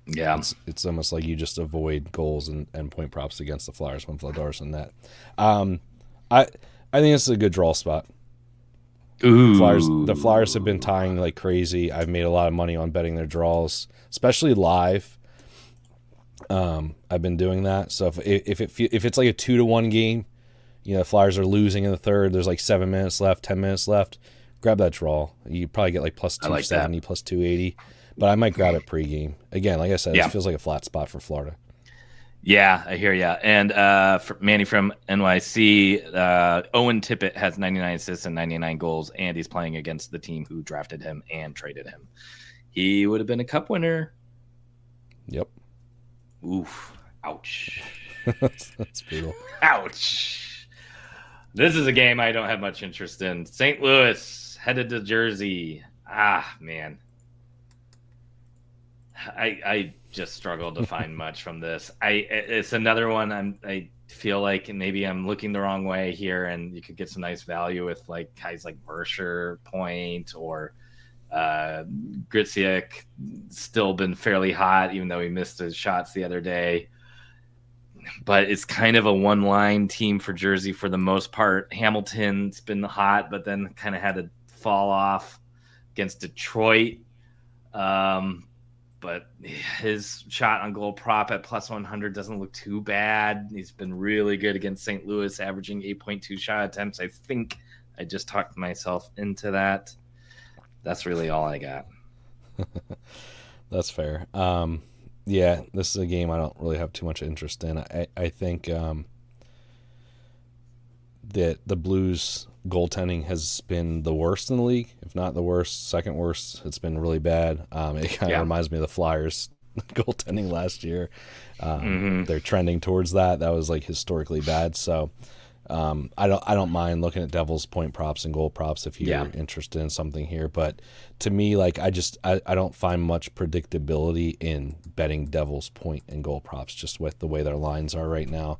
It's almost like you just avoid goals and point props against the Flyers when Vladar's in net. I think this is a good draw spot. Ooh. The Flyers have been tying like crazy. I've made a lot of money on betting their draws, especially live. I've been doing that. So if it's like a 2-1 game, the Flyers are losing in the third. There's like 7 minutes left, 10 minutes left. Grab that draw. You probably get like plus I like 270, plus 280. But I might grab it pregame. Again, like I said, Yeah. it feels like a flat spot for Florida. Yeah, I hear ya. And Manny from NYC, Owen Tippett has 99 assists and 99 goals, and he's playing against the team who drafted him and traded him. He would have been a cup winner. Yep. Oof. Ouch. That's brutal. Ouch. This is a game I don't have much interest in. St. Louis headed to Jersey. Ah, man. I just struggled to find much from this. It's another one I feel like maybe I'm looking the wrong way here, and you could get some nice value with like guys like Mercer, Point, or Grisiak. Still been fairly hot, even though he missed his shots the other day. But it's kind of a one-line team for Jersey for the most part. Hamilton's been hot, but then kind of had to fall off against Detroit. But his shot on goal prop at plus 100 doesn't look too bad. He's been really good against St. Louis, averaging 8.2 shot attempts. I think I just talked myself into that. That's really all I got. That's fair. Yeah, this is a game I don't really have too much interest in. I think that the Blues goaltending has been the worst in the league, if not the worst, second worst. It's been really bad. It kind of reminds me of the Flyers goaltending last year. They're trending towards that. That was like historically bad. So I don't mind looking at Devils point props and goal props if you're interested in something here. But to me, like I don't find much predictability in betting Devils point and goal props just with the way their lines are right now.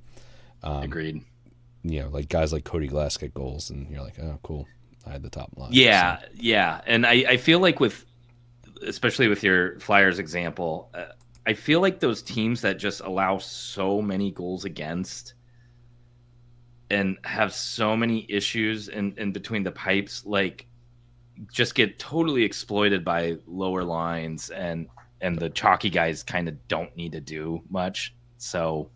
Agreed. Like guys like Cody Glass get goals, and you're like, oh, cool. I had the top line. Yeah. And I feel like especially with your Flyers example, I feel like those teams that just allow so many goals against and have so many issues in between the pipes, like just get totally exploited by lower lines, and the chalky guys kind of don't need to do much. So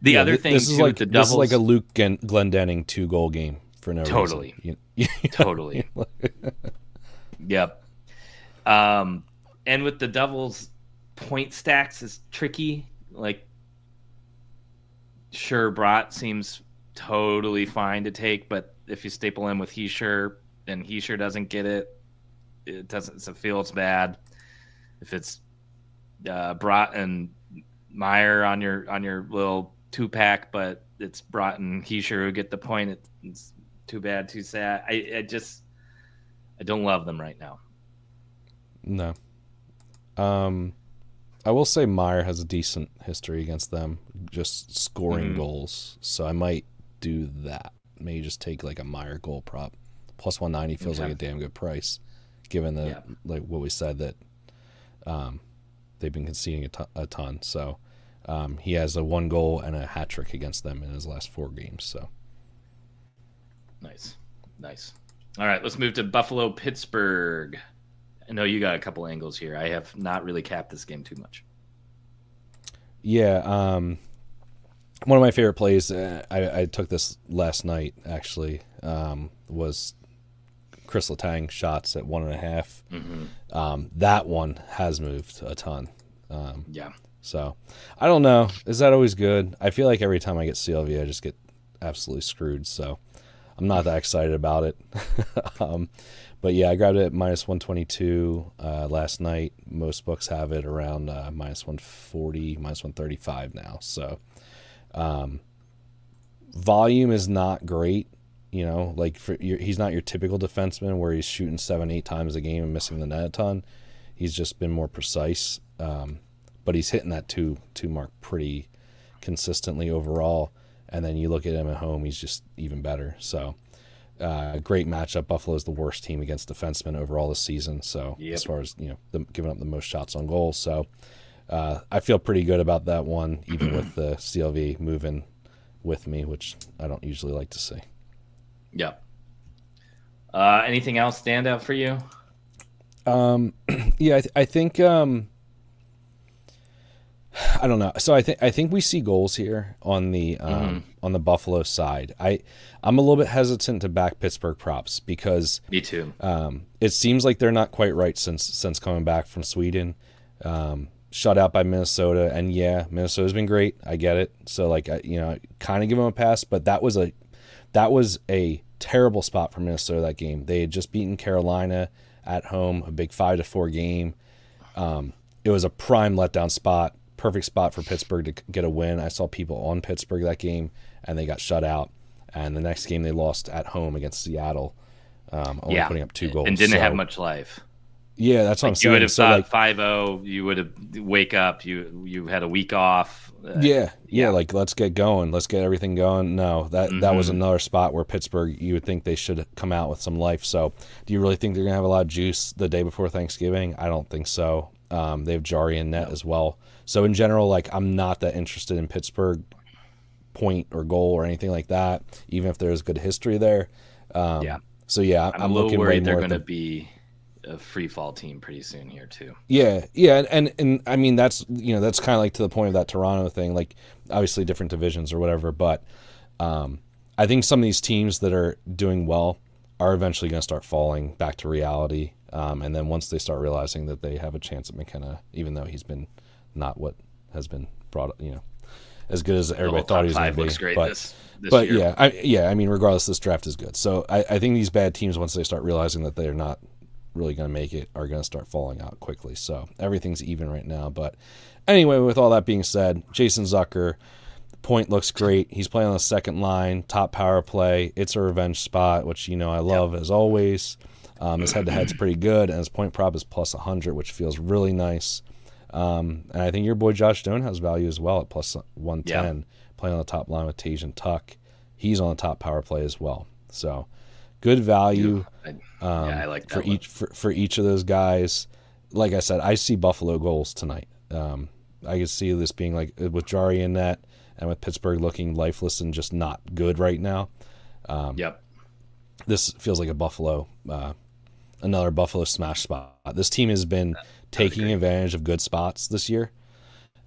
the other thing this is too, like the Devils, this is like a Luke Glendening 2-goal game for no totally reason. Totally. Yep. And with the Devils, point stacks is tricky. Like, sure, Brott seems totally fine to take, but if you staple him with Heischer and Heischer doesn't get it, it feels bad. If it's Brott and Meyer on your little 2-pack, but it's Brott and Heischer who get the point, it's too bad, too sad. I don't love them right now. No. I will say Meyer has a decent history against them, just scoring goals. So I might do that. Maybe just take like a Meyer goal prop. Plus 190 feels like a damn good price, given the like what we said that they've been conceding a ton. So he has a 1 goal and a hat trick against them in his last 4 games. So nice. All right, let's move to Buffalo, Pittsburgh. I know you got a couple angles here. I have not really capped this game too much. Yeah, one of my favorite plays, I took this last night actually, was Chris Letang shots at 1.5. That one has moved a ton. So I don't know. Is that always good? I feel like every time I get CLV, I just get absolutely screwed. So I'm not that excited about it. But yeah, I grabbed it at minus 122 last night. Most books have it around minus 140, minus 135 now. So volume is not great. Like he's not your typical defenseman where he's shooting 7-8 times a game and missing the net a ton. He's just been more precise. But he's hitting that two mark pretty consistently overall. And then you look at him at home, he's just even better. So great matchup. Buffalo's the worst team against defensemen overall this season. So as far as them giving up the most shots on goal, so I feel pretty good about that one, even with the CLV moving with me, which I don't usually like to see. Yep. Anything else stand out for you? Yeah, I think I don't know. So I think we see goals here on the Buffalo side. I'm a little bit hesitant to back Pittsburgh props because Me too. it seems like they're not quite right since coming back from Sweden. Shut out by Minnesota, and yeah, Minnesota's been great. I get it. So like kind of give them a pass, but that was a terrible spot for Minnesota that game. They had just beaten Carolina at home, a big 5-4 game. It was a prime letdown spot, perfect spot for Pittsburgh to get a win. I saw people on Pittsburgh that game, and they got shut out. And the next game they lost at home against Seattle, only putting up 2 goals. And didn't have much life. Yeah, that's what I'm saying. You would have so thought 5-0. You would have wake up. You had a week off. Yeah. Like let's get going. Let's get everything going. No, that was another spot where Pittsburgh. You would think they should come out with some life. So, do you really think they're gonna have a lot of juice the day before Thanksgiving? I don't think so. They have Jari in net as well. So in general, like I'm not that interested in Pittsburgh point or goal or anything like that. Even if there's good history there. So yeah, I'm a little worried they're going to be a free fall team pretty soon here too. Yeah, and I mean that's that's kind of like to the point of that Toronto thing. Like obviously different divisions or whatever, but I think some of these teams that are doing well are eventually going to start falling back to reality. And then once they start realizing that they have a chance at McKenna, even though he's been not what has been brought, as good as everybody thought he was going to be. Looks great this year. Yeah, I mean, regardless, this draft is good. So I think these bad teams, once they start realizing that they're not really going to make it, are going to start falling out quickly. So everything's even right now. But anyway, with all that being said, Jason Zucker, point looks great. He's playing on the second line, top power play. It's a revenge spot, which I love as always. His head-to-head's pretty good, and his point prop is plus 100, which feels really nice. And I think your boy Josh Stone has value as well at plus 110, playing on the top line with Tage and Tuck. He's on the top power play as well. So good value. I like that for each of those guys. Like I said, I see Buffalo goals tonight. I could see this being like with Jari in net and with Pittsburgh looking lifeless and just not good right now. This feels like a Buffalo, another Buffalo smash spot. This team has been taking advantage of good spots this year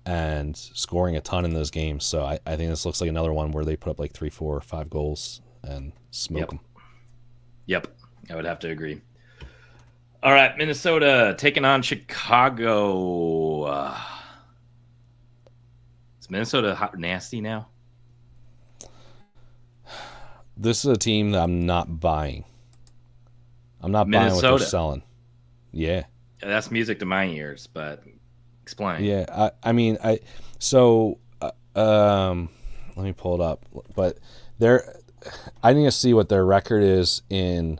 and scoring a ton in those games. So I think this looks like another one where they put up like 3, 4, 5 goals and smoke them. Yep, I would have to agree. All right, Minnesota taking on Chicago. Is Minnesota hot nasty now? This is a team that I'm not buying. I'm not buying what they're selling. Yeah. That's music to my ears, but explain. Yeah, let me pull it up. But I need to see what their record is in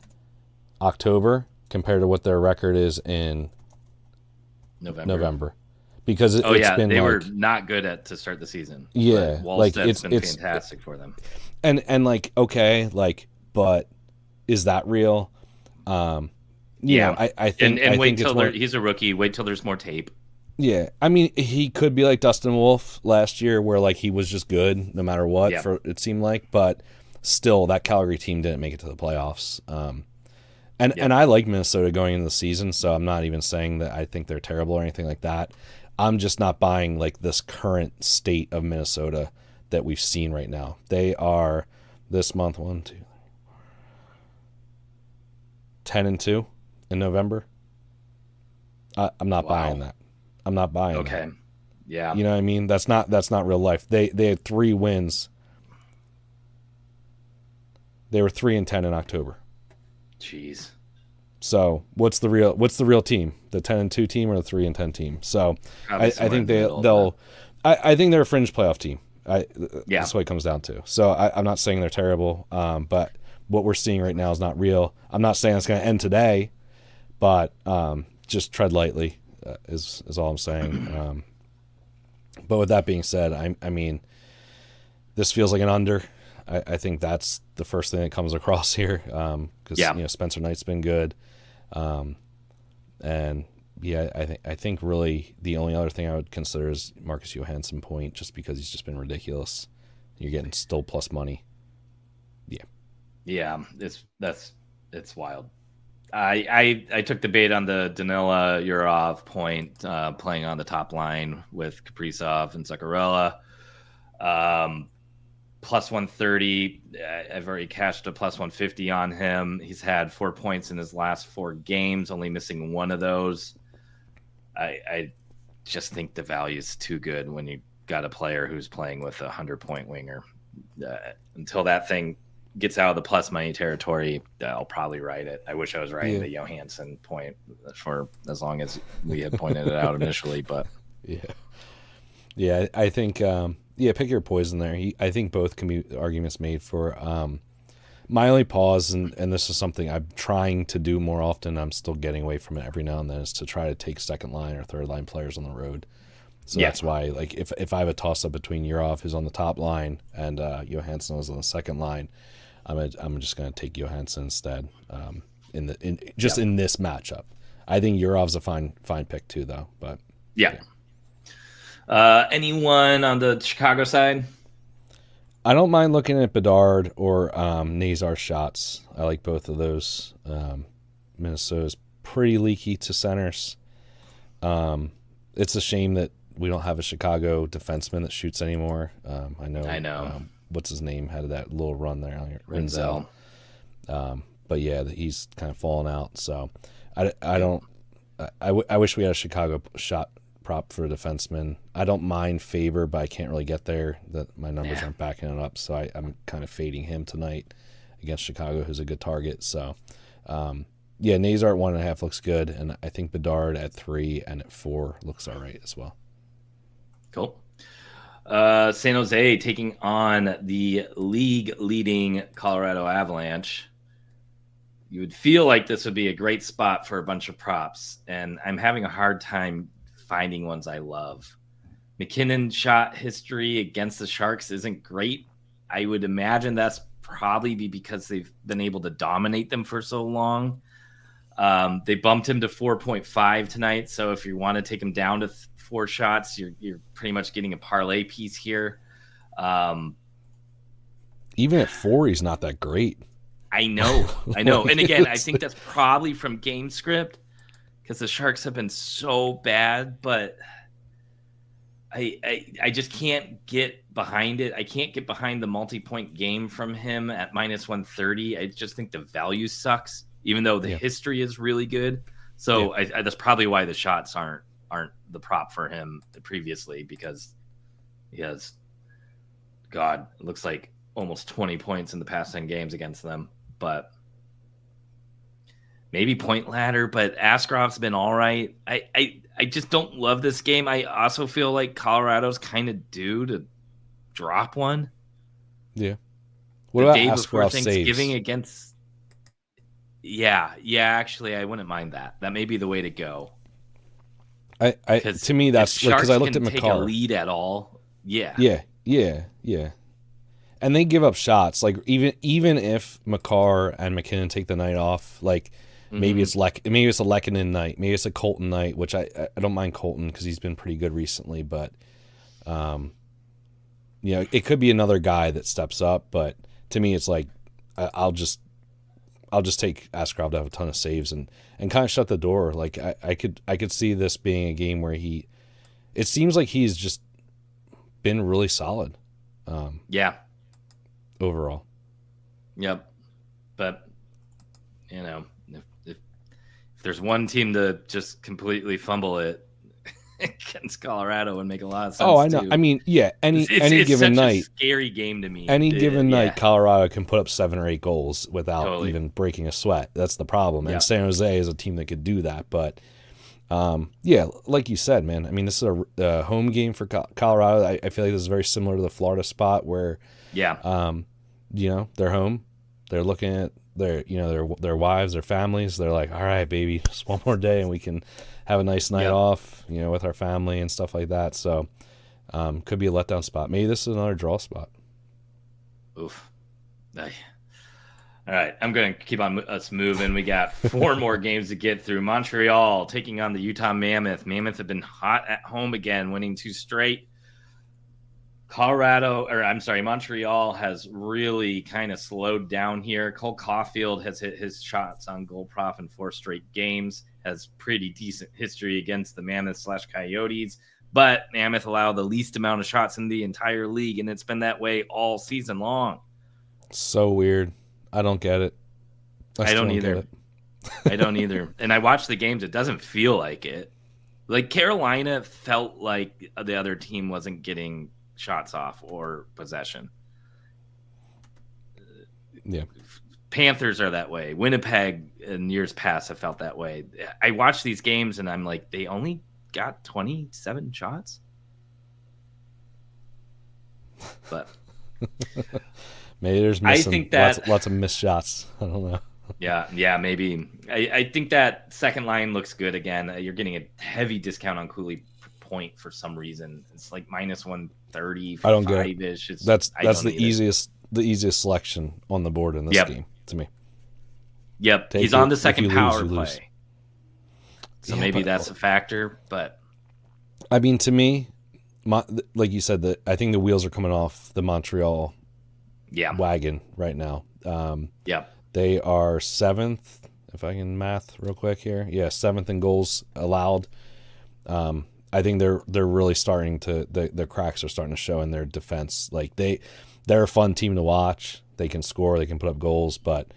October compared to what their record is in November. Because they were not good to start the season. Yeah, Wallsted's been fantastic for them. And like okay, like but is that real? I think wait till he's a rookie. Wait till there's more tape. Yeah, I mean he could be like Dustin Wolf last year, where like he was just good no matter what. For it seemed like, but still that Calgary team didn't make it to the playoffs. And I like Minnesota going into the season, so I'm not even saying that I think they're terrible or anything like that. I'm just not buying like this current state of Minnesota that we've seen right now. They are this month 10-2 in November. I'm not buying that. I'm not buying that. Okay. Yeah. You know what I mean? That's not real life. They had 3 wins. They were 3-10 in October. Jeez. So what's the real team? The 10-2 team or the 3-10 team? So I think they'll. I think they're a fringe playoff team. That's what it comes down to. So I'm not saying they're terrible, but what we're seeing right now is not real. I'm not saying it's going to end today, but just tread lightly is all I'm saying. But with that being said, I mean, this feels like an under. I think that's the first thing that comes across here because Spencer Knight's been good, and I think really the only other thing I would consider is Marcus Johansson point, just because he's just been ridiculous. You're getting still plus money. Yeah, it's wild. I took the bait on the Danila Yurov point, playing on the top line with Kaprizov and Zuccarello. Plus 130. I've already cashed a plus 150 on him. He's had 4 points in his last 4 games, only missing one of those. I just think the value is too good when you got a player who's playing with a 100-point winger. Until that thing gets out of the plus money territory, I'll probably write it. I wish I was writing the Johansson point for as long as we had pointed it out initially, but I think pick your poison there. I think both can be arguments made for. My only pause, and this is something I'm trying to do more often, I'm still getting away from it every now and then, is to try to take second line or third line players on the road. So that's why, like, if I have a toss up between Yurov, who's on the top line, and Johansson is on the second line, I'm just going to take Johansson instead. In this matchup, I think Yurov's a fine pick too, though. But anyone on the Chicago side? I don't mind looking at Bedard or Nazar shots. I like both of those. Minnesota's pretty leaky to centers. It's a shame that we don't have a Chicago defenseman that shoots anymore. I know. What's his name? Had that little run there. Renzel. But yeah, he's kind of fallen out. So I wish we had a Chicago shot prop for a defenseman. I don't mind Faber, but I can't really get there. That my numbers aren't backing it up, so I'm kind of fading him tonight against Chicago, who's a good target. So, Nazar at 1.5 looks good, and I think Bedard at 3 and at 4 looks all right as well. Cool. San Jose taking on the league-leading Colorado Avalanche. You would feel like this would be a great spot for a bunch of props, and I'm having a hard time finding ones I love. McKinnon shot history against the Sharks isn't great. I would imagine that's probably because they've been able to dominate them for so long. They bumped him to 4.5 tonight, so if you want to take him down to 4 shots, you're pretty much getting a parlay piece here. Even at 4, he's not that great. I know. And again, I think that's probably from game script, because the Sharks have been so bad, but I just can't get behind it. I can't get behind the multi-point game from him at minus 130. I just think the value sucks, even though the history is really good. So that's probably why the shots aren't the prop for him previously, because he has, it looks like almost 20 points in the past 10 games against them. But maybe point ladder, but Askarov's been all right. I just don't love this game. I also feel like Colorado's kind of due to drop one. Yeah. What about day before Thanksgiving saves against? Yeah. Actually, I wouldn't mind that. That may be the way to go. To me, that's because I looked at Take a lead at all. Yeah. And they give up shots. Like even if Makar and McKinnon take the night off, like maybe it's a Lehkonen night, maybe it's a Colton night, which I don't mind Colton because he's been pretty good recently. But it could be another guy that steps up. But to me, it's like I'll just take Askarov to have a ton of saves and kind of shut the door. Like I could see this being a game where it seems like he's just been really solid. Overall. Yep. But if there's one team to just completely fumble it against Colorado and make a lot of sense. Oh, I know. Too. I mean, any given such night, a scary game to me. Any given night, Colorado can put up 7 or 8 goals without even breaking a sweat. That's the problem. And San Jose is a team that could do that. But like you said, man. I mean, this is a home game for Colorado. I feel like this is very similar to the Florida spot where, they're home. They're looking at their wives, their families. They're like, all right, baby, just one more day and we can have a nice night off, with our family and stuff like that. So could be a letdown spot. Maybe this is another draw spot. Oof. All right, I'm going to keep on us moving. We got 4 more games to get through. Montreal taking on the Utah Mammoth. Mammoth have been hot at home again, winning 2 straight. Montreal has really kind of slowed down here. Cole Caulfield has hit his shots on goal prop in 4 straight games, has pretty decent history against the Mammoth/Coyotes, but Mammoth allow the least amount of shots in the entire league, and it's been that way all season long. So weird. I don't get it. I don't either. I don't either. And I watch the games. It doesn't feel like it. Like Carolina felt like the other team wasn't getting shots off or possession. Yeah. Panthers are that way. Winnipeg in years past have felt that way. I watch these games and I'm like, they only got 27 shots. But maybe there's I think that lots of missed shots. I don't know. Yeah, maybe. I think that second line looks good again. You're getting a heavy discount on Cooley point for some reason. It's like minus 130. I don't get it. That's the easiest selection on the board in this game to me. Yep, he's on the second power play. So maybe that's a factor, but I mean, to me, like you said, that I think the wheels are coming off the Montreal wagon right now. They are 7th, if I can math real quick here. Yeah, 7th in goals allowed. I think they're really starting to the cracks are starting to show in their defense. Like they're a fun team to watch. They can score, they can put up goals, but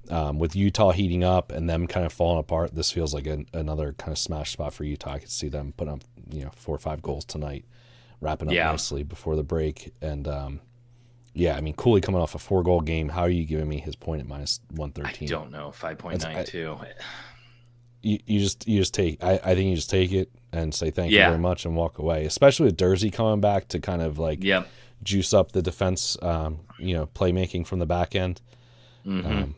with Utah heating up and them kind of falling apart, this feels like another kind of smash spot for Utah. I could see them put up 4 or 5 goals tonight, wrapping up nicely before the break. And I mean, Cooley coming off a 4-goal game. How are you giving me his point at minus 113? I don't know. 5.92. You just take. I think you just take it and say thank you very much and walk away. Especially with Dursey coming back to kind of like juice up the defense. Playmaking from the back end. Mm-hmm.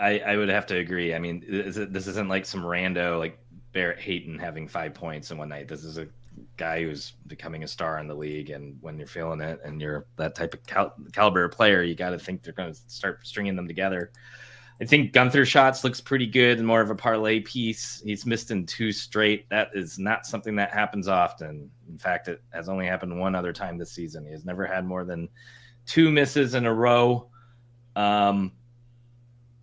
I would have to agree. I mean, this isn't like some rando like Barrett Hayton having 5 points in one night. This is a guy who's becoming a star in the league, and when you're feeling it and you're that type of caliber of player, you got to think they're going to start stringing them together. I think Gunther's shots looks pretty good and more of a parlay piece. He's missed in 2 straight. That is not something that happens often. In fact, it has only happened one other time this season. He has never had more than 2 misses in a row.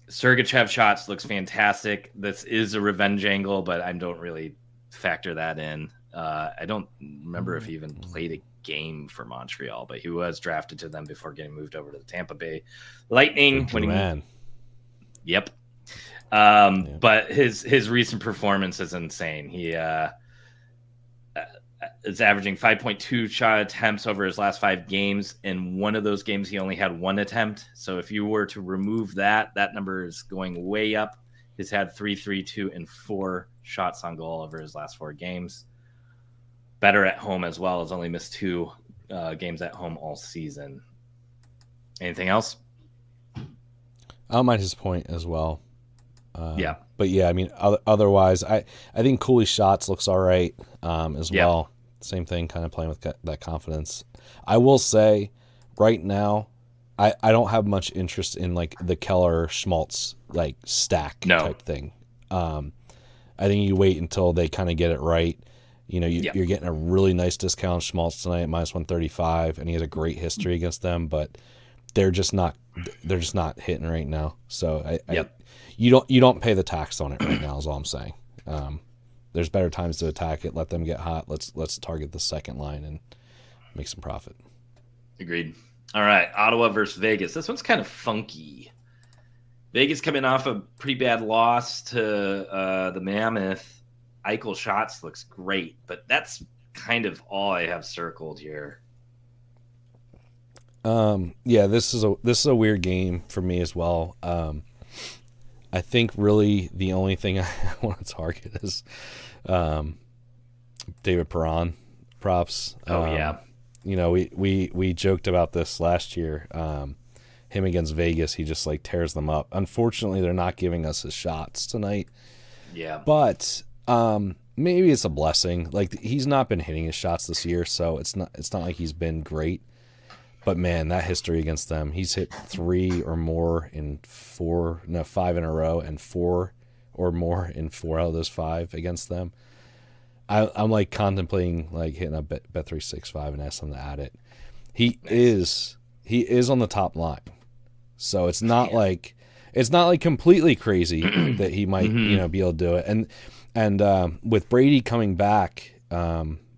Sergachev shots looks fantastic. This is a revenge angle, but I don't really factor that in. I don't remember if he even played a game for Montreal, but he was drafted to them before getting moved over to the Tampa Bay Lightning. Yep. But his recent performance is insane. He is averaging 5.2 shot attempts over his last 5 games. In one of those games, he only had 1 attempt. So if you were to remove that number is going way up. He's had 3, 3, 2, and 4 shots on goal over his last 4 games. Better at home as well. Has only missed 2 games at home all season. Anything else? I don't mind his point as well. But I mean, otherwise, I think Cooley's shots looks all right as well. Same thing, kind of playing with that confidence. I will say, right now, I don't have much interest in like the Keller Schmaltz like stack type thing. I think you wait until they kind of get it right. You're getting a really nice discount on Schmaltz tonight at minus 135, and he has a great history against them, but they're just not hitting right now. So you don't pay the tax on it right now is all I'm saying. There's better times to attack it. Let them get hot. Let's target the second line and make some profit. Agreed. All right, Ottawa versus Vegas. This one's kind of funky. Vegas coming off a pretty bad loss to the Mammoth. Eichel shots looks great, but that's kind of all I have circled here. This is a weird game for me as well. I think really the only thing I want to target is David Perron props. We joked about this last year. Him against Vegas, he just like tears them up. Unfortunately, they're not giving us his shots tonight. Yeah, but maybe it's a blessing. Like he's not been hitting his shots this year, so it's not like he's been great. But man, that history against them, he's hit 3 or more in 5 in a row, and 4 or more in 4 out of those 5 against them. I'm like contemplating like hitting a Bet365 and ask them to add it. He is on the top line, so it's not like completely crazy that he might be able to do it. And with Brady coming back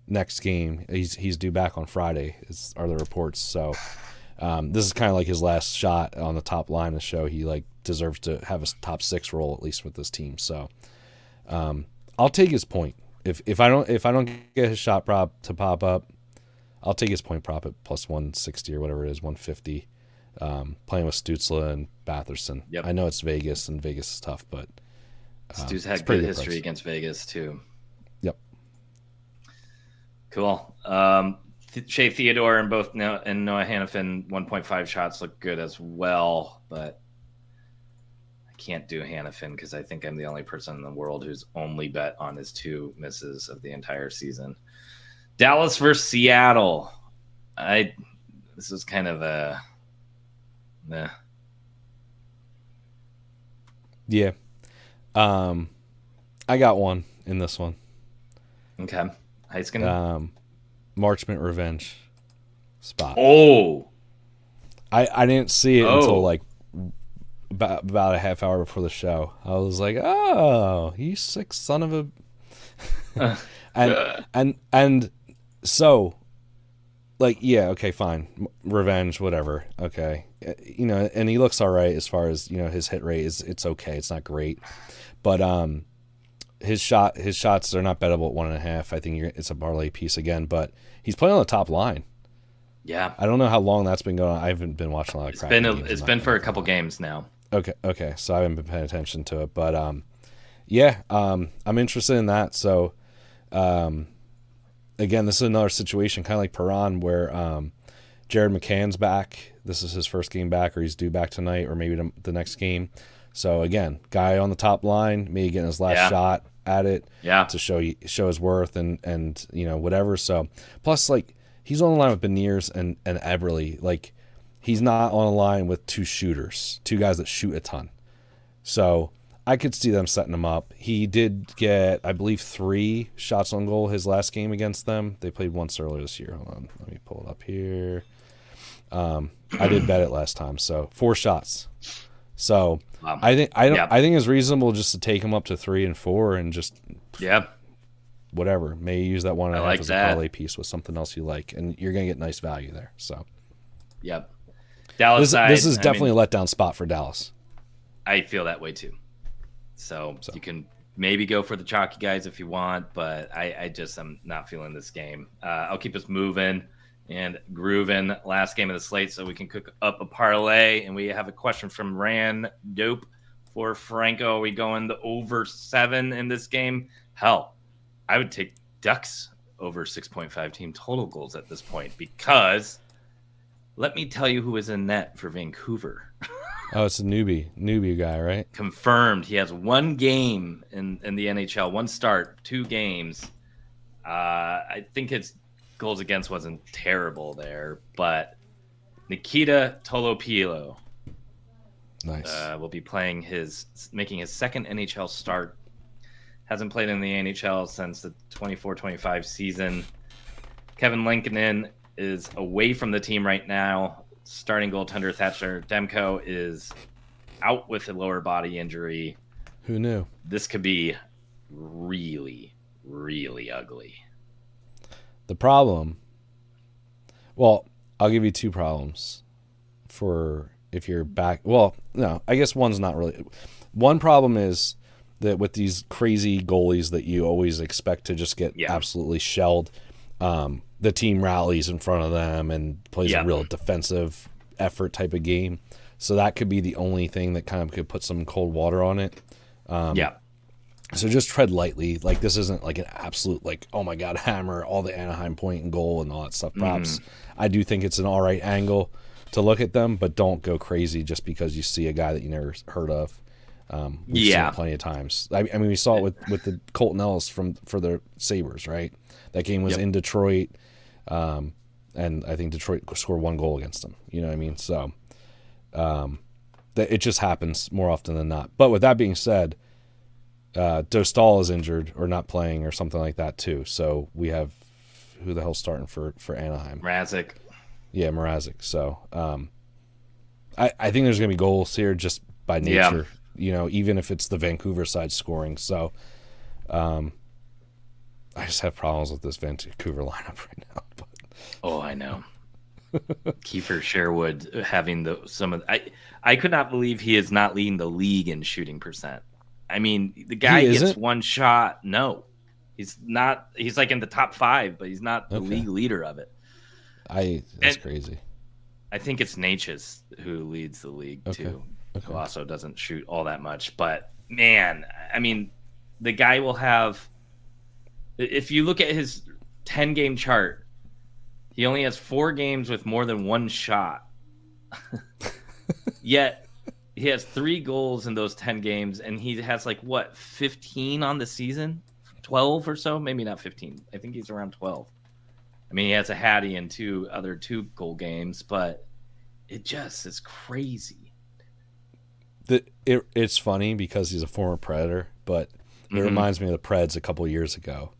next game, he's due back on Friday. Are the reports? So this is kind of like his last shot on the top line to show he like deserves to have a top 6 role at least with this team. So I'll take his point. If I don't get his shot prop to pop up, I'll take his point prop at plus 160 or whatever it is, 150. Playing with Stützle and Batherson. Yep. I know it's Vegas and Vegas is tough, but Stu's had good history against Vegas too. Yep. Cool. Shea Theodore and Noah Hannafin 1.5 shots look good as well, but I can't do Hannafin because I think I'm the only person in the world who's only bet on his 2 misses of the entire season. Dallas versus Seattle. This is kind of a meh. Yeah. I got one in this one. Okay. Heiskin. Marchment Revenge spot. Oh. I didn't see it until like about a half hour before the show. I was like, oh, you sick son of a and so like, yeah, okay, fine. Revenge, whatever. Okay. And he looks all right as far as, his hit rate it's okay. It's not great. But his shots are not bettable at 1.5. I think it's a parlay piece again, but he's playing on the top line. Yeah. I don't know how long that's been going on. I haven't been watching a lot of crap. It's been for a couple games now. Okay. So I haven't been paying attention to it, but I'm interested in that. So again, this is another situation kind of like Perron where Jared McCann's back. This is his first game back, or he's due back tonight, or maybe the next game. So again, guy on the top line, maybe getting his last shot at it to show his worth and whatever. So plus, like, he's on the line with Beniers and Eberle. Like, he's not on a line with 2 shooters, 2 guys that shoot a ton. So I could see them setting him up. He did get, I believe, 3 shots on goal his last game against them. They played once earlier this year. Hold on, let me pull it up here. I did bet it last time, so 4 shots. So I think it's reasonable just to take him up to 3 and 4 and just whatever. Maybe use that 1.5 as a parlay piece with something else you like, and you're gonna get nice value there. So Dallas. This is definitely a letdown spot for Dallas. I feel that way too. So you can maybe go for the chalky guys if you want, but I just am not feeling this game. I'll keep us moving and grooving. Last game of the slate, so we can cook up a parlay. And we have a question from Ran Dope for Franco. Are we going the over 7 in this game? Hell, I would take Ducks over 6.5 team total goals at this point, because let me tell you who is in net for Vancouver. Oh, it's a newbie guy, right? Confirmed. He has 1 game in the NHL, 1 start, 2 games. I think his goals against wasn't terrible there, but Nikita Tolopilo will be making his second NHL start. Hasn't played in the NHL since the 24-25 season. Kevin Lankinen is away from the team right now. Starting goaltender Thatcher Demko is out with a lower body injury. Who knew? This could be really, really ugly. The problem, well, I'll give you 2 problems for if you're back. Well, no, I guess one's not really. One problem is that with these crazy goalies that you always expect to just get absolutely shelled, the team rallies in front of them and plays a real defensive effort type of game. So that could be the only thing that kind of could put some cold water on it. So just tread lightly. Like, this isn't like an absolute, like, oh my God, hammer, all the Anaheim point and goal and all that stuff. Props. I do think it's an all right angle to look at them, but don't go crazy just because you see a guy that you never heard of. We've seen it plenty of times. I mean, we saw it with the Colton Ellis for the Sabres, right? That game was in Detroit. And I think Detroit scored 1 goal against them. You know what I mean? So it just happens more often than not. But with that being said, Dostal is injured or not playing or something like that too. So we have who the hell's starting for Anaheim? Mrazek. Yeah, Mrazek. So I think there's going to be goals here just by nature. You know, even if it's the Vancouver side scoring. So I just have problems with this Vancouver lineup right now. But. Oh, I know. Kiefer Sherwood having I could not believe he is not leading the league in shooting percent. I mean, the guy gets one shot. No, he's not. He's like in the top 5, but he's not the league leader of it. That's crazy. I think it's Natchez who leads the league too. Who also doesn't shoot all that much. But man, I mean, the guy will have. If you look at his 10-game chart, he only has 4 games with more than 1 shot. Yet he has 3 goals in those 10 games, and he has 15 on the season, 12 or so, maybe not 15. I think he's around 12. I mean, he has a Hattie and 2 2-goal games, but it just is crazy. It's funny because he's a former Predator, but it reminds me of the Preds a couple years ago,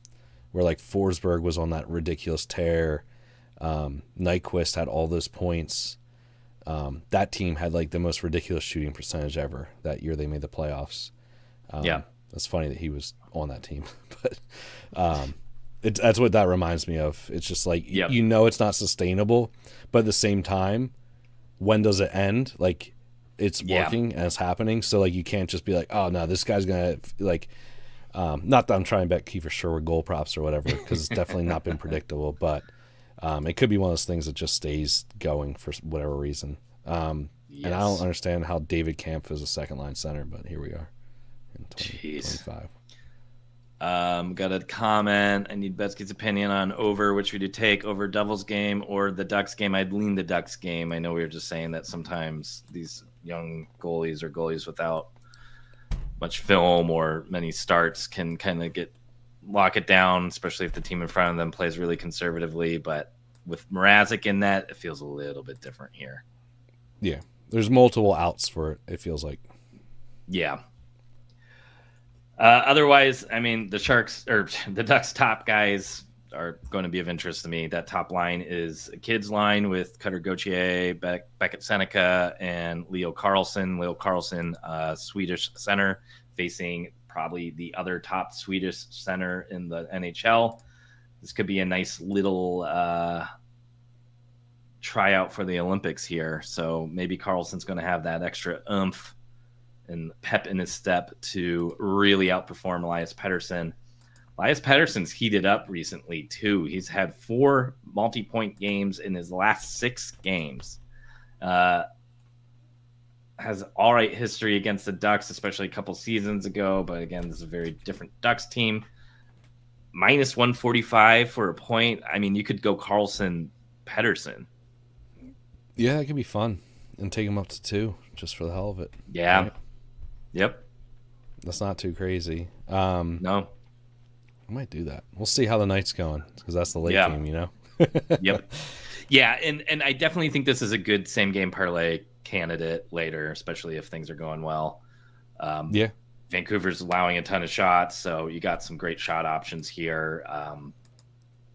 where Forsberg was on that ridiculous tear. Nyquist had all those points. That team had the most ridiculous shooting percentage ever that year they made the playoffs. It's funny that he was on that team, but that's what that reminds me of. It's just you know it's not sustainable, but at the same time, when does it end? It's working and it's happening, so you can't just be oh no, this guy's gonna not that I'm trying to bet Kiefer Sherwood goal props or whatever, because it's definitely not been predictable, but it could be one of those things that just stays going for whatever reason. And I don't understand how David Kampf is a second-line center, but here we are in 2025. Got a comment. I need Betsky's opinion on over, which would you take over Devils game or the Ducks game? I'd lean the Ducks game. I know we were just saying that sometimes these young goalies or goalies without much film or many starts can kind of lock it down, especially if the team in front of them plays really conservatively. But with Mrazek in that, it feels a little bit different here. Yeah, there's multiple outs for it, it feels like. Yeah. Otherwise, I mean, the Sharks or the Ducks top guys are going to be of interest to me. That top line is a kids line with Cutter Gauthier, Beckett Seneca, and Leo Carlson. Leo Carlson, Swedish center, facing probably the other top Swedish center in the NHL. This could be a nice little tryout for the Olympics here. So maybe Carlson's going to have that extra oomph and pep in his step to really outperform Elias Pettersson. Elias Pettersson's heated up recently too. He's had 4 multi-point games in his last 6 games. Has all right history against the Ducks, especially a couple seasons ago. But again, this is a very different Ducks team. Minus 145 for a point. I mean, you could go Carlson, Pettersson. Yeah, it could be fun. And take him up to 2 just for the hell of it. Yeah. Right? Yep. That's not too crazy. No. I might do that. We'll see how the night's going, because that's the late game, you know? Yep. Yeah, and I definitely think this is a good same game parlay candidate later, especially if things are going well. Yeah. Vancouver's allowing a ton of shots, so you got some great shot options here,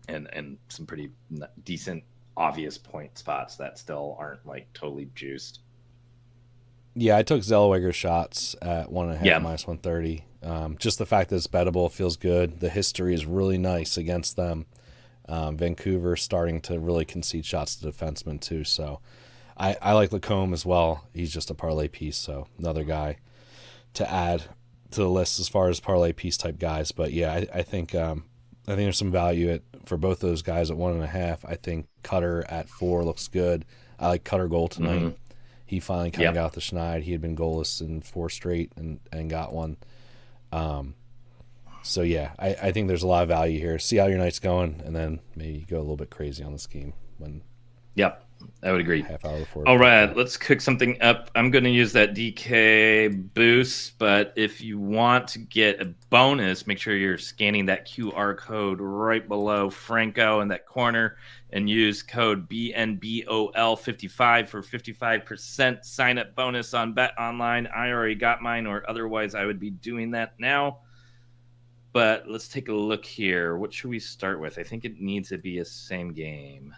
and some pretty decent, obvious point spots that still aren't totally juiced. Yeah, I took Zellweger shots at 1.5 minus 130. Just the fact that it's bettable feels good. The history is really nice against them. Vancouver starting to really concede shots to defensemen too. So I like Lacombe as well. He's just a parlay piece, so another guy to add to the list as far as parlay piece type guys. But yeah, I think there's some value for both those guys at 1.5. I think Cutter at 4 looks good. I like Cutter goal tonight. Mm-hmm. He finally kind of got the schneid. He had been goalless in 4 straight and got one. So yeah, I think there's a lot of value here. See how your night's going, and then maybe go a little bit crazy on this game when. Yep, I would agree. Half hour before. All right, let's cook something up. I'm going to use that DK boost, but if you want to get a bonus, make sure you're scanning that QR code right below Franco in that corner and use code BNBOL55 for 55% sign-up bonus on Bet Online. I already got mine, or otherwise I would be doing that now. But let's take a look here. What should we start with? I think it needs to be a same game.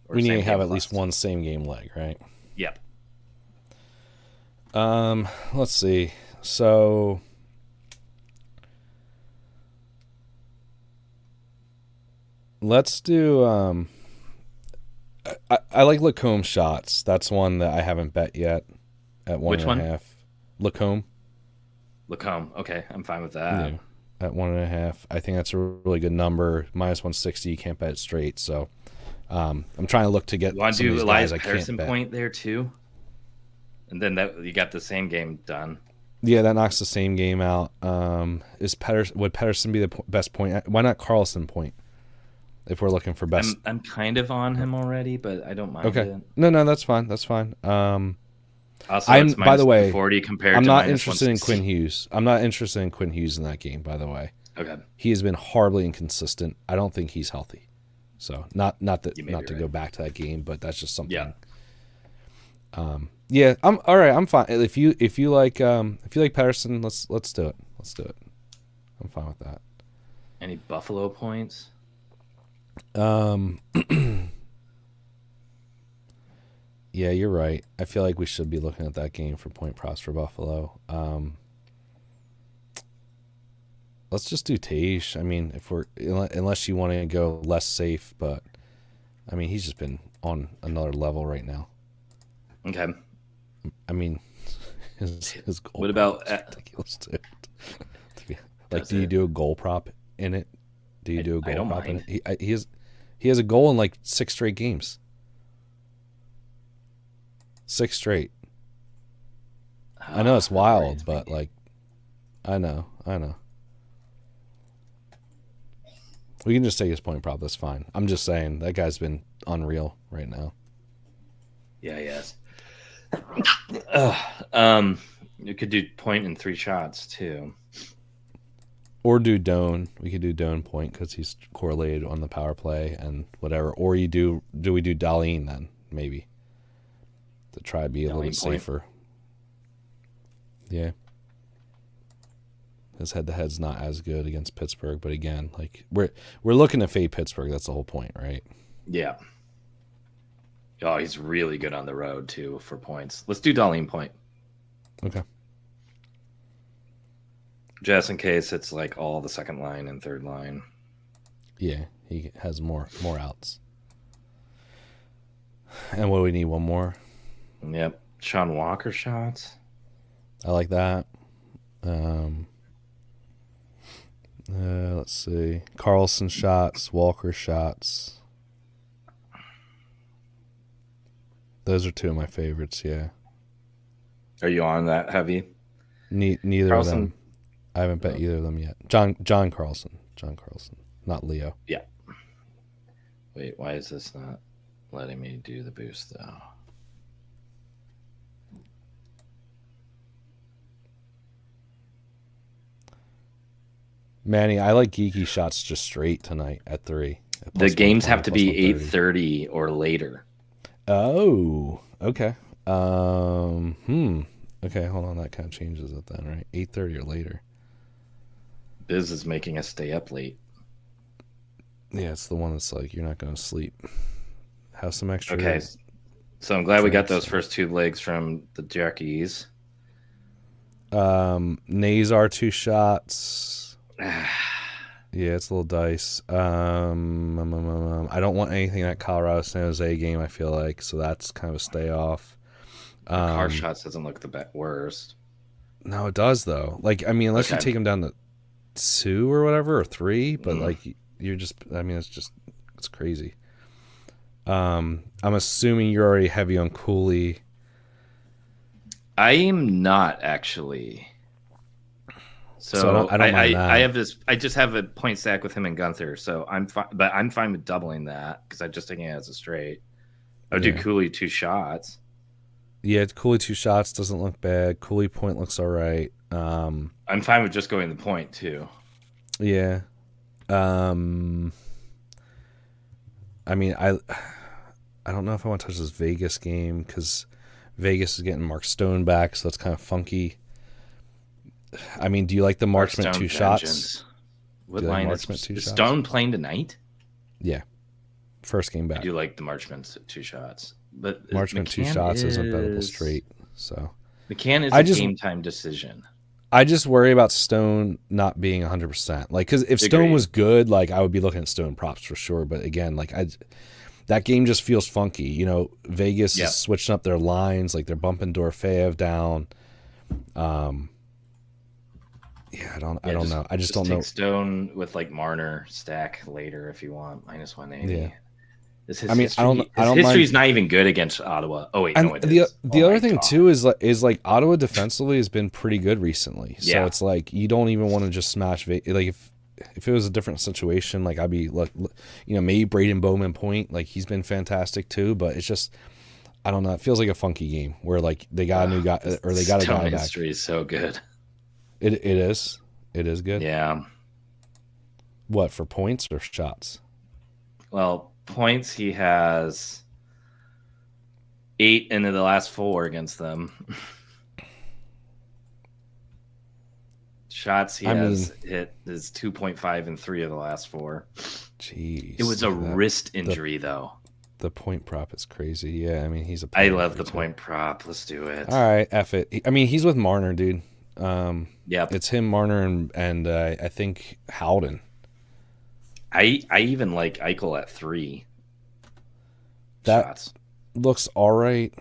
Or We need same to have game at least plus. one same game leg, right? Yep. Let's see. So let's do I like Lacombe shots. That's one that I haven't bet yet at one Which and a one? half. Lacombe. Lacombe. Okay, I'm fine with that. Yeah, at 1.5. I think that's a really good number. -160. You can't bet it straight. So I'm trying to look to get You want some to of do these guys Elias I can't Patterson bet. point there too? And then that you got the same game done. Yeah, that knocks the same game out. Would Pedersen be the best point? Why not Carlson point? If we're looking for best. I'm kind of on him already, but I don't mind Okay. it. No, that's fine. That's fine. Also, I'm it's by the way, -240 compared I'm to not -160. interested in Quinn Hughes. I'm not interested in Quinn Hughes in that game. By the way, Okay. he has been horribly inconsistent. I don't think he's healthy. So not that You may not be to right. go back to that game, but that's just something. Yeah. Yeah, I'm all right. I'm fine. If you like Pedersen, let's do it. Let's do it. I'm fine with that. Any Buffalo points? Yeah, you're right. I feel like we should be looking at that game for point props for Buffalo. Let's just do Tage. I mean, unless you want to go less safe, but I mean, he's just been on another level right now. Okay. I mean, his goal What about prop is ridiculous too. Like, Does do you it? do a goal prop in it? Do you do a I goal don't prop in mind. it? He has a goal in like 6 straight games. 6 straight. I know it's wild, but like, I know. We can just take his point prop. That's fine. I'm just saying that guy's been unreal right now. Yeah, yes. You could do point in 3 shots too. Or do Doan. We could do Doan point because he's correlated on the power play and whatever. Or we do Darlene then maybe to try to be a little bit Darlene point. safer. Yeah. His head-to-head's not as good against Pittsburgh, but again, like we're looking to fade Pittsburgh. That's the whole point, right? Yeah. Oh, he's really good on the road too for points. Let's do Darlene point. Okay. Just in case it's like all the second line and third line. Yeah, he has more outs. And what do we need? One more. Yep. Sean Walker shots. I like that. Let's see. Carlson shots, Walker shots. Those are 2 of my favorites. Yeah. Are you on that heavy? Neither Carlson. of them. I haven't bet either of them yet. John Carlson, not Leo. Yeah. Wait, why is this not letting me do the boost though? Manny, I like geeky shots just straight tonight at 3. At The plus games 120, have to plus be 130. 8:30 or later. Oh, okay. Okay, hold on. That kind of changes it then, right? 8:30 or later. Biz is making us stay up late. Yeah, it's the one that's like you're not going to sleep. Have some extra. Okay. So I'm glad we got drinks. those first 2 legs from the Jackies. Nays are 2 shots. Yeah, it's a little dice. I don't want anything in that Colorado San Jose game. I feel like so that's kind of a stay off. Car shots doesn't look the worst. No, it does though. Like I mean, unless you Okay. take them down to 2 or whatever or 3, but like you're just. I mean, it's crazy. I'm assuming you're already heavy on Cooley. I am not actually. So, So I don't mind that. I have this. I just have a point stack with him and Gunther, so I'm fine. But I'm fine with doubling that because I'm just taking it as a straight. I would do Yeah. Cooley 2 shots. Yeah, Cooley 2 shots doesn't look bad. Cooley point looks all right. I'm fine with just going the point too. Yeah. I mean, I don't know if I want to touch this Vegas game because Vegas is getting Mark Stone back, so that's kind of funky. I mean, do you like the Marchment Hearthstone 2 shots? Vengeance. What Do you like line Marchment is 2 shots? Stone playing tonight? Yeah. First game I back. do like the Marchment 2 shots. But Marchment 2 McCann shots isn't bettable straight. So McCann is I a just- game time decision. I just worry about Stone not being 100%. Like, because if Stone Agreed. was good, like I would be looking at Stone props for sure. But again, like that game just feels funky. You know, Vegas Yeah. is switching up their lines, like they're bumping Dorofeyev down. Yeah, I don't know. I just don't take know. Stone with like Marner stack later if you want -180. Yeah. His I mean, I don't mind- history's not even good against Ottawa. Oh wait, And no, it the is. the Oh other my thing God. too is like Ottawa defensively has been pretty good recently. So Yeah. it's like you don't even want to just smash like if it was a different situation, like I'd be like, you know, maybe Braden Bowman point, like he's been fantastic too, but it's just I don't know. It feels like a funky game where like they got a new guy or they got a Stone guy back. history is so good. It is good. Yeah. What for points or shots? Well, points he has 8 into the last 4 against them. Shots he has hit is 2.5 in 3 of the last 4. Jeez, It was a look at that. wrist injury though. The point prop is crazy. Yeah, I mean he's a. I point love every the time. point prop. Let's do it. All right, F it. I mean he's with Marner, dude. Yep. It's him, Marner, and I think Howden. I even like Eichel at 3 That shots. looks all right,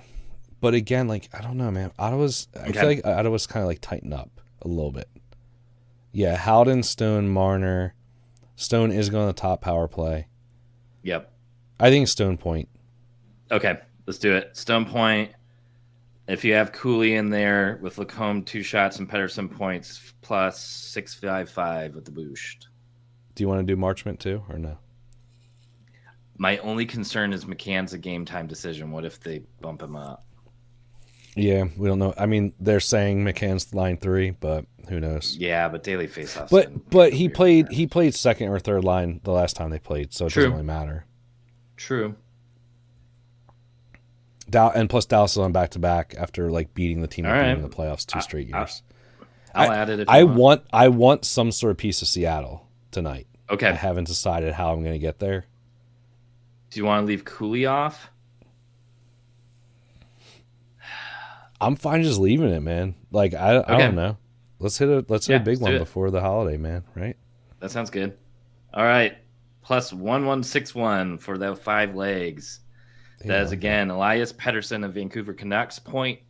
but again, like I don't know, man. I Okay. feel like Ottawa's kind of like tightened up a little bit. Yeah, Howden, Stone, Marner. Stone is going to the top power play. Yep. I think Stone point. Okay, let's do it. Stone point. If you have Cooley in there with Lacombe 2 shots and Pedersen points plus 655 with the boost. Do you want to do Marchment too, or no? My only concern is McCann's a game time decision. What if they bump him up? Yeah, we don't know. I mean, they're saying McCann's line 3, but who knows? Yeah, but daily faceoffs. But he played second or third line the last time they played, so it True. doesn't really matter. True. And plus Dallas is on back to back after like beating the team All that beat right. them in the playoffs 2 straight years. I'll add it. If you want. I want some sort of piece of Seattle tonight. Okay. I haven't decided how I'm going to get there. Do you want to leave Cooley off? I'm fine just leaving it, man. Like I don't know. Let's hit a Yeah, big let's one do it. before the holiday, man. Right? That sounds good. All right. Plus 1161 for the 5 legs. That is again Elias Pettersson of Vancouver Canucks point.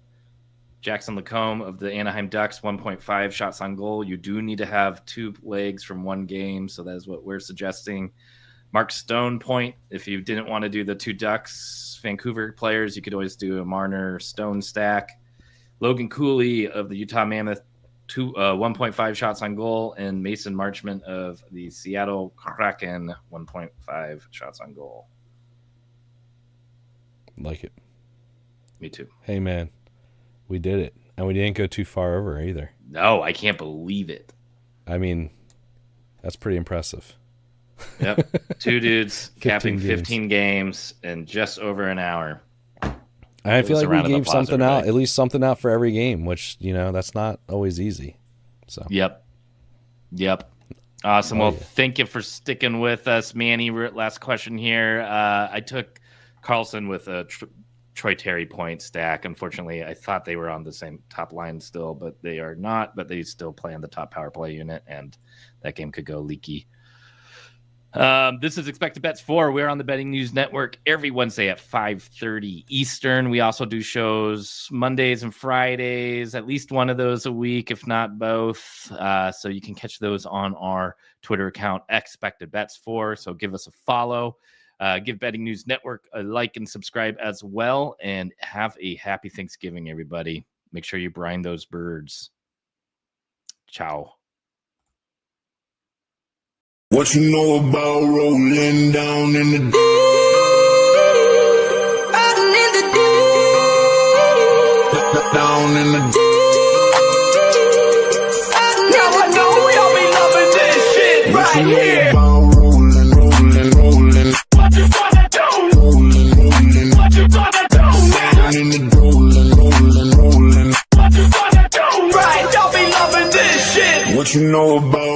Jackson Lacombe of the Anaheim Ducks 1.5 shots on goal. You do need to have 2 legs from 1 game, so that is what we're suggesting. Mark Stone point. If you didn't want to do the 2 Ducks Vancouver players, you could always do a Marner Stone stack. Logan Cooley of the Utah Mammoth 1.5 shots on goal, and Mason Marchment of the Seattle Kraken 1.5 shots on goal. Like it. Me too. Hey, man, we did it, and we didn't go too far over either. No, I can't believe it. I mean, that's pretty impressive. Yep. 2 dudes 15 capping games. 15 games in just over an hour. I feel us a like we round of gave applause, something out, everybody. at least something out for every game, which, you know, that's not always easy. So, Yep. Awesome. Oh, Well, yeah. thank you for sticking with us, Manny. Last question here. I took Carlson with a Troy Terry point stack. Unfortunately, I thought they were on the same top line still, but they are not. But they still play on the top power play unit, and that game could go leaky. This is Expected Bets 4. We're on the Betting News Network every Wednesday at 5:30 Eastern. We also do shows Mondays and Fridays, at least one of those a week, if not both. So you can catch those on our Twitter account, Expected Bets 4. So give us a follow. Give Betting News Network a like and subscribe as well. And have a happy Thanksgiving, everybody. Make sure you brine those birds. Ciao. What you know about rolling down in the down in the Now I know we all be loving this shit What right you know here. about rolling What you gonna do? rolling What you gonna do? down in the rolling What you gonna do? Right, y'all be loving this What you know about